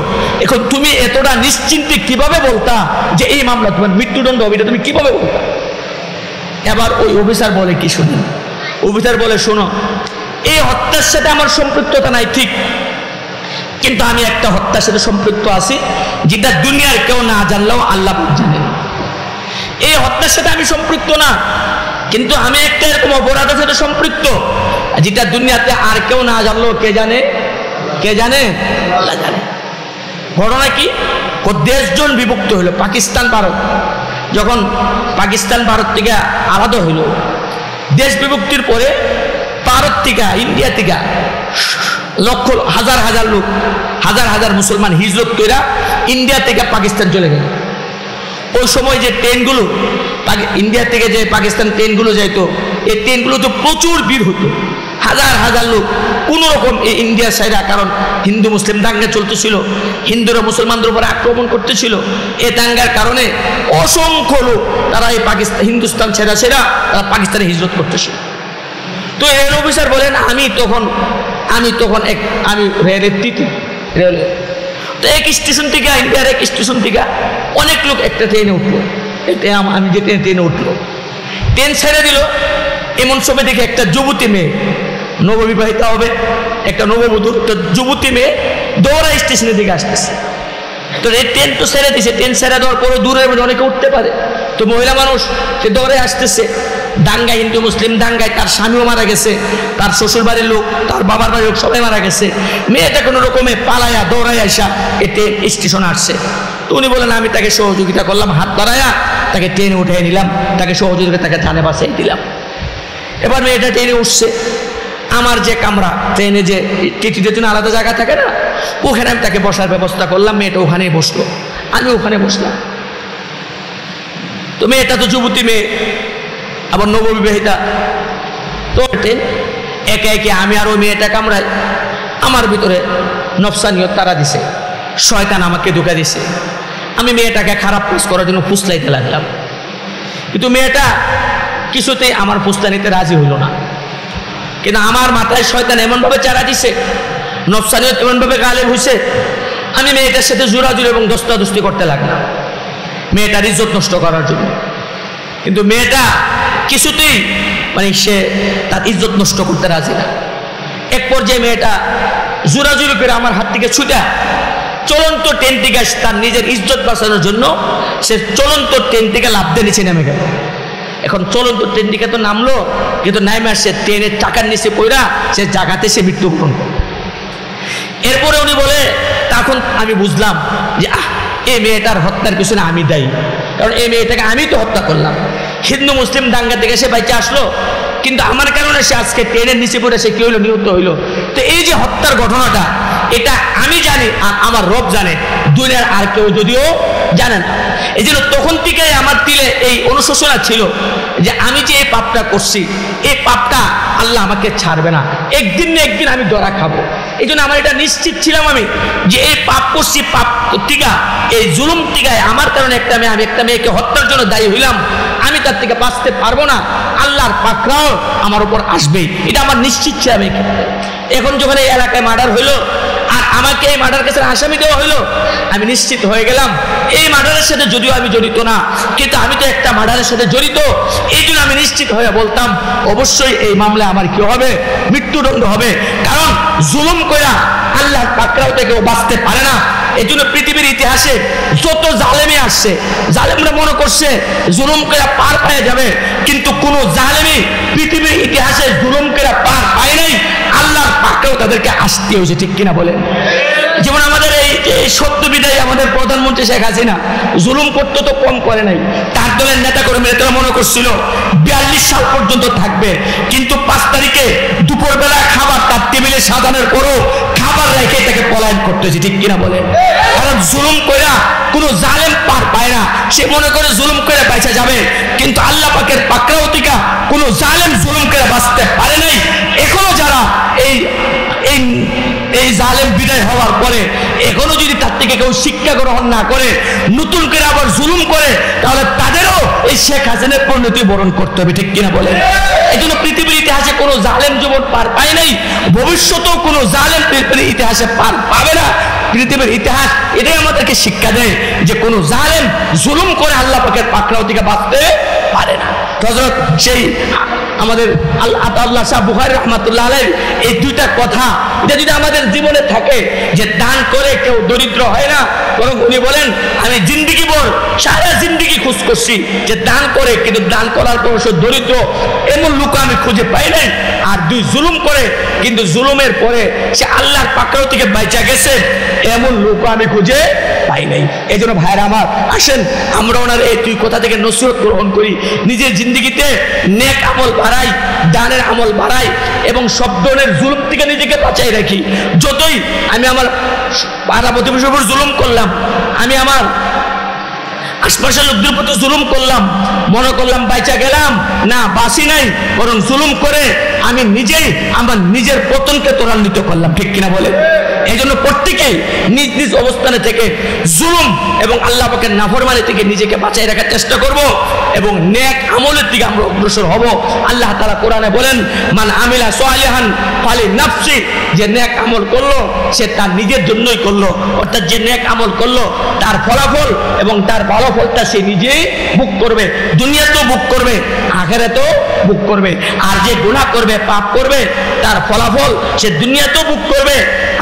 এখন তুমি এতটা নিশ্চিন্তে কিভাবে বলতা যে এই মামলা তোমার মৃত্যুদণ্ড হবে, এটা তুমি কিভাবে বলতা? এবার ওই অফিসার বলে কি শুনি, অফিসার বলে শোনো, এই হত্যার সাথে আমার সম্পৃক্ততা নাই ঠিক, কিন্তু আমি একটা হত্যার সাথে সম্পৃক্ত আছি যেটা দুনিয়ার কেউ না জানলেও আল্লাহ জানেন। এই হত্যার সাথে আমি সম্পৃক্ত না, কিন্তু আমি একটা এরকম অপরাধের সাথে সম্পৃক্ত যেটা দুনিয়াতে আর কেউ না জানলেও কে জানে? কে জানে? আল্লাহ জানে। ঘটনা কি? দেশজন বিভক্ত হইল, পাকিস্তান ভারত। যখন পাকিস্তান ভারত থেকে আলাদা হইল, দেশ বিভক্তির পরে ভারত থেকে, ইন্ডিয়া থেকে লক্ষ হাজার হাজার লোক, হাজার হাজার মুসলমান হিজরত কইরা ইন্ডিয়া থেকে পাকিস্তান চলে গেল। ওই সময় যে ট্রেনগুলো ইন্ডিয়া থেকে যে পাকিস্তান ট্রেনগুলো যাইত, এই ট্রেনগুলো তো প্রচুর ভিড় হতো, হাজার হাজার লোক কোনো রকম এই ইন্ডিয়া সাইডা, কারণ হিন্দু মুসলিম দাঙ্গা চলতেছিল, হিন্দুরা মুসলমানদের উপর আক্রমণ করতেছিল। এই দাঙ্গার কারণে অসংখ্য লোক তারা এই হিন্দুস্তান ছেড়া তারা পাকিস্তানে হিজরত করতেছিল। তো রেল অফিসার বলেন আমি তখন আমি রেলের টিটি, রেলে তো এক স্টেশন থেকে, ইন্ডিয়ার এক স্টেশন থেকে অনেক লোক একটা ট্রেনে উঠলো। আমি যে ট্রেনে উঠলো, ট্রেন ছেড়ে দিল, এমন সময় দেখে একটা যুবতী মেয়ে, নববিবাহিতা হবে, একটা নববধূ, তো যুবতী মেয়ে দৌড়া স্টেশনের দিকে আসতেছে। তো এই ট্রেন তো ছেড়ে দিছে, ট্রেন ছেড়ে দেওয়ার পরে দূরের মধ্যে অনেকে উঠতে পারে, তো মহিলা মানুষ সে দৌড়ে আসতেছে। দাঙ্গায়, হিন্দু মুসলিম দাঙ্গায় তার স্বামীও মারা গেছে, তার শ্বশুর বাড়ির লোক, তার বাবার বাড়ির লোক সবাই মারা গেছে। মেয়েটা কোনো রকমে পালায়া দৌড়াই আসা এতে স্টেশনে আসছে। তো উনি বলেন আমি তাকে সহযোগিতা করলাম, হাত বাড়াইয়া তাকে ট্রেনে উঠিয়ে নিলাম, তাকে সহযোগিতা, তাকে জানে বাসায় দিলাম। এবার মেয়েটা ট্রেনে উঠছে, আমার যে কামরা, ট্রেনে যে টিটিদের জন্য আলাদা জায়গা থাকে না, ওখানে আমি তাকে বসার ব্যবস্থা করলাম। মেয়েটা ওখানেই বসলো, আমি ওখানে বসলাম। তো মেয়েটা তো যুবতী মেয়ে, আবার নববিবাহিতা। তো ট্রেন একে একে আমি আর ওই মেয়েটা কামড়াই, আমার ভিতরে নফসানিয়ত তারা দিছে, শয়তান আমাকে ধোঁকা দিছে। আমি মেয়েটাকে খারাপ কাজ করার জন্য ফুসলাইতে লাগলাম, কিন্তু মেয়েটা কিছুতেই আমার ফুসলানিতে রাজি হইল না। কিন্তু আমার মাথায় শয়তান এমনভাবে চারা দিছে, নফসানিয়ত এমনভাবে গালেব হয়েছে, আমি মেয়েটার সাথে জোরাজুরি এবং দস্তাদস্তি করতে লাগলাম মেয়েটার ইজ্জত নষ্ট করার জন্য। কিন্তু মেয়েটা কিছুতেই সে তার ইজ্জত নষ্ট করতে রাজি না। এক পর্যায়ে মেয়েটা জোরাজুরি করে আমার হাত থেকে ছুটা চলন্ত ট্রেন থেকে তার নিজের ইজ্জত বাঁচানোর জন্য সে চলন্ত ট্রেন থেকে লাফ দিয়ে নিচে নেমে গেল। এখন চলন্ত ট্রেন থেকে তো নামলো, কিন্তু নামে আসছে ট্রেনের টাকার নিচে পড়া সে জায়গাতে সে মৃত্যুবরণ করল। এরপরে উনি বলে, তখন আমি বুঝলাম যে এই মেয়েটার হত্যার পিছনে আমি দায়ী, কারণ এই মেয়েটাকে আমি তো হত্যা করলাম। হিন্দু মুসলিম দাঙ্গা থেকে সে বাইচে আসলো, কিন্তু আমার কারণে সে আজকে ট্রেনের নিচে পড়ে সে কি হইলো, নিহত হইলো। তো এই যে হত্যার ঘটনাটা, এটা আমি জানি আর আমার রব জানে, দুনিয়ার আর কেউ যদিও জানে না। এই জন্য তখন থেকে আমার দিলে এই অনুশোচনা ছিল যে আমি যে এই পাপটা করছি, এই পাপটা আল্লাহ আমাকে ছাড়বে না, একদিন না একদিন আমি ধরা খাবো। এই জন্য আমার এটা নিশ্চিত ছিলাম আমি যে এই পাপ করছি, পাপ টিকা এই জুলুম টিকায় আমার কারণে আমি একটা মেয়েকে হত্যার জন্য দায়ী হইলাম, আমি তার থেকে বাঁচতে পারবো না, আল্লাহর পাকড়াও আমার উপর আসবেই, এটা আমার নিশ্চিত ছিলাম। এখন যখন এই এলাকায় মার্ডার হইলো আর আমাকে এই মার্ডার কেসের আসামি দেওয়া হইলো, আমি নিশ্চিত হয়ে গেলাম এই মার্ডারের সাথে যদিও আমি জড়িত না, কিন্তু আমি তো একটা মার্ডারের সাথে জড়িত। এই জন্য আমি নিশ্চিত হয়ে বলতাম অবশ্যই এই মামলায় আমার কি হবে, মৃত্যুদণ্ড হবে, কারণ জুলুম কইরা আল্লাহর পাকড়াও থেকে বাঁচতে পারে না। এই জন্য পৃথিবীর ইতিহাসে যত জালেমি আসছে, জালেমরা মনে করছে জুলুম করে পার পেয়ে যাবে, কিন্তু কোন জালেমি পৃথিবীর ইতিহাসে জুলুম করে পার পায় নাই, আল্লাহর পাকড়াও তাদেরকে আসতে হয়েছে, ঠিক কিনা বলেন? যেমন আমাদের এই সত্য বিদায়ী আমাদের প্রধানমন্ত্রী শেখ হাসিনা জুলুম করতে তো কম করে নাই, তার দলের নেতা কর্মীরা তারা মনে করছিল 42 সাল পর্যন্ত থাকবে, কিন্তু 5 তারিখে দুপুরবেলা খাবার তার টেবিলে সাজানোর পরও খাবার রেখে তাকে পলায়ন করতেছে, ঠিক কিনা বলেন? কারণ জুলুম কইরা কোনো জালেম পার পায় না, সে মনে করে জুলুম করে বাঁচা যাবে, কিন্তু আল্লাহ পাকের পাকড়াও থেকে কোনো জালেম জুলুম করে বাঁচতে পারে নাই। এখনো যারা এই জালেম বিদায় হওয়ার পরে এখনো যদি তার থেকে কেউ শিক্ষা গ্রহণ না করে, নতুন করে আবার জুলুম করে, তাহলে তাদেরও এই শেখ হাসিনার পরিণতি বরণ করতে হবে, ঠিক কিনা বলেন? এই জন্য পৃথিবীর ইতিহাসে কোনো জালেম জীবন পার পায় নাই, ভবিষ্যতেও কোনো জালেম পৃথিবীর ইতিহাসে পার পাবে না। পৃথিবীর ইতিহাস এটাই আমাদেরকে শিক্ষা দেয় যে কোনো জালেম জুলুম করে আল্লাহ পাকের পাকড়াও থেকে বাঁচতে পারে না। হযরত সেই আমাদের আল্লাহ শাহ বুখারী রাহমাতুল্লাহ আলাইহি এই দুইটা কথা এটা যদি আমাদের জীবনে থাকে যে দান করে কেউ দরিদ্র হয় না, বরং উনি বলেন আমি জিন্দেগি ভর সারা জিন্দেগি খোঁজ করছি যে দান করে, কিন্তু দান করার পর সে দরিদ্র এমন লোক আমি খুঁজে পাই নাই। আর দুই জুলুম করে কিন্তু জুলুমের পরে সে আল্লাহর পাকড়াও থেকে বাইচা গেছে, এমন লোক আমি খুঁজে পাই নাই। এই জন্য ভাইরা আমার, আসেন আমরা ওনার এই দুই কথা থেকে নসিহত গ্রহণ করি, নিজের জিন্দেগিতে নেক আমল বাড়াই, দানের আমল বাড়াই এবং সব ধরনের জুলুম থেকে নিজেকে বাঁচাই রাখি। যতই আমি আমার পাড়া প্রতিবেশীর উপর জুলুম করলাম, আমি আমার আশপাশের লোকদের প্রতি জুলুম করলাম, মনে করলাম বাইচা গেলাম, না বাঁচি নাই, বরং জুলুম করে আমি নিজেই আমার নিজের পতনকে ত্বরান্বিত করলাম, ঠিক কিনা বলে? এই জন্য প্রত্যেকেই নিজ নিজ অবস্থানে থেকে জুলুম এবং আল্লাহ পাকের নাফরমানি থেকে নিজেকে বাঁচাই রাখার চেষ্টা করব এবং নেক আমলের দিকে আমরা অগ্রসর হব। আল্লাহ তাআলা কোরআনে বলেন, মান আমিলা সালিহান ফালি নাফসি, যে নেক আমল করলো সে তার নিজের জন্যই করলো, অর্থাৎ যে নেক আমল করলো তার ফলাফল এবং তার ভালো ফলটা সে নিজেই ভোগ করবে, দুনিয়াতেও ভোগ করবে, আখিরাতেও ভোগ করবে। আর যে গুনাহ করবে, পাপ করবে, তার ফলাফল সে দুনিয়াতেও ভোগ করবে,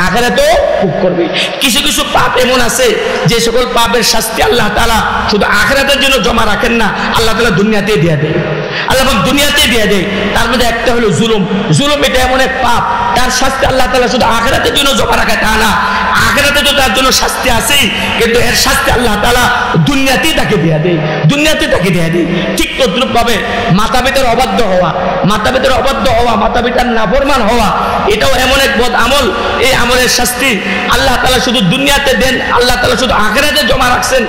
আখিরাতেও ভোগ করবে। কিছু কিছু পাপ এমন আছে যে সকল পাপের শাস্তি আল্লাহ তাআলা শুধু আখিরাতের জন্য জমা রাখেন না, আল্লাহ তাআলা দুনিয়াতেই দিয়ে দেয়, আল্লাহ পাক দুনিয়াতেই দিয়ে দেয়। তার মধ্যে একটা হলো জুলুম। জুলুম এটা এমন এক পাপ, তার শাস্তি আল্লাহ তাআলা শুধু আখিরাতের জন্য জমা রাখে তা না, আখিরাতে তো তার জন্য শাস্তি আছেই, কিন্তু এর শাস্তি আল্লাহ তাআলা দুনিয়াতেই তাকে দিয়ে দেয়, দুনিয়াতে তাকে দিয়ে দেয়। ঠিক তদ্রূপভাবে মাতা পিতার অবাধ্য হওয়া, মাতা পিতার অবাধ্য হওয়া, মাতা পিতার নাফরমান হওয়া, এটাও এমন এক বদ আমল। এই আমলের শাস্তি আল্লাহ তাআলা শুধু দুনিয়াতে দেন, আল্লাহ তাআলা শুধু আখিরাতে জমা রাখছেন,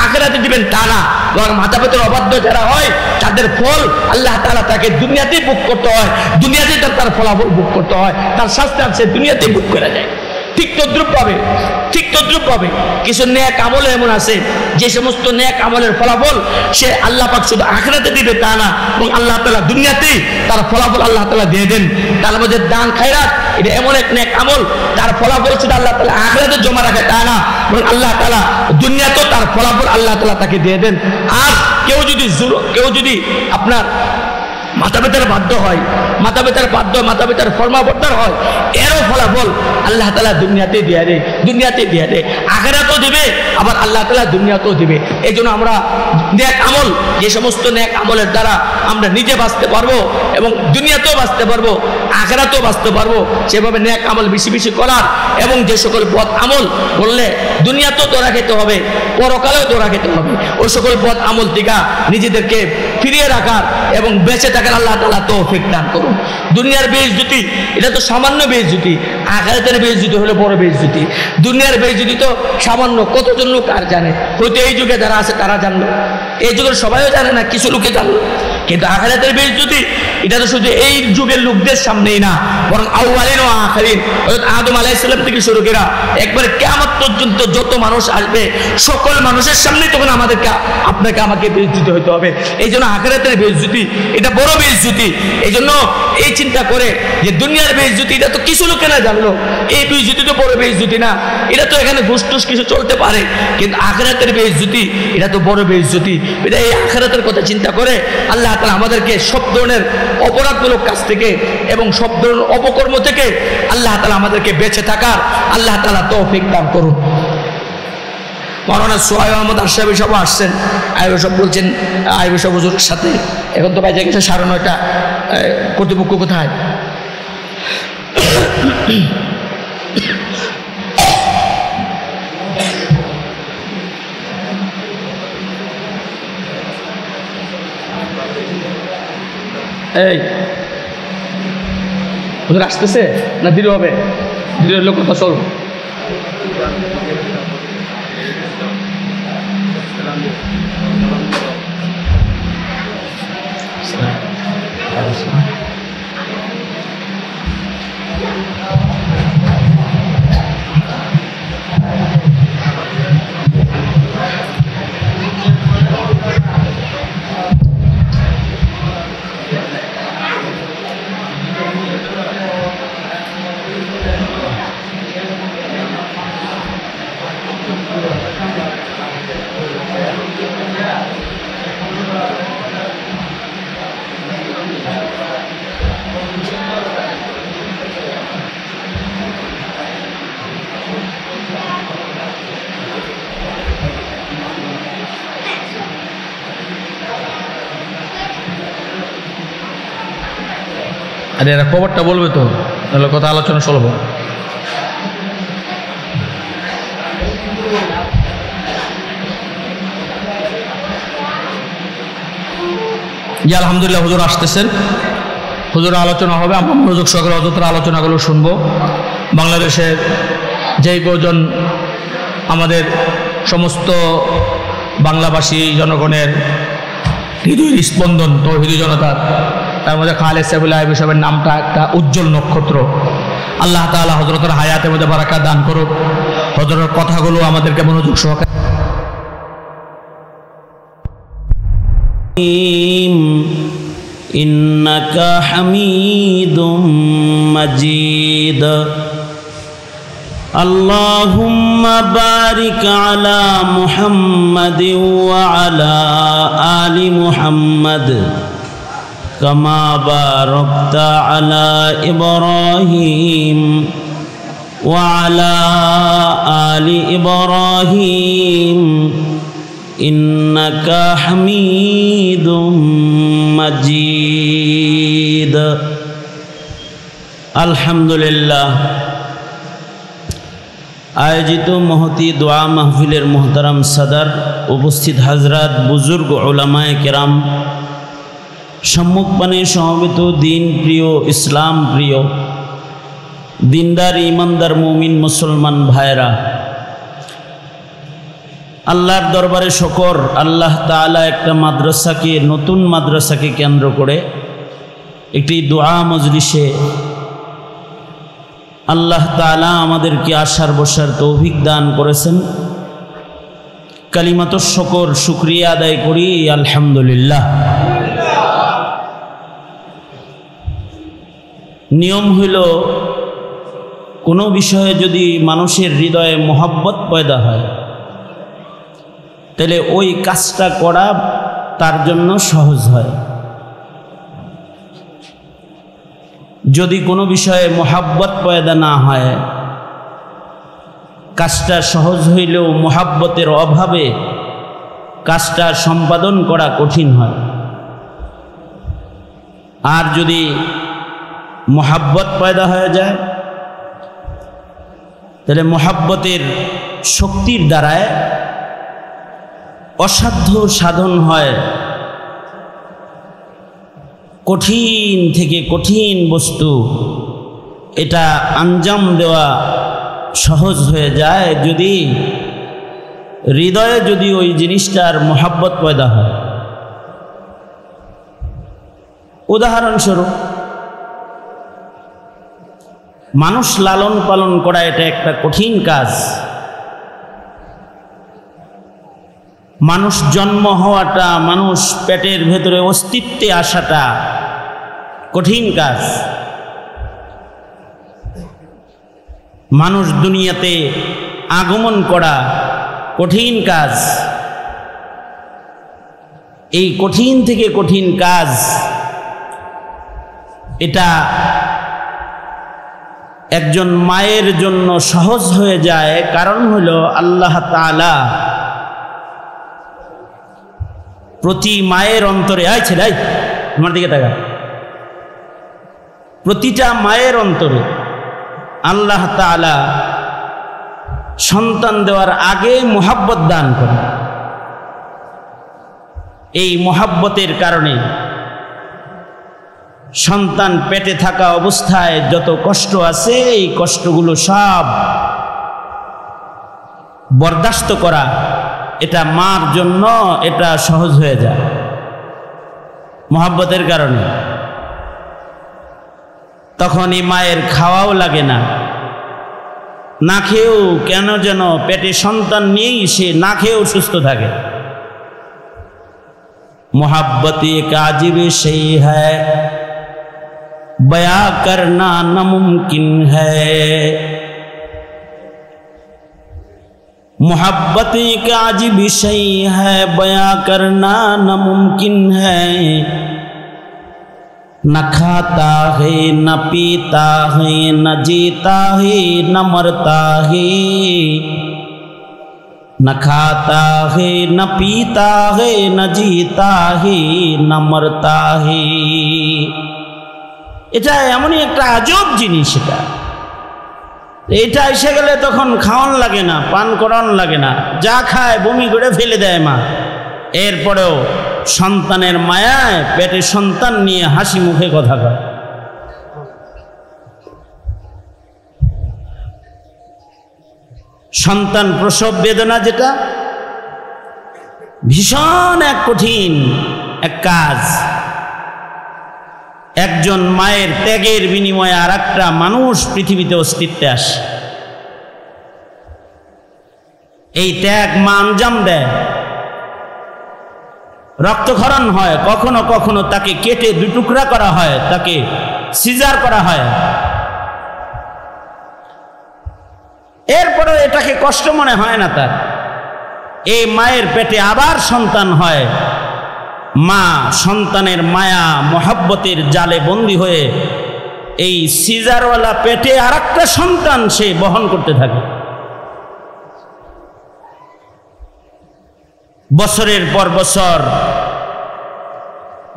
আখিরাতে দিবেন তা না। বরং মাতা পিতার অবাধ্য যারা হয় তাদের ফল আল্লাহ তাআলা তাকে দুনিয়াতেই ভোগ করতে হয়, দুনিয়াতেই তার ফলাফল ভোগ করতে হয়, তার শাস্তি আছে দুনিয়াতেই ভোগ করা যায়। ঠিক তদ্রূপ পাবে কিছু নেক আমল এমন আছে যে সমস্ত নেক আমলের ফলাফল সে আল্লাহ পাক শুধু আখিরাতে দিবে তা না, এবং আল্লাহ তাআলা দুনিয়াতেই তার ফলাফল আল্লাহ তাআলা দিয়ে দেন। তার মধ্যে দান খায়রাত এটা এমন এক নেক আমল, তার ফলাফল শুধু আল্লাহ তাআলা আখিরাতে জমা রাখে তা না, এবং আল্লাহ তাআলা দুনিয়াতেও তার ফলাফল আল্লাহ তাআলা তাকে দিয়ে দেন। আর কেউ যদি আপনার মাতা পিতার বাধ্য হয়, মাতা পিতার ফরমাবর্তার হয়, এরও ফলাফল আল্লাহ তাআলা দুনিয়াতে দিয়ে দেয়, আখিরাতেও দিবে, আবার আল্লাহ তাআলা দুনিয়াতেও দিবে। এই জন্য আমরা নেক আমল, যে সমস্ত নেক আমলের দ্বারা আমরা নিজে বাঁচতে পারবো এবং দুনিয়াতেও বাঁচতে পারবো, আখিরাতেও বাঁচতে পারবো, সেভাবে নেক আমল বেশি বেশি করার, এবং যে সকল বদ আমল করলে দুনিয়াতেও ধরা খেতে হবে, পরকালেও ধরা খেতে হবে, ওই সকল বদ আমল থেকে নিজেদেরকে ফিরিয়ে রাখার এবং বেঁচে থাকার আল্লাহ তাআলা তৌফিক দান করুন। দুনিয়ার বেইজ্জতি এটা তো সামান্য বেইজ্জতি, আখিরাতের বেইজ্জতি হলো বড় বেইজ্জতি। দুনিয়ার বেইজ্জতি তো সামান্য, কতজন লোক আর জানে, হয়তো এই যুগে যারা আছে তারা জানলো, এই যুগের সবাইও জানে না, কিছু লোকে জানলো। কিন্তু আখিরাতের বেইজ্জতি এটা তো শুধু এই যুগের লোকদের সামনেই না, বরং আউয়ালিন ও আখিরিন, আদম আলাইহিস সালাম থেকে শুরু করে একবারে কিয়ামত পর্যন্ত যত মানুষ আসবে সকল মানুষের সামনে তখন আপনাকে আমাকে বেইজ্জতি হইতে হবে। এই জন্য আখিরাতের বেইজ্জতি এটা বড় বেইজ্জতি। এই জন্য এই চিন্তা করে যে দুনিয়ার বেইজ্জতি এটা তো কিছু লোকে না জানলো, এই বেইজ্জতি তো বড় বেইজ্জতি না, এটা তো এখানে ঘুষ কিছু চলতে পারে, কিন্তু আখিরাতের বেইজ্জতি এটা তো বড় বেইজ্জতি। এটা এই আখিরাতের কথা চিন্তা করে আল্লাহ তাআলা আমাদেরকে সব ধরনের অপরাধমূলক কাজ থেকে এবং সব ধরনের অপকর্ম থেকে আল্লাহ তাআলা আমাদেরকে বেঁচে থাকার আল্লাহ তাআলা তৌফিক দান করুন। মাওলানা সোহাইব আহমদ আশরাফি সাহেব আসছেন, আইব সাহেব বলছেন, আইব সাহেব হুজুরের সাথে এখন তো বাজে গেছে 9:30, কর্তৃপক্ষ কোথায়? এই হুজুর আসতেছে না দেরি হবে? দেরি হলে কথা চল। আরে এরা খবরটা বলবে তো, তাহলে কথা আলোচনা চলবো। জি আলহামদুলিল্লাহ, হুজুর আসতেছেন, হুজুর আলোচনা হবে, আমরা মনোযোগ সহকারে অযথা আলোচনাগুলো শুনবো। বাংলাদেশের যেই কজন আমাদের সমস্ত বাংলাভাষী জনগণের হৃদয় স্পন্দন তৌহিদি জনতার, তার মধ্যে খালেদ সাইফুল্লাহ আইবি সাহেবের নামটা একটা উজ্জ্বল নক্ষত্র। আল্লাহ তাআলা হযরতের হায়াতের মধ্যে বারাকাত দান করুক, হযরতের কথাগুলো আমাদেরকে মনোযোগ সহকারে। ইন্নাকা হামিদুম মাজিদ। আল্লাহুম্মা বারিক আলা মুহাম্মাদিন ওয়া আলা আলি মুহাম্মাদ কামা বারাকতা আলা ইব্রাহিম ওয়া আলা আলি ইব্রাহিম ইন্নাকা হামিদুম মাজিদ। আলহামদুলিল্লাহ, আয়োজিত মহতি দোয়া মাহফিলের মোহতারাম সাদার, উপস্থিত হাজরাত, বুজুর্গ ওলামায়ে কেরাম, সম্মুখপানে সমবেত দিন প্রিয়, ইসলাম প্রিয়, দিনদার ইমানদার মুমিন মুসলমান ভাইরা, আল্লাহর দরবারে শকর। আল্লাহ তাআলা একটা মাদ্রাসাকে, নতুন মাদ্রাসাকে কেন্দ্র করে একটি দোয়া মজলিসে আল্লাহ তাআলা আমাদেরকে আসার বসার তৌফিক দান করেছেন। কালিমাতুশ শকর, শুকরিয়া আদায় করি আলহামদুলিল্লাহ। নিয়ম হইল, কোনো বিষয়ে যদি মানুষের হৃদয়ে মোহাব্বত পয়দা হয় তাহলে ওই কাজটা করা তার জন্য সহজ হয়। যদি কোনো বিষয়ে মোহাব্বত পয়দা না হয়, কাজটা সহজ হইলেও মোহাব্বতের অভাবে কাজটা সম্পাদন করা কঠিন হয়। আর যদি মোহাব্বত পয়দা হয়ে যায় তাহলে মোহাব্বতের শক্তির দ্বারায় অসাধ্য সাধন হয়, কঠিন থেকে কঠিন বস্তু এটা আঞ্জাম দেওয়া সহজ হয়ে যায় যদি হৃদয়ে যদি ওই জিনিসটার মোহাব্বত পয়দা হয়। উদাহরণস্বরূপ, মানুষ লালন পালন করা এটা একটা কঠিন কাজ। মানুষ জন্ম হওয়াটা, মানুষ পেটের ভেতরে অস্তিত্বে আসাটা কঠিন কাজ। মানুষ দুনিয়াতে আগমন করা কঠিন কাজ। এই কঠিন থেকে কঠিন কাজ এটা একজন মায়ের জন্য সহজ হয়ে যায়। কারণ হলো আল্লাহ তাআলা প্রতি মায়ের অন্তরে, আয় ছেলে আমার দিকে তাকা, প্রতিটা মায়ের অন্তরে আল্লাহ তাআলা সন্তান দেওয়ার আগে মোহাব্বত দান করেন। এই মোহাব্বতের কারণে সন্তান পেটে থাকা অবস্থায় যত কষ্ট আছে, এই কষ্টগুলো সব বরদাস্ত করা এটা মার জন্য এটা সহজ হয়ে যায় মোহাব্বতের কারণে। তখন এই মায়ের খাওয়াও লাগে না, না খেয়েও কেন যেন পেটে সন্তান নিয়েই সে না খেয়েও সুস্থ থাকে। मोहब्बत एक अजीब शै है, बयां करना नामुमकिन है। मोहब्बत एक अजीब शै है, बयां करना नामुमकिन है। न खाता है न पीता है, न जीता है न मरता है। न खाता है न पीता है, न जीता है न मरता है। এটা এমনই একটা আজব জিনিস। এটা এসে গেলে তখন খাওয়ান লাগে না, পান করান লাগে না, যা খায় বমি করে ফেলে দেয় মা। এরপরেও সন্তানের মায়ায় পেটে সন্তান নিয়ে হাসি মুখে কথা কয়। সন্তান প্রসব বেদনা যেটা ভীষণ এক কঠিন এক কাজ। একজন মায়ের ত্যাগের বিনিময়ে আর একটা মানুষ পৃথিবীতে অস্তিত্বে আসে। এই ত্যাগ মা আঞ্জাম দেয়, রক্তক্ষরণ হয়, কখনো কখনো তাকে কেটে দুটুকরা করা হয়, তাকে সিজার করা হয়। এরপরে এটাকে কষ্ট মনে হয় না তার। এই মায়ের পেটে আবার সন্তান হয়, মা সন্তানের মায়া মোহাব্বতের জালে বন্দী হয়ে এই সিজারওয়ালা পেটে আর একটা সন্তান সে বহন করতে থাকে। বছরের পর বছর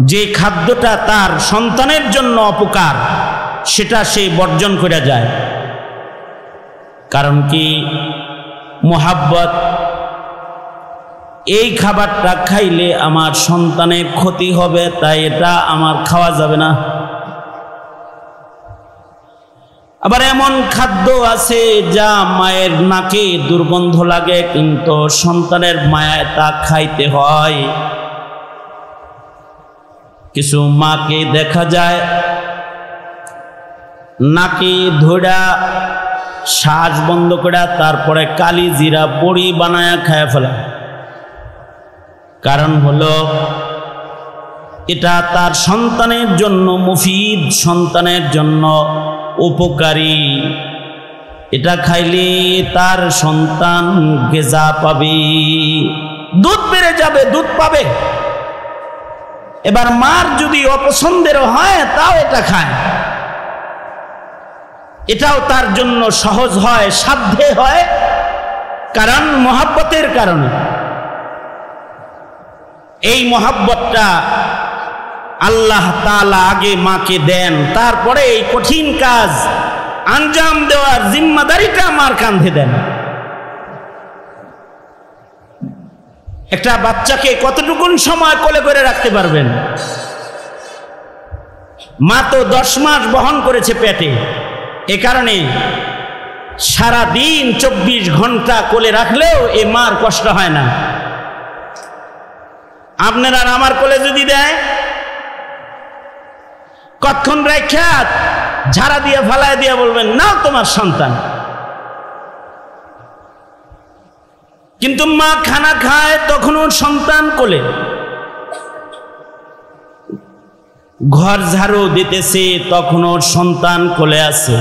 যে খাদ্যটা তার সন্তানের জন্য অপকার সেটা সে বর্জন করে যায়। কারণ কি মোহাব্বত, এই খাবারটা খাইলে আমার সন্তানের ক্ষতি হবে, তাই এটা আমার খাওয়া যাবে না। আবার এমন খাদ্য আছে যা মায়ের নাকে দুর্গন্ধ লাগে, কিন্তু সন্তানের মায়ায় তা খাইতে হয়। কিছু মাকে দেখা যায় নাকে ধরা শ্বাস বন্ধ করে তারপরে কালি জিরা বড়ি বানায়া খায় ফেলা। কারণ হলো এটা তার সন্তানের জন্য মুফিদ, সন্তানের জন্য উপকারী। এটা খাইলে তার সন্তান গেজা পাবে, দুধ বেড়ে যাবে, দুধ পাবে। এবার মার যদি অপছন্দেরও হয় তাও এটা খায়, এটাও তার জন্য সহজ হয়, সাধ্যে হয়, কারণ মহাব্বতের কারণে। এই মহাব্বতটা আল্লাহ তাআলা আগে মাকে দেন, তারপরে এই কঠিন কাজ আঞ্জাম দেওয়ার জিম্মাদারিটা মার কাঁধে দেন। একটা বাচ্চাকে কতটুকুন সময় কোলে করে রাখতে পারবেন? মা তো 10 মাস বহন করেছে পেটে, এ কারণে সারা দিন 24 ঘন্টা কোলে রাখলেও এ মার কষ্ট হয় না। আপনার আর আমার কোলে যদি দেয়, কতক্ষণ রাখা ঝাড়া দিয়ে ফালায় দিয়ে বলবেন নাও তোমার সন্তান। কিন্তু মা খানা খায় তখনও সন্তান কোলে, ঘর ঝাড়ু দিতেছে তখনও সন্তান কোলে আছে,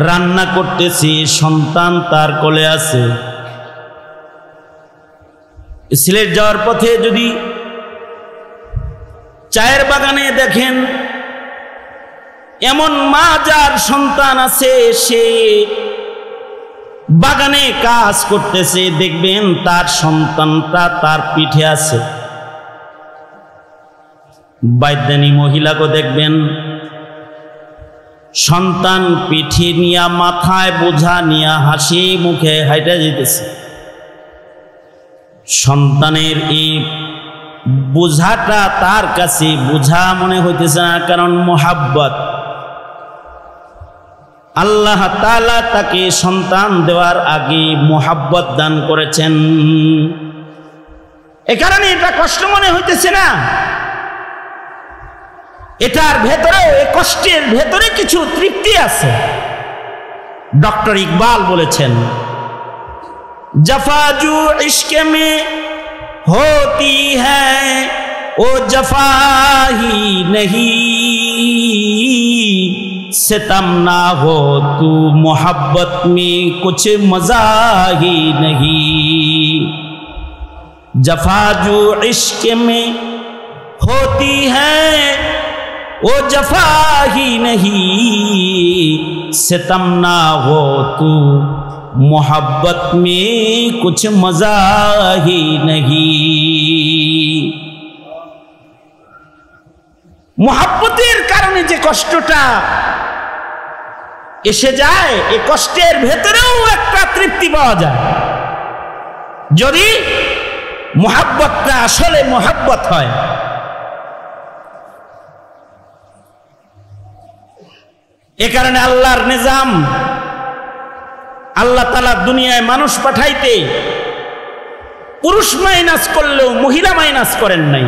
রান্না করতেছি সন্তান তার কোলে আছে। সিলেট যাওয়ার পথে যদি চায়ের বাগানে দেখেন এমন মা যার সন্তান আছে, সে বাগানে কাজ করতেছে, দেখবেন তার সন্তানটা তার পিঠে আছে। বাইদানি মহিলাকে দেখবেন সন্তান পিঠে নিয়া, মাথায় বোঝা নিয়া, হাসি মুখে হাইটা যেতেছে। সন্তানের এই বোঝাটা তার কাছে বোঝা মনে হইতেছে না, কারণ মোহাব্বত। আল্লাহ তাআলা তাকে সন্তান দেওয়ার আগে মোহাব্বত দান করেছেন, এ কারণে এটা কষ্ট মনে হইতেছে না। এটার ভেতরে, এই কষ্টের ভেতরে কিছু তৃপ্তি আছে। ডক্টর ইকবাল বলেছেন, जफाजू इश्क में होती है वो जफा ही नहीं, सितम ना हो तू मोहब्बत में कुछ मजा ही नहीं। जफाजू इश्क में होती है वो जफा ही नहीं, सितम ना हो तू मोहब्बत में कुछ मजा ही नहीं। मोहब्बतेर कारणे जे कष्टटा एसे जाए, ए कष्टेर भेतरेও একটা তৃপ্তি পাওয়া যায় যদি मोहब्बतটা আসলে मोहब्बत হয়। এ কারণে আল্লাহর নিজাম, আল্লাহ তাআলা দুনিয়ায় মানুষ পাঠাইতে পুরুষ মাইনাস করলেও মহিলা মাইনাস করেন নাই।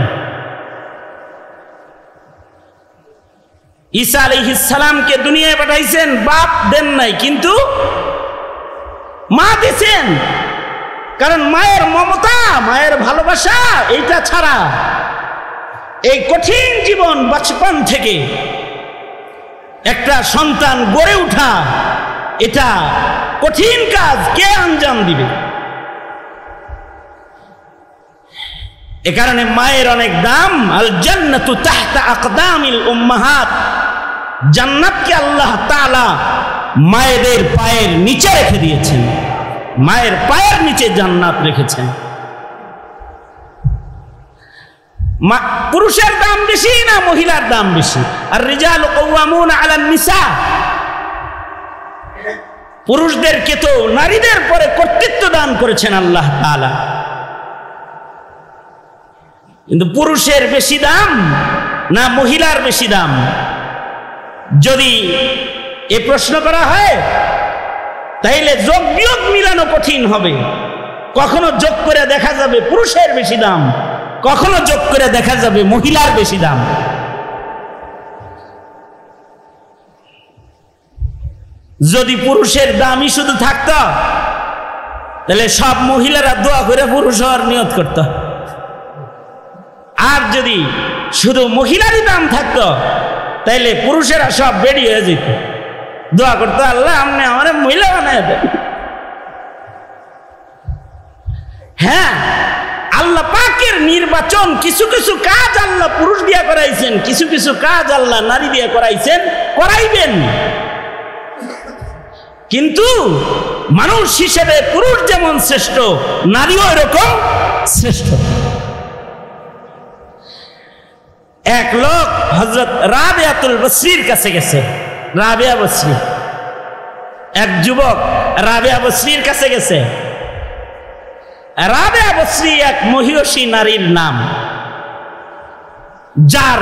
ঈসা আলাইহিস সালামকে দুনিয়ায় পাঠাইছেন, বাপ দেন নাই, কিন্তু মা দিয়েছেন। কারণ মায়ের মমতা, মায়ের ভালোবাসা, এইটা ছাড়া এই কঠিন জীবন বাচপন থেকে একটা সন্তান গড়ে ওঠা, এটা কঠিন কাজ কে আঞ্জাম দিবে? এ কারণে মায়ের অনেক দাম। আল জান্নাতু তাহতা আকদামিল উম্মাহাত, জান্নাতকে আল্লাহ তাআলা মায়েদের পায়ের নিচে রেখে দিয়েছেন, মায়ের পায়ের নিচে জান্নাত রেখেছেন। পুরুষের দাম বেশি না মহিলার দাম বেশি? আর রিজালু কাওয়ামুনা আলান নিসা, পুরুষদেরকে তো নারীদের পরে কর্তৃত্ব দান করেছেন আল্লাহ তাআলা, কিন্তু পুরুষের বেশি দাম না মহিলার বেশি দাম? যদি এ প্রশ্ন করা হয় তাইলে যোগ বিয়োগ মিলানো কঠিন হবে। কখনো যোগ করে দেখা যাবে পুরুষের বেশি দাম, কখনো যোগ করে দেখা যাবে মহিলার বেশি দাম। যদি পুরুষের দামই শুধু থাকতো তাহলে সব মহিলারা দোয়া করে পুরুষ হওয়ার নিয়ত করত, আর যদি শুধু মহিলারই দাম থাকতো তাইলে পুরুষেরা সব বেরিয়ে হয়ে যেত, দোয়া করতো আল্লাহ আপনি আমার মহিলা বানায় দেন। হ্যাঁ, আল্লাহ পাকের নির্বাচন, কিছু কিছু কাজ আল্লাহ পুরুষ দিয়া করাইছেন, কিছু কিছু কাজ আল্লাহ নারী দিয়া করাইছেন, করাইবেন। কিন্তু মানুষ হিসেবে পুরুষ যেমন শ্রেষ্ঠ, নারীও এরকম শ্রেষ্ঠ। এক লোক হযরত রাবিয়াতুল বসরির কাছে গেছে। রাবিয়া বসরি, এক যুবক রাবিয়া বসরির কাছে গেছে। রাবিয়া বসরি এক মহিয়সী নারীর নাম, যার